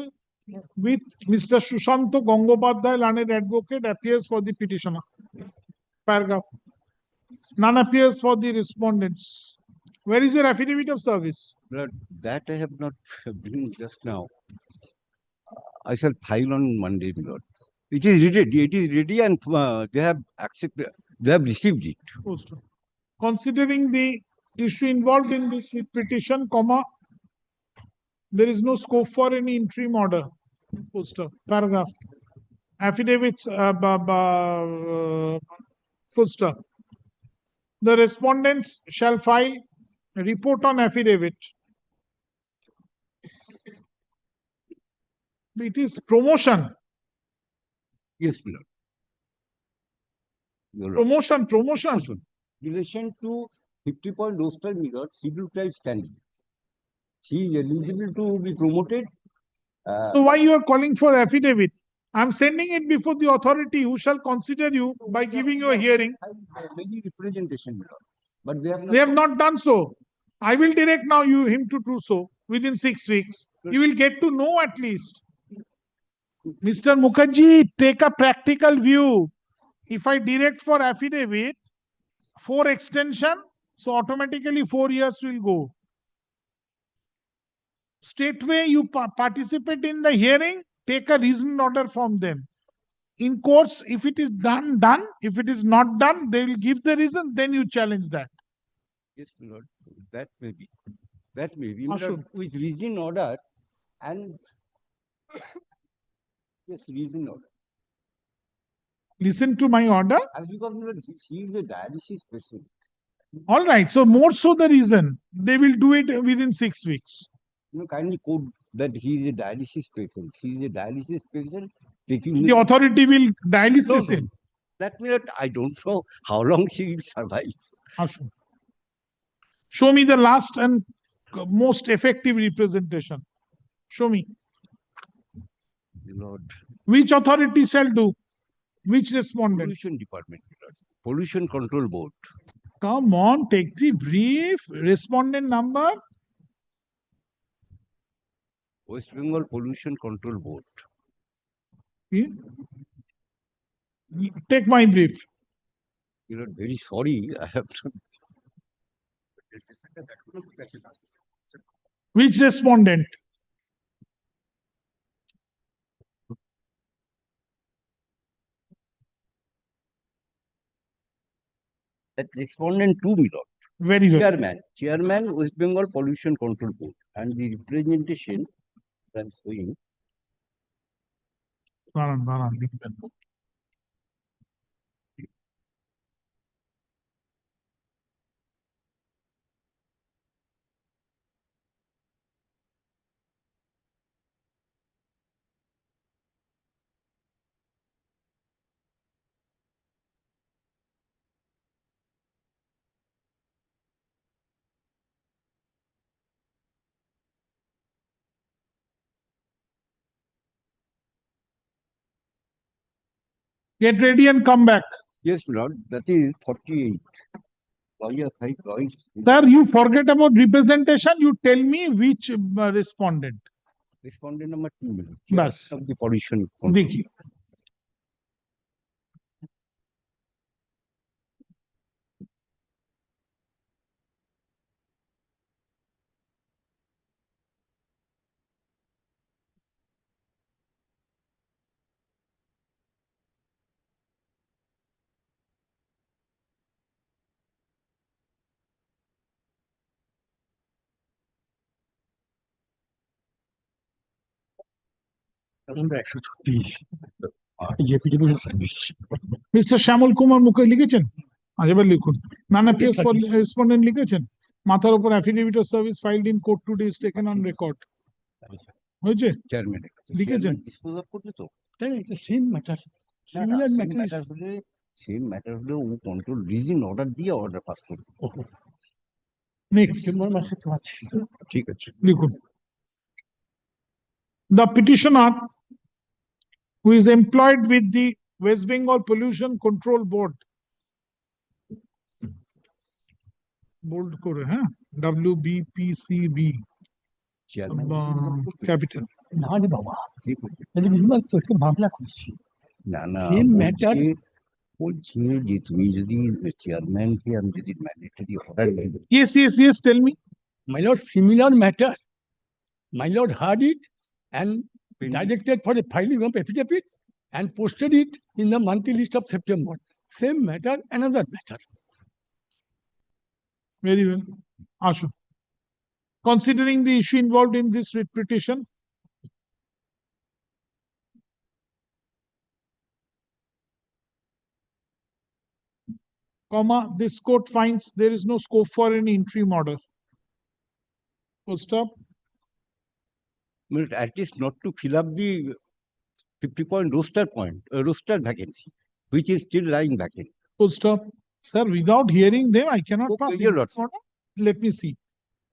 with Mr. Sushanto Gangopadhyay, learned advocate, appears for the petitioner. Paragraph. None appears for the respondents. Where is your affidavit of service? But that I have not been just now. I shall file on Monday, Lord. It is ready and they have accepted, they have received it. Considering the issue involved in this petition, comma, there is no scope for any interim order. Poster. Paragraph. Affidavits, full stop. The respondents shall file a report on affidavit. It is promotion. Yes, Lord. Your Lordship. Promotion. Relation to 50-point roster Lord, civil tribes candidate. She is eligible to be promoted. So why you are calling for affidavit? I'm sending it before the authority who shall consider you by giving you a hearing. Many representation, Lord, but They have not done so. I will direct now him to do so within 6 weeks. You will get to know at least. Mr. Mukherjee, take a practical view. If I direct for affidavit, 4 extension, so automatically 4 years will go. Straightway you participate in the hearing, take a reasoned order from them. In courts, if it is done. If it is not done, they will give the reason, then you challenge that. Yes, Lord, that may be. That may be. Ashok. Lord, with reason order and yes, reason order. Listen to my order. As because Lord, she is a dialysis patient. All right. So more so the reason they will do it within 6 weeks. You know, kindly quote that he is a dialysis patient. She is a dialysis patient taking The authority will dialysis in. That means I don't know how long she will survive. Ashok. Show me the last and most effective representation. Show me. Lord. Which authority shall do? Which respondent? Pollution department. Lord. Pollution control board. Come on, take the brief. Respondent number. West Bengal Pollution Control Board. Take my brief. You are very sorry. I have to. Which respondent? That respondent to me, Lord. Very good. Chairman, West Bengal Pollution Control Board, and the representation I'm showing. Get ready and come back. Yes, Lord. That is 48. Sir, you forget about representation. You tell me which respondent. Respondent number 2. Bas. Of the pollution. देखिए. Mr. Shamol Kumar Mukherjee লিখেছেন আজেবার লিখুন নানা pace respondent লিখেছেন মাথার উপর affidavit of service ফাইলড in court today is taken on record হয়েছে chairman লিখেছেন dispose of করবে তো same matter similar matter same matter হলে ও কন্ট্রোল রিজন অর্ডার দিয়ে অর্ডার পাস করবে নেক্সট ডিসেম্বর মাসে তো আছে ঠিক আছে লিখুন The petitioner who is employed with the West Bengal Pollution Control Board. Bold করে হ্যাঁ WBPCB capital. না রে বাবা এটা বিমান সত্যি ভাবনা করছি না না Same matter. বলছি যে তুমি যদি চেয়ারম্যানকে আমি যদি mandatory order Yes, tell me. My lord, similar matter. My lord heard it and directed for the filing of affidavit and posted it in the monthly list of September. Same matter, another matter. Very well. Ashu. Considering the issue involved in this writ petition, comma, this court finds there is no scope for any interim order. Full stop. at least not to fill up the 50-point roster vacancy, which is still lying vacant. Full stop. Sir, without hearing them, I cannot Okay, pass your interim lordship. order. Let me see.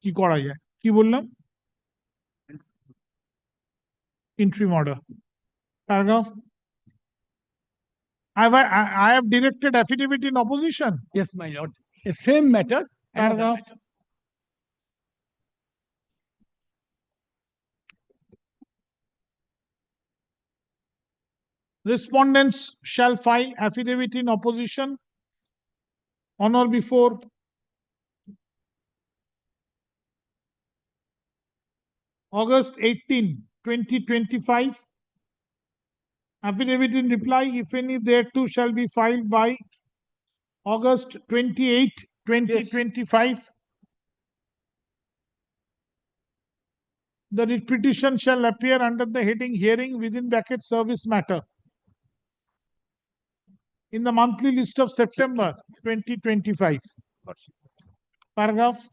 কি করা যায়? কি বললাম? Interim order. Paragraph. I have directed affidavit in opposition. Yes, my lord. The same matter, another Paragraph. matter. Respondents shall file affidavit in opposition on or before August 18, 2025. Affidavit in reply, if any, thereto shall be filed by August 28, 2025. The writ petition shall appear under the heading hearing within bracket service matter in the monthly list of September 2025. Paragraph.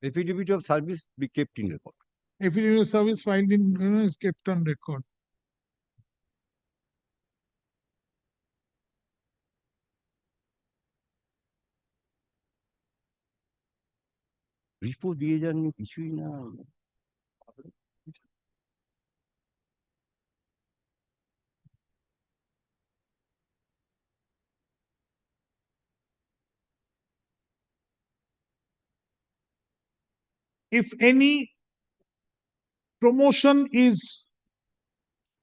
Affidavit of service be kept in record. Affidavit of service filed in is kept on record. Repo দিয়ে যাননি কিছুই না। If any promotion is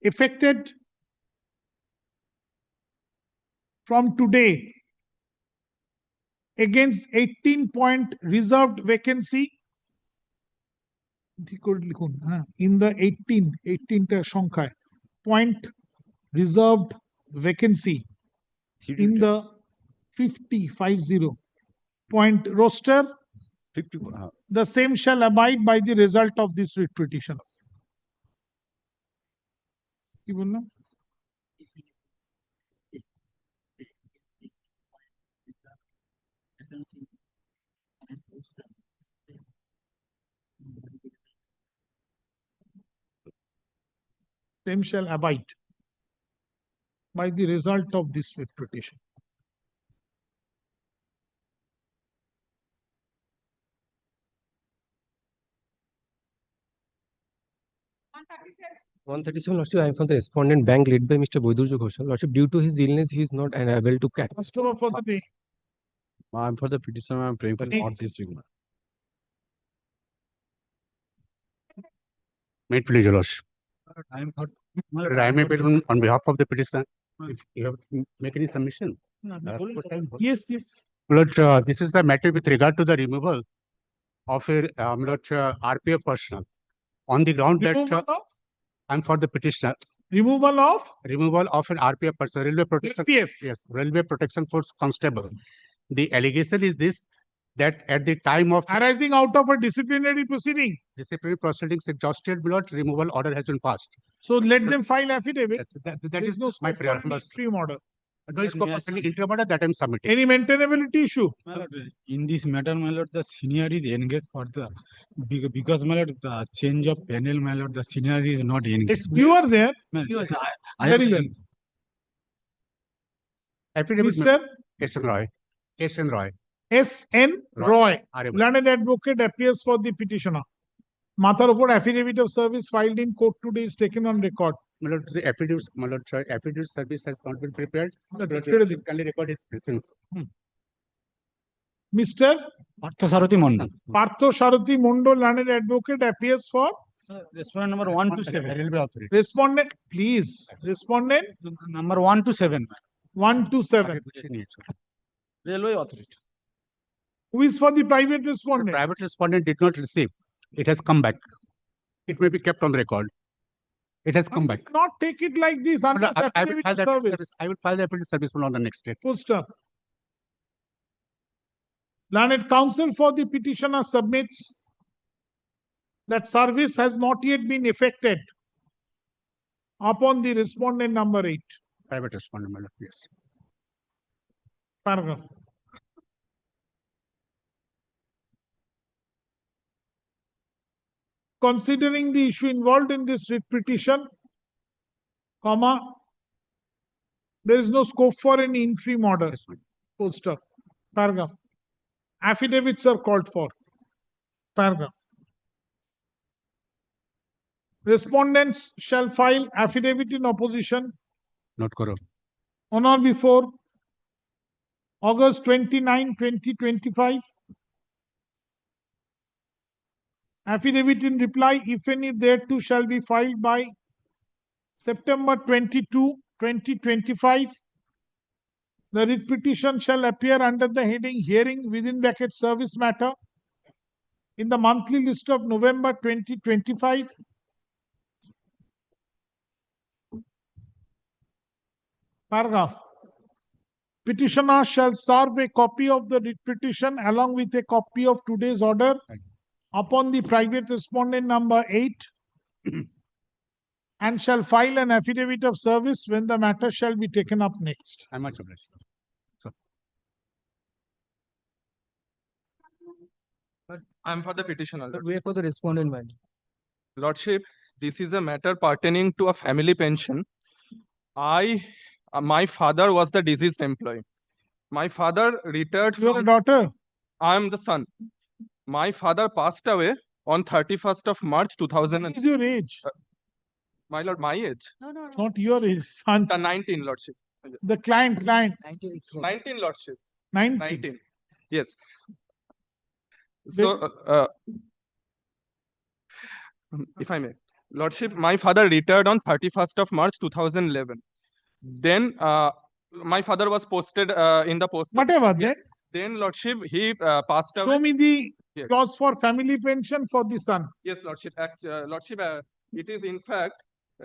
effected from today against 18-point reserved vacancy in the 18টা সংখ্যায় point reserved vacancy in the 50 point roster, 50 the same shall abide by the result of this writ petition. কি বললাম? Same shall abide by the result of this writ petition. One 137, Lordship, I am from the respondent bank led by Mr. Boydurjo Ghoshal. Lordship, due to his illness, he is not unable to catch. Customer for the day. I am for the petitioner. I am praying for North District. May it please, your Lordship. I am for. I may appeal on behalf of the petitioner. If you have to make any submission. Yes, yes. Lord, this is the matter with regard to the removal of a RPF personnel on the ground that I'm for the petitioner. Removal of an RPF person, Railway Protection. RPF. Yes, Railway Protection Force Constable. The allegation is this, that at the time of arising out of a disciplinary proceeding. disciplinary proceedings exhausted, blood removal order has been passed. So let them file affidavit. Yes, that There is no my scope for prayer. an interim order. No scope of any interim order that I'm submitting. Any maintainability issue? My lord, in this matter, my lord, the senior is engaged for the because my lord, the change of panel, my lord, the senior is not engaged. You are there. Yes, Very well. Affidavit, Mr. S.N. Roy. S.N. Roy. S.N. Roy, Roy. learned advocate, appears for the petitioner. মাথার উপর affidavit of service filed in court today is taken on record. My lord, the affidavit service has not been prepared. My lord, Prepared. kindly record his presence. Mr. Parthasarathi Mondal. Partho Sharathi Mondal, learned advocate, appears for Respondent number 1 to 7. Railway authority. respondent, please. Respondent Number 1 to 7. 1 to 7. Railway authority. Who is for the private respondent? Private respondent did not receive. It has come back. It may be kept on record. It has come back. Not take it like this unless I will affidavit file of that service. service. I will file the affidavit service on the next day. Full stop. Learned counsel for the petitioner submits that service has not yet been effected upon the respondent number 8. Private respondent, my lord, yes. Paragraph. Considering the issue involved in this writ petition, comma, there is no scope for any interim order. Full stop. Paragraph. Affidavits are called for. Paragraph. Respondents shall file affidavit in opposition Not karo. on or before August 29, 2025. Affidavit in reply, if any, thereto shall be filed by September 22, 2025. The writ petition shall appear under the heading hearing within bracket service matter in the monthly list of November 2025. Paragraph. Petitioner shall serve a copy of the writ petition along with a copy of today's order upon the private respondent number 8 and shall file an affidavit of service when the matter shall be taken up next. I'm much obliged. I'm for the petitioner. Wait for the respondent, man. Lordship, this is a matter pertaining to a family pension. My father was the deceased employee. My father retired Your from. daughter? I am the son. My father passed away on 31st of March 2000. What is your age? My lord, my age. Not your age, son. The 19, Lordship. Yes. The client. 19, Lordship. 19. Yes. So, if I may, Lordship, my father retired on 31st of March 2011. Then my father was posted in the post. Whatever, Yes. Then, Lordship, he passed away. Show me the Yes. clause for family pension for the son. Yes, Lordship. Lordship, it is in fact,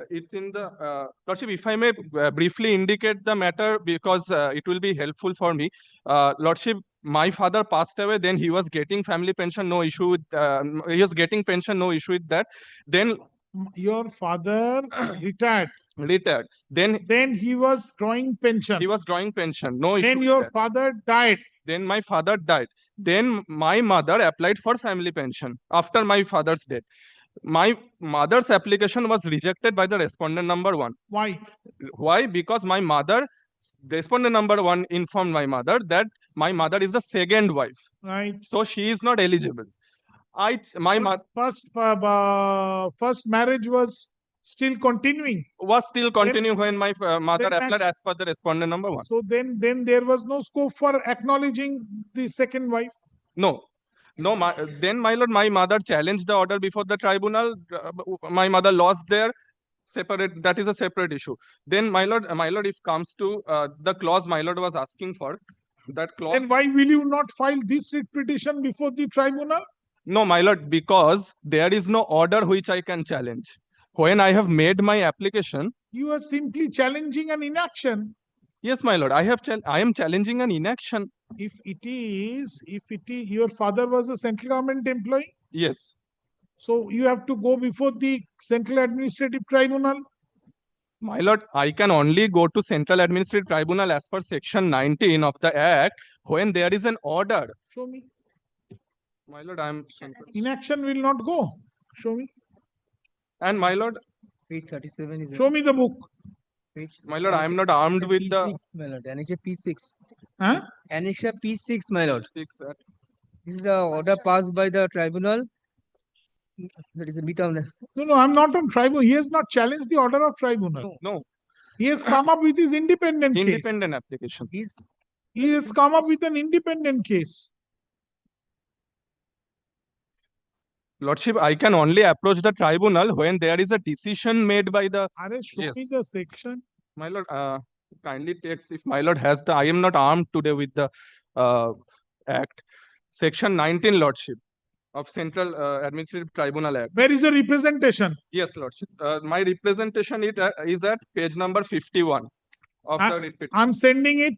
it's in the Lordship. If I may briefly indicate the matter because it will be helpful for me. Lordship, my father passed away. Then he was getting family pension. No issue with. He was getting pension. No issue with that. Then your father retired. Then he was drawing pension. He was drawing pension. No issue. Then with your that. father died. Then my father died. Then my mother applied for family pension after my father's death. My mother's application was rejected by the respondent number 1. Why? Why? Because my mother, respondent number 1 informed my mother that my mother is a second wife. Right. So she is not eligible. First marriage was still continuing. Was still continuing when my mother then applied as per the respondent number 1. So then there was no scope for acknowledging the second wife. No. Then my lord, my mother challenged the order before the tribunal. My mother lost there. Separate. That is a separate issue. Then my lord, if comes to the clause my lord was asking for, that clause. Then why will you not file this writ petition before the tribunal? No, my lord, because there is no order which I can challenge. When I have made my application, you are simply challenging an inaction. Yes, my lord, I am challenging an inaction. If it is, your father was a central government employee? Yes. So you have to go before the Central Administrative Tribunal? My lord, I can only go to Central Administrative Tribunal as per section 19 of the Act when there is an order. Show me. My lord, I am... Inaction will not go. Show me. And my lord... Page 37 is... Show me the book. My lord, I am not armed with the... P6, my lord. Annexure P6. Huh? Annexure P6, my lord. This is the order passed by the tribunal That is a bit of the. No, I'm not on tribunal. He has not challenged the order of tribunal. No, He has come up with his independent case. independent application. He has come up with an independent case. Lordship, I can only approach the tribunal when there is a decision made by the. Show Yes. me the section. My lord, kindly takes, if my lord has the, I am not armed today with the act. Section 19, Lordship, of Central Administrative Tribunal Act. Where is the representation? Yes, Lordship. My representation is at page number 51 of the writ petition. I'm sending it.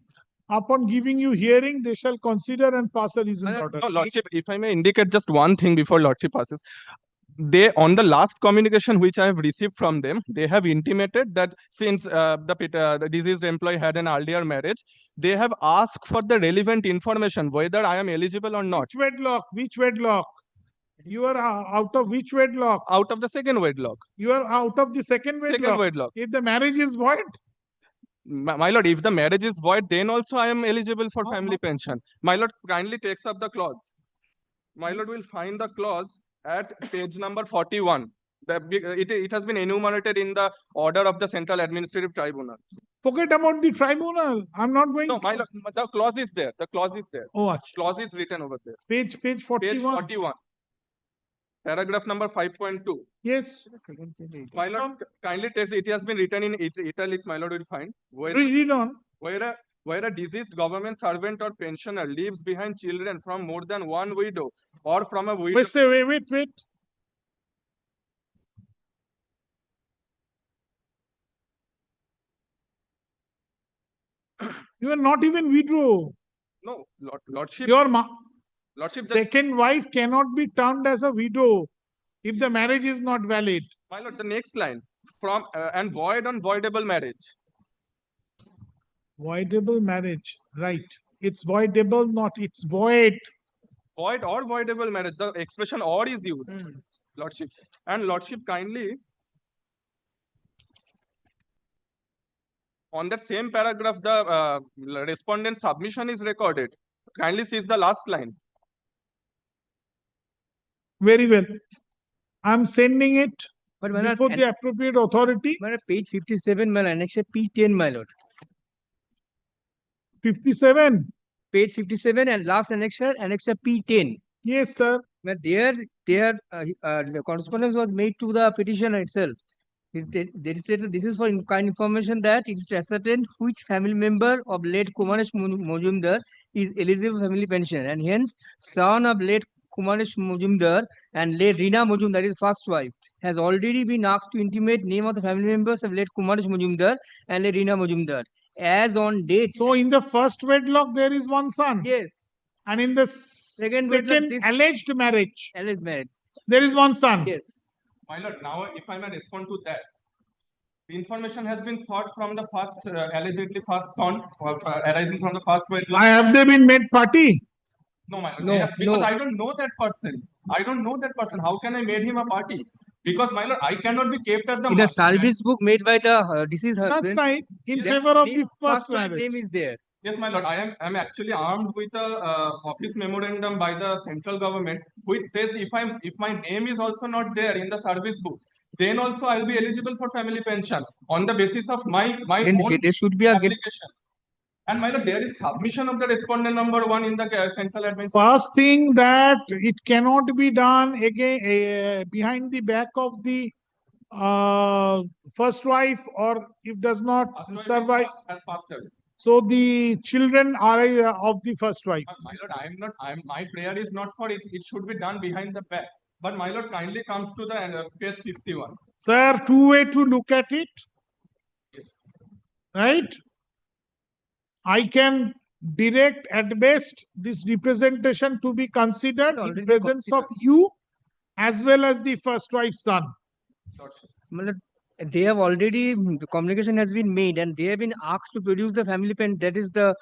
Upon giving you hearing, they shall consider and pass a reasoned order. No, Lordship, if I may indicate just one thing before Lordship passes. They, on the last communication which I have received from them, they have intimated that since the deceased employee had an earlier marriage, they have asked for the relevant information, whether I am eligible or not. Which wedlock? Which wedlock? You are out of which wedlock? Out of the second wedlock. You are out of the second wedlock. Second wedlock. If the marriage is void? My lord, if the marriage is void, then also I am eligible for family pension. My lord kindly takes up the clause. My lord will find the clause at page number 41. It has been enumerated in the order of the Central Administrative Tribunal. Forget about the tribunal. I'm not going. No, my lord, the clause is there. The clause is there. Oh, clause is written over there. Page 41. Page 41. Paragraph number 5.2. Yes. My lord, kindly takes, it has been written in italics, my lord will find. Read on. Where a deceased government servant or pensioner leaves behind children from more than one widow or from a widow. Wait. You are not even widow. No, Lordship. Lordship, second wife cannot be termed as a widow if the marriage is not valid. My lord, the next line, from and void on voidable marriage. Voidable marriage, right. It's voidable, not it's void. Void or voidable marriage, the expression or is used, Lordship. And Lordship, kindly, on that same paragraph, the respondent submission is recorded. Kindly sees the last line. Very well. I'm sending it But before the appropriate authority. Page 57, my annexure P10, my lord. 57. Page 57 and last annexure P10. Yes, sir. But the correspondence was made to the petitioner itself. They stated this is for kind information that it is to ascertain which family member of late Kumaresh Mojumdar is eligible for family pension, and hence son of late Kumaresh Mojumdar and late Rina Mojumdar, his first wife, has already been asked to intimate name of the family members of late Kumaresh Mojumdar and late Rina Mojumdar as on date. So in the first wedlock there is one son. Yes. And in the second alleged marriage, there is one son. Yes. My lord, now if I may respond to that, the information has been sought from the first allegedly first son arising from the first wedlock. Have they been made party? No, my lord. Because I don't know that person. I don't know that person. How can I make him a party? Because my lord, I cannot be kept at the in the service book made by the deceased husband. That's right. In favor of the first marriage. Name is there. Yes, my lord. I am actually armed with a office memorandum by the central government, which says if my name is also not there in the service book, then also I'll be eligible for family pension on the basis of my own there should be a application. And my lord, there is submission of the respondent number 1 in the central administration. First thing that it cannot be done again behind the back of the first wife, or if does not survive. Has passed away. So the children are of the first wife. My lord, my prayer is not for it. It should be done behind the back. But my lord kindly comes to the page 51. Sir, two way to look at it. Yes. Right? I can direct at best this representation to be considered in presence of you as well as the first wife's son. They have already, the communication has been made and they have been asked to produce the family pen, that is the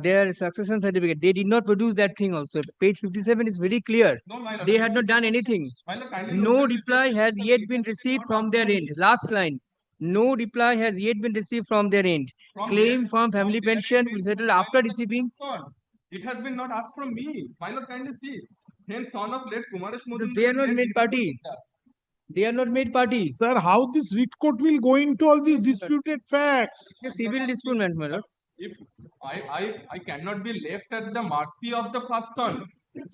their succession certificate. They did not produce that thing also. Page 57 is very clear. No, my lord, they had not done anything. No reply has yet been received from their end. Last line. No reply has yet been received from their end. Claim from family pension will settle after receiving. It has been not asked from me. My lord kindly sees. Hence, son of late Kumaresh Majumdar. They are not made party. They are not made party. Sir, how this writ court will go into all these disputed facts? It's a civil dispute, my lord. If I cannot be left at the mercy of the first son,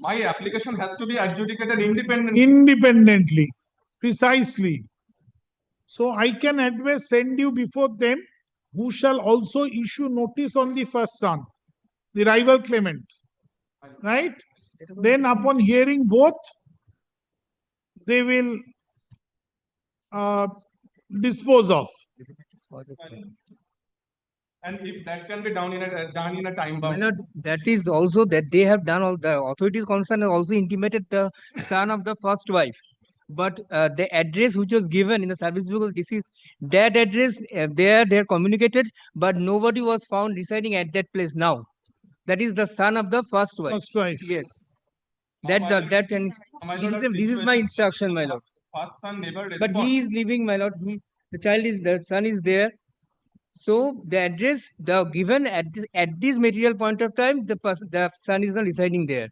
my application has to be adjudicated independently. Independently, precisely. So I can advise send you before them, who shall also issue notice on the first son, the rival claimant, right? Then upon hearing both, they will dispose of. And if that can be done in a time My bound. lord, that is also that they have done all the authorities concerned have also intimated the son of the first wife. But the address which was given in the service book of deceased, that address they are communicated, but nobody was found residing at that place now. That is the son of the first wife. First wife. Yes. And this is my instruction, my lord. First son never But he is living, my lord. The son is there. So the address given at this material point of time, the son is not residing there.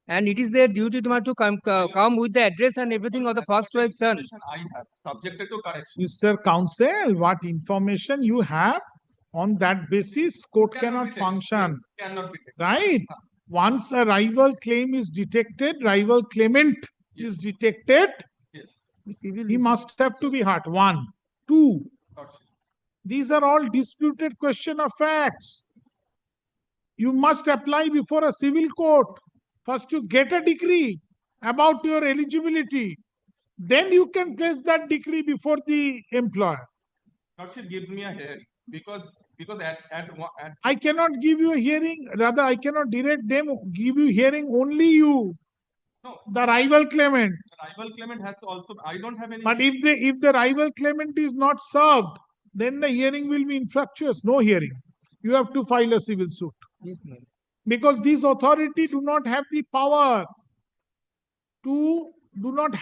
And it is their duty to come with the address and everything of the first wife's son. I have subjected to correction. Mr. Counsel, what information you have, on that basis, court cannot function. Cannot be taken. Right? Once a rival claim is detected, rival claimant is detected, Yes. he must have to be heard. 1. 2. These are all disputed question of facts. You must apply before a civil court. First, you get a decree about your eligibility. Then you can place that decree before the employer. Lordship gives me a hearing because at I cannot give you a hearing. Rather, I cannot direct them. Give you hearing only you. No. The rival claimant. The rival claimant has also. I don't have any. But if the rival claimant is not served, then the hearing will be infructuous. No hearing. You have to file a civil suit. Yes, ma'am. Because these authority do not have the power to does not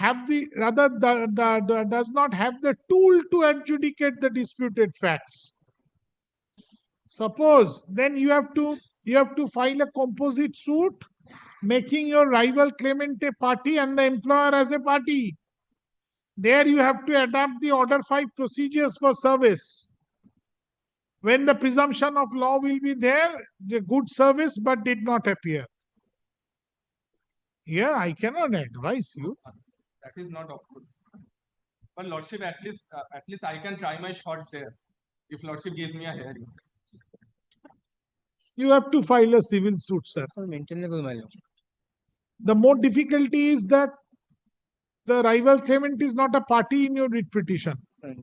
have the tool to adjudicate the disputed facts. Suppose then you have to file a composite suit making your rival claimant a party and the employer as a party. There you have to adapt the Order 5 procedures for service. When the presumption of law will be there, the good service but did not appear. Here I cannot advise you. That is not, of course. But Lordship, at least I can try my shot there. If Lordship gives me a hearing. You have to file a civil suit, sir. Maintainable, my lord. The more difficulty is that the rival claimant is not a party in your writ petition.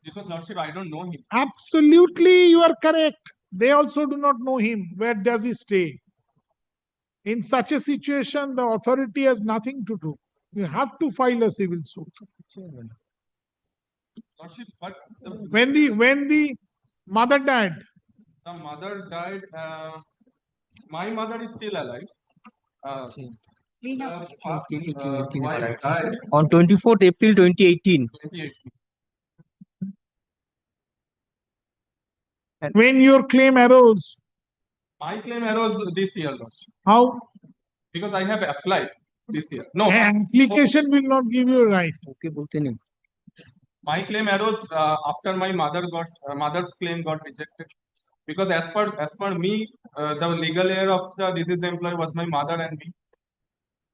Because Lordship, I don't know him. Absolutely, you are correct. They also do not know him. Where does he stay? In such a situation, the authority has nothing to do. You have to file a civil suit. Lordship, but When the mother died, the mother died. My mother is still alive. The first wife died On 24th April 2018. 2018. when your claim arose, My claim arose this year, Lordship. how? Because I have applied this year. No, Application will not give you a right. Okay, bolte nahi. my claim arose after my mother's claim got rejected. Because as per me, the legal heir of the deceased employee was my mother and me.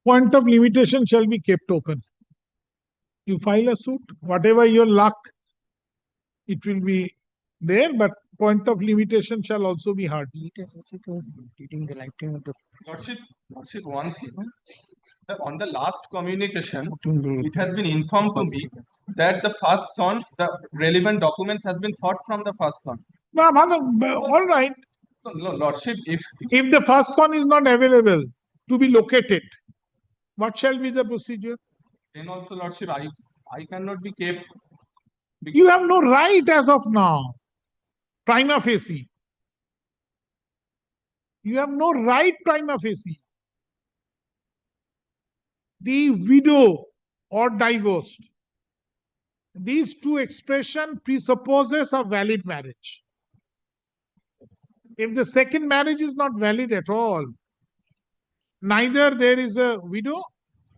Point of limitation shall be kept open. You file a suit, whatever your luck, it will be there, but point of limitation shall also be heard. During the lifetime of the Lordship, one thing. On the last communication, it has been informed to me that the first son, the relevant documents has been sought from the first son. All right. No, Lordship, if the first son is not available to be located, what shall be the procedure? then also, Lordship, I cannot be kept. You have no right as of now. Prima facie. You have no right prima facie. The widow or divorced. These two expressions presupposes a valid marriage. If the second marriage is not valid at all, neither there is a widow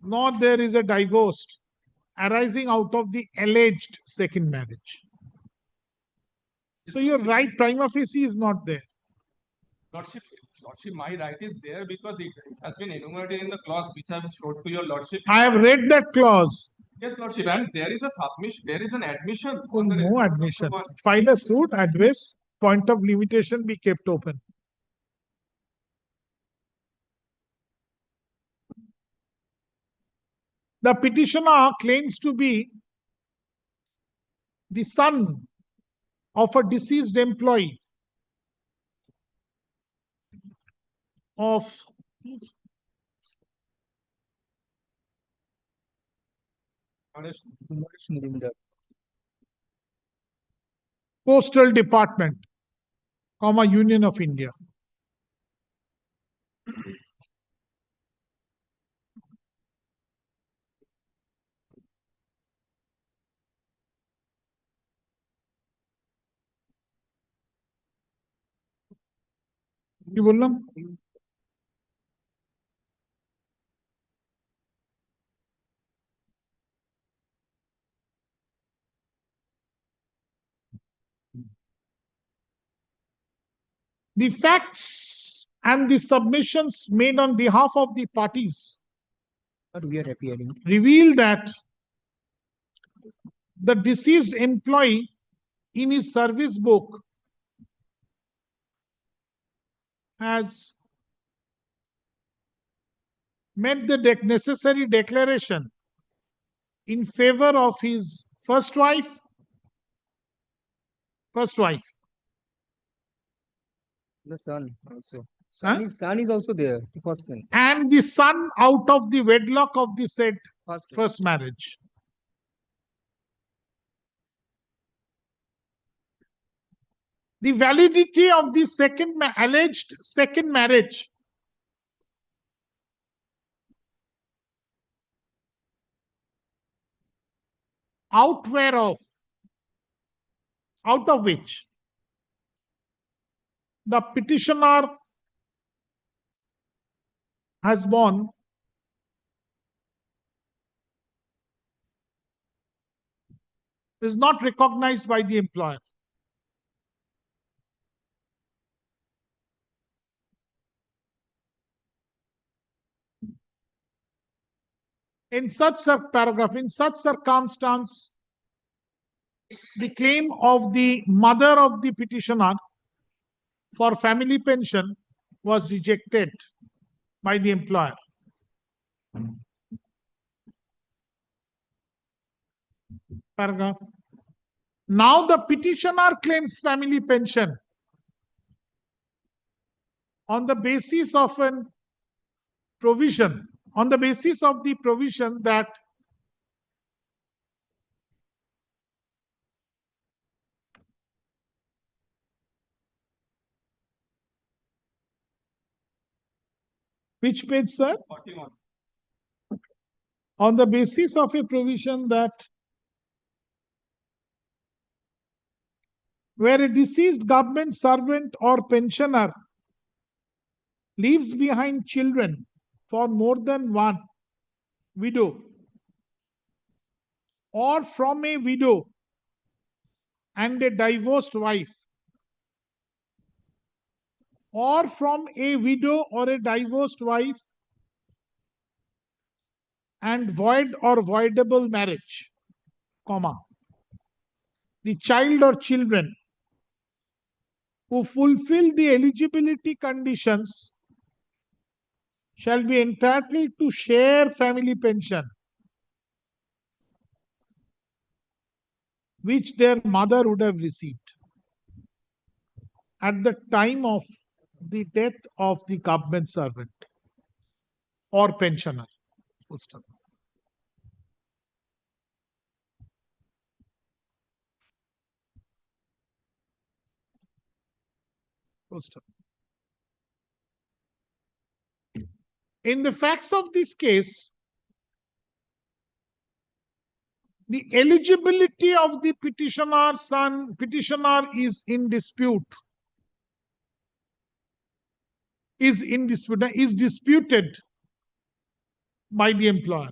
nor there is a divorced arising out of the alleged second marriage. So your right prima facie is not there. Lordship, my right is there because it has been enumerated in the clause which I have showed to your Lordship. I have read that clause. Yes, Lordship, and there is a submission, there is an admission. Oh, on the no response admission. of one. File a suit, addressed, point of limitation be kept open. The petitioner claims to be the son of a deceased employee of Postal Department, Union of India. কি বললাম? The facts and the submissions made on behalf of the parties reveal that the deceased employee in his service book has made the necessary declaration in favor of his first wife, The son also. Huh? His son is also there, the first son. and the son out of the wedlock of the said first marriage. The validity of the alleged second marriage out of which the petitioner has borne is not recognized by the employer. In such circumstance, the claim of the mother of the petitioner for family pension was rejected by the employer. Paragraph. Now the petitioner claims family pension on the basis of the provision that which page, sir? 41. On the basis of a provision that where a deceased government servant or pensioner leaves behind children for more than one widow, or from a widow and a divorced wife, or from a widow or a divorced wife and void or voidable marriage, the child or children who fulfill the eligibility conditions shall be entitled to share family pension which their mother would have received at the time of the death of the government servant or pensioner. Full stop. Full stop. In the facts of this case, the eligibility of the petitioner is in dispute. is in dispute, is disputed by the employer.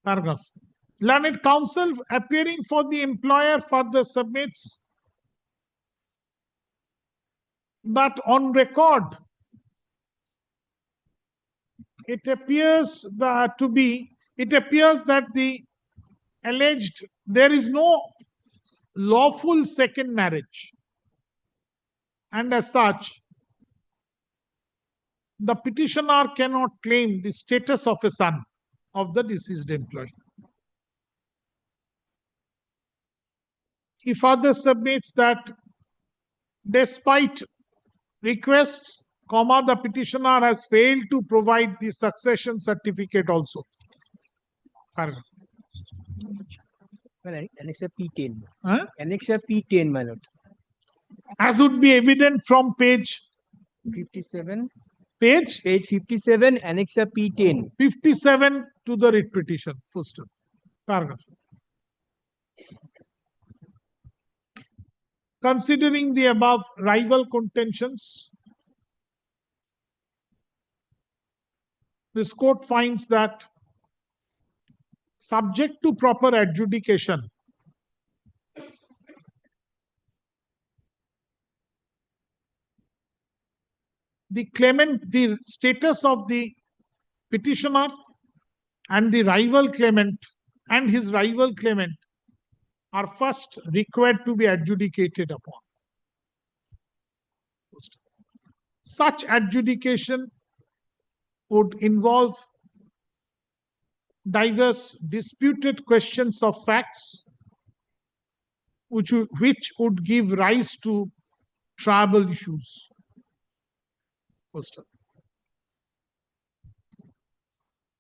Paragraph. Learned counsel appearing for the employer further submits that on record it appears that the alleged there is no lawful second marriage, and as such the petitioner cannot claim the status of a son of the deceased employee. He further submits that despite requests, the petitioner has failed to provide the succession certificate also. Well, Annexure P10. Huh? Annexure P10, my lord. As would be evident from page 57. Page 57, Annexure P10. 57 to the writ petition. Full stop. Paragraph. Considering the above rival contentions, this court finds that subject to proper adjudication, the status of the petitioner and the rival claimant and his rival claimant are first required to be adjudicated upon. Such adjudication would involve diverse disputed questions of facts which would give rise to tribal issues.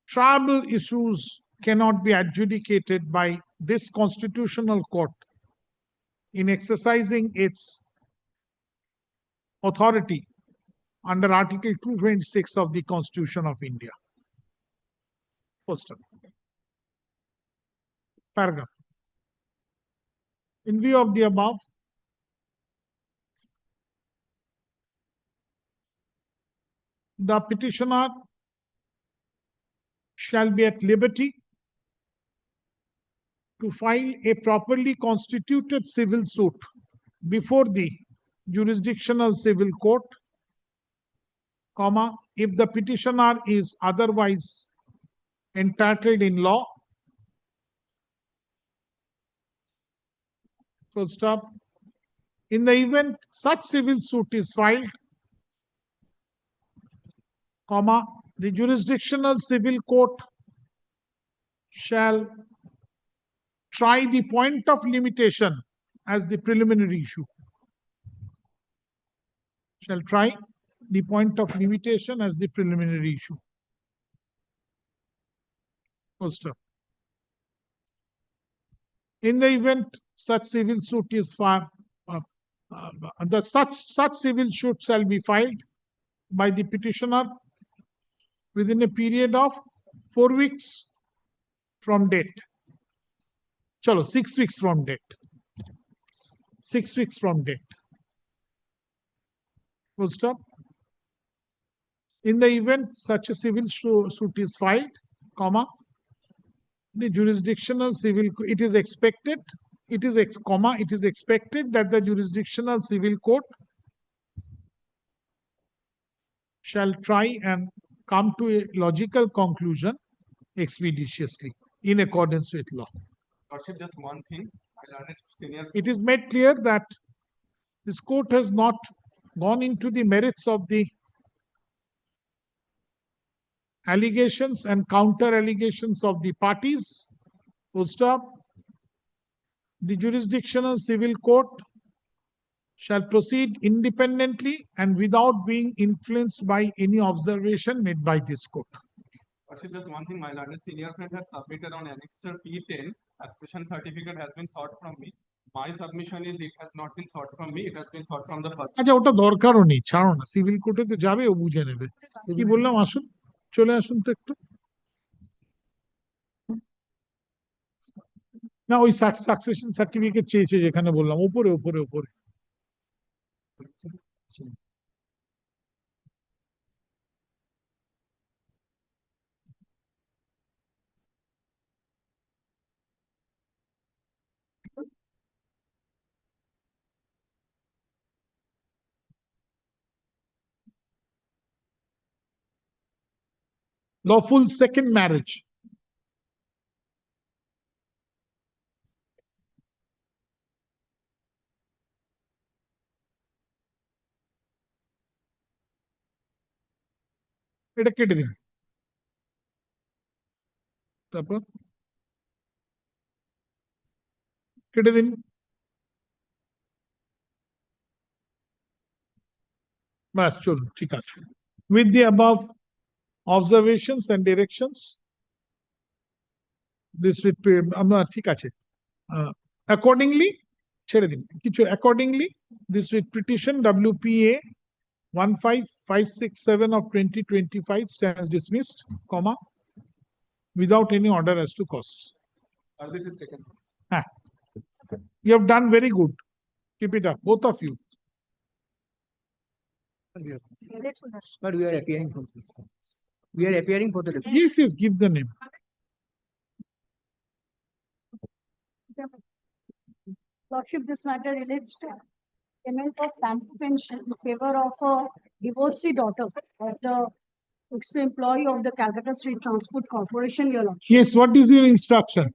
Tribal issues cannot be adjudicated by this constitutional court in exercising its authority under Article 226 of the Constitution of India. Paragraph. In view of the above, the petitioner shall be at liberty to file a properly constituted civil suit before the jurisdictional civil court, if the petitioner is otherwise entitled in law, full stop. In the event such civil suit is filed, the jurisdictional civil court shall try the point of limitation as the preliminary issue. Shall try the point of limitation as the preliminary issue. Full stop. In the event such civil suit is filed, such civil suit shall be filed by the petitioner within a period of 4 weeks from date. 6 weeks from date. 6 weeks from date. Full stop. In the event such a civil suit is filed, the jurisdictional civil, it is expected that the jurisdictional civil court shall try and come to a logical conclusion expeditiously in accordance with law. Lordship, just one thing. It is made clear that this court has not gone into the merits of the allegations and counter allegations of the parties. Full stop. The jurisdictional civil court shall proceed independently and without being influenced by any observation made by this court. Lordship, just one thing. My learned senior friend has submitted on Annexure P10. Succession certificate has been sought from me. My submission is it has not been sought from me. It has been sought from the first. আচ্ছা ওটা দরকারও নেই, ছাড়ো না, civil কোর্টে তো যাবে, ও বুঝে নেবে। কি বললাম, আসুন, চলে আসুন তো একটু। না, ওই সাকসেশন সার্টিফিকেট চেয়েছে যেখানে বললাম, উপরে উপরে উপরে। Lawful second marriage. এটা কেটে দিন। তারপর কেটে দিন। বাস চলুন, ঠিক আছে। With the above observations and directions, this আমরা ঠিক আছে। Accordingly, ছেড়ে দিন কিছু। Accordingly, this writ petition WPA 15567 of 2025 stands dismissed, comma, without any order as to costs. This is taken. You have done very good. Keep it up, both of you. But we are appearing for this. We are appearing for the response. Yes, yes, give the name. Lordship, this matter relates to payment of family pension in favor of a divorcee daughter of the ex-employee of the Calcutta Street Transport Corporation, Your Lordship. Yes, what is your instruction?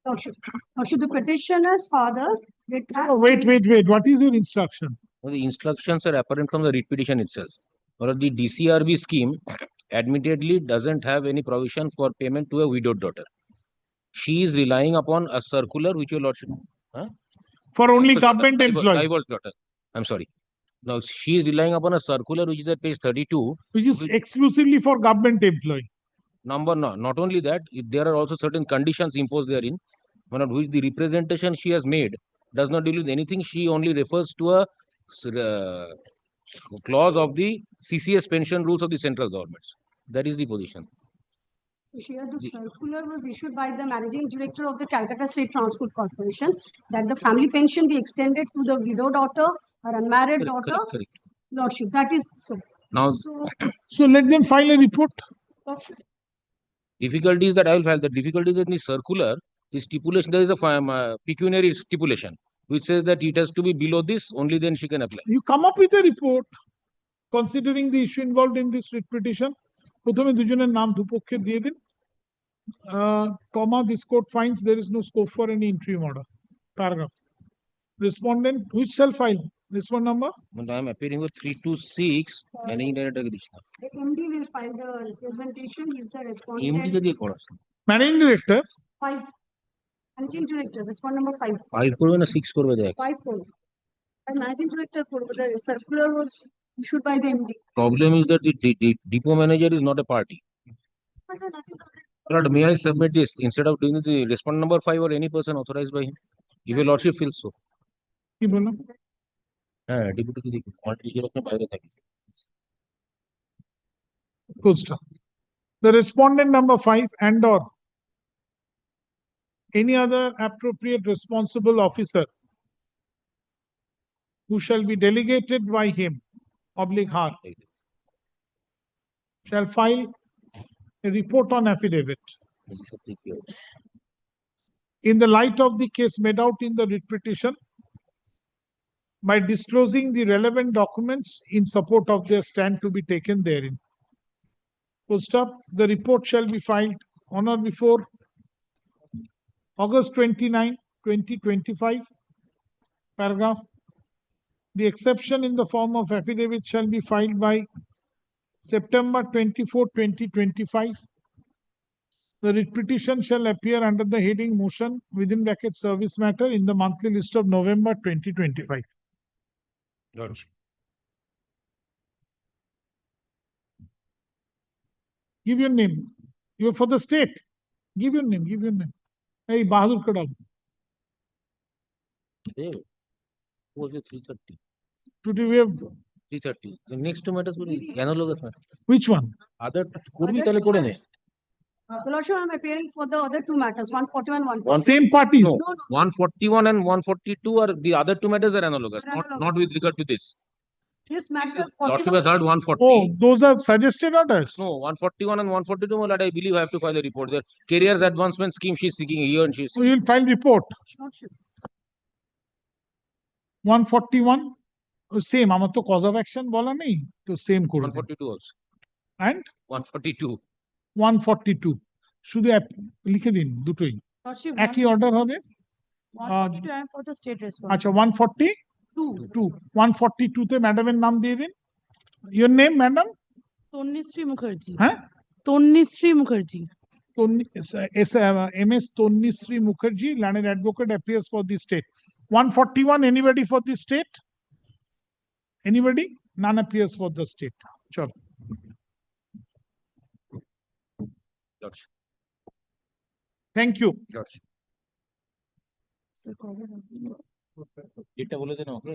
Lordship, the petitioner's father Oh, wait. What is your instruction? Well, the instructions are apparent from the writ petition itself. Or the DCRB scheme admittedly doesn't have any provision for payment to a widowed daughter. She is relying upon a circular which Your Lordship. For only government employees. Divorced daughter. I'm sorry. Now she is relying upon a circular which is at page 32. Which is exclusively for government employee. Not only that, there are also certain conditions imposed therein, which the representation she has made does not deal with anything. She only refers to a clause of the CCS pension rules of the central governments. That is the position. Here, the circular was issued by the managing director of the Calcutta State Transport Corporation that the family pension be extended to the widow daughter or unmarried daughter. Correct. Lordship, that is so. Now, so let them file a report. Lordship. Difficulty is that I will file. The difficulty is in the circular, the stipulation, there is a pecuniary stipulation which says that it has to be below this, only then she can apply. You come up with a report considering the issue involved in this writ petition. প্রথমে দুজনের নাম দুপক্ষে দিয়ে দিন, comma, this court finds there is no scope for any interim order. Paragraph. Respondent, which shall file? This one number? I am appearing with 326. Managing Director Krishna. The MD will file the representation. Is the respondent. MD দিয়ে করা আছে। Managing Director. 5. Managing Director, respond number 5. 5 করবে না 6 করবে দেখ। 5 করবে। And Managing Director করবে. The circular was issued by the MD. Problem is that the depot manager is not a party. Lord, may I submit this instead of doing the respondent number 5 or any person authorized by him? If your Lordship feels so. কি বলো? হ্যাঁ, deputy কি দেখুন, party এর আপনি বাইরে থাকি। Good stuff. The respondent number 5 and or any other appropriate responsible officer who shall be delegated by him, /her, shall file a report on affidavit in the light of the case made out in the writ petition by disclosing the relevant documents in support of their stand to be taken therein. Full stop. The report shall be filed on or before August 29, 2025. Paragraph. The exception in the form of affidavit shall be filed by September 24, 2025. The writ petition shall appear under the heading motion within bracket service matter in the monthly list of November 2025. Give your name. You are for the state. Give your name. Hey, Bahadur Kadab. Hey, was it 330? Today we have 330. The next two matters will be analogous matter. Which one? Other করবি তাহলে করে নে। Your Lordship, I'm appearing for the other two matters, 141, 140. One- Same party. No, No, no. 141 and 142 are the other two matters are analogous, Are not analogous. with regard to this. This matter, Lordship 41. has heard 140. Oh, those are suggested orders. No, 141 and 142, my lord, I believe I have to file a report. Their careers advancement scheme she's seeking here and she's. So you'll file report. Lordship. 141. Same. আমার তো cause of action বলা নেই তো same করে দিন। 142 also. And 142. 142 শুধু লিখে দিন দুটোই Lordship, একই অর্ডার হবে। 142, I am for the state response. আচ্ছা 142 142 তে ম্যাডামের নাম দিয়ে দিন। Your name, madam? Tonnishri Mukherjee. হ্যাঁ Tonnishri Mukherjee. MS Tonnishri Mukherjee, landed advocate, appears for the state. 141, anybody for the state? Anybody? None appears for the state. Sure. Lordship. Thank you. Lordship. Sir, cover. এটা বলে দেন ওকে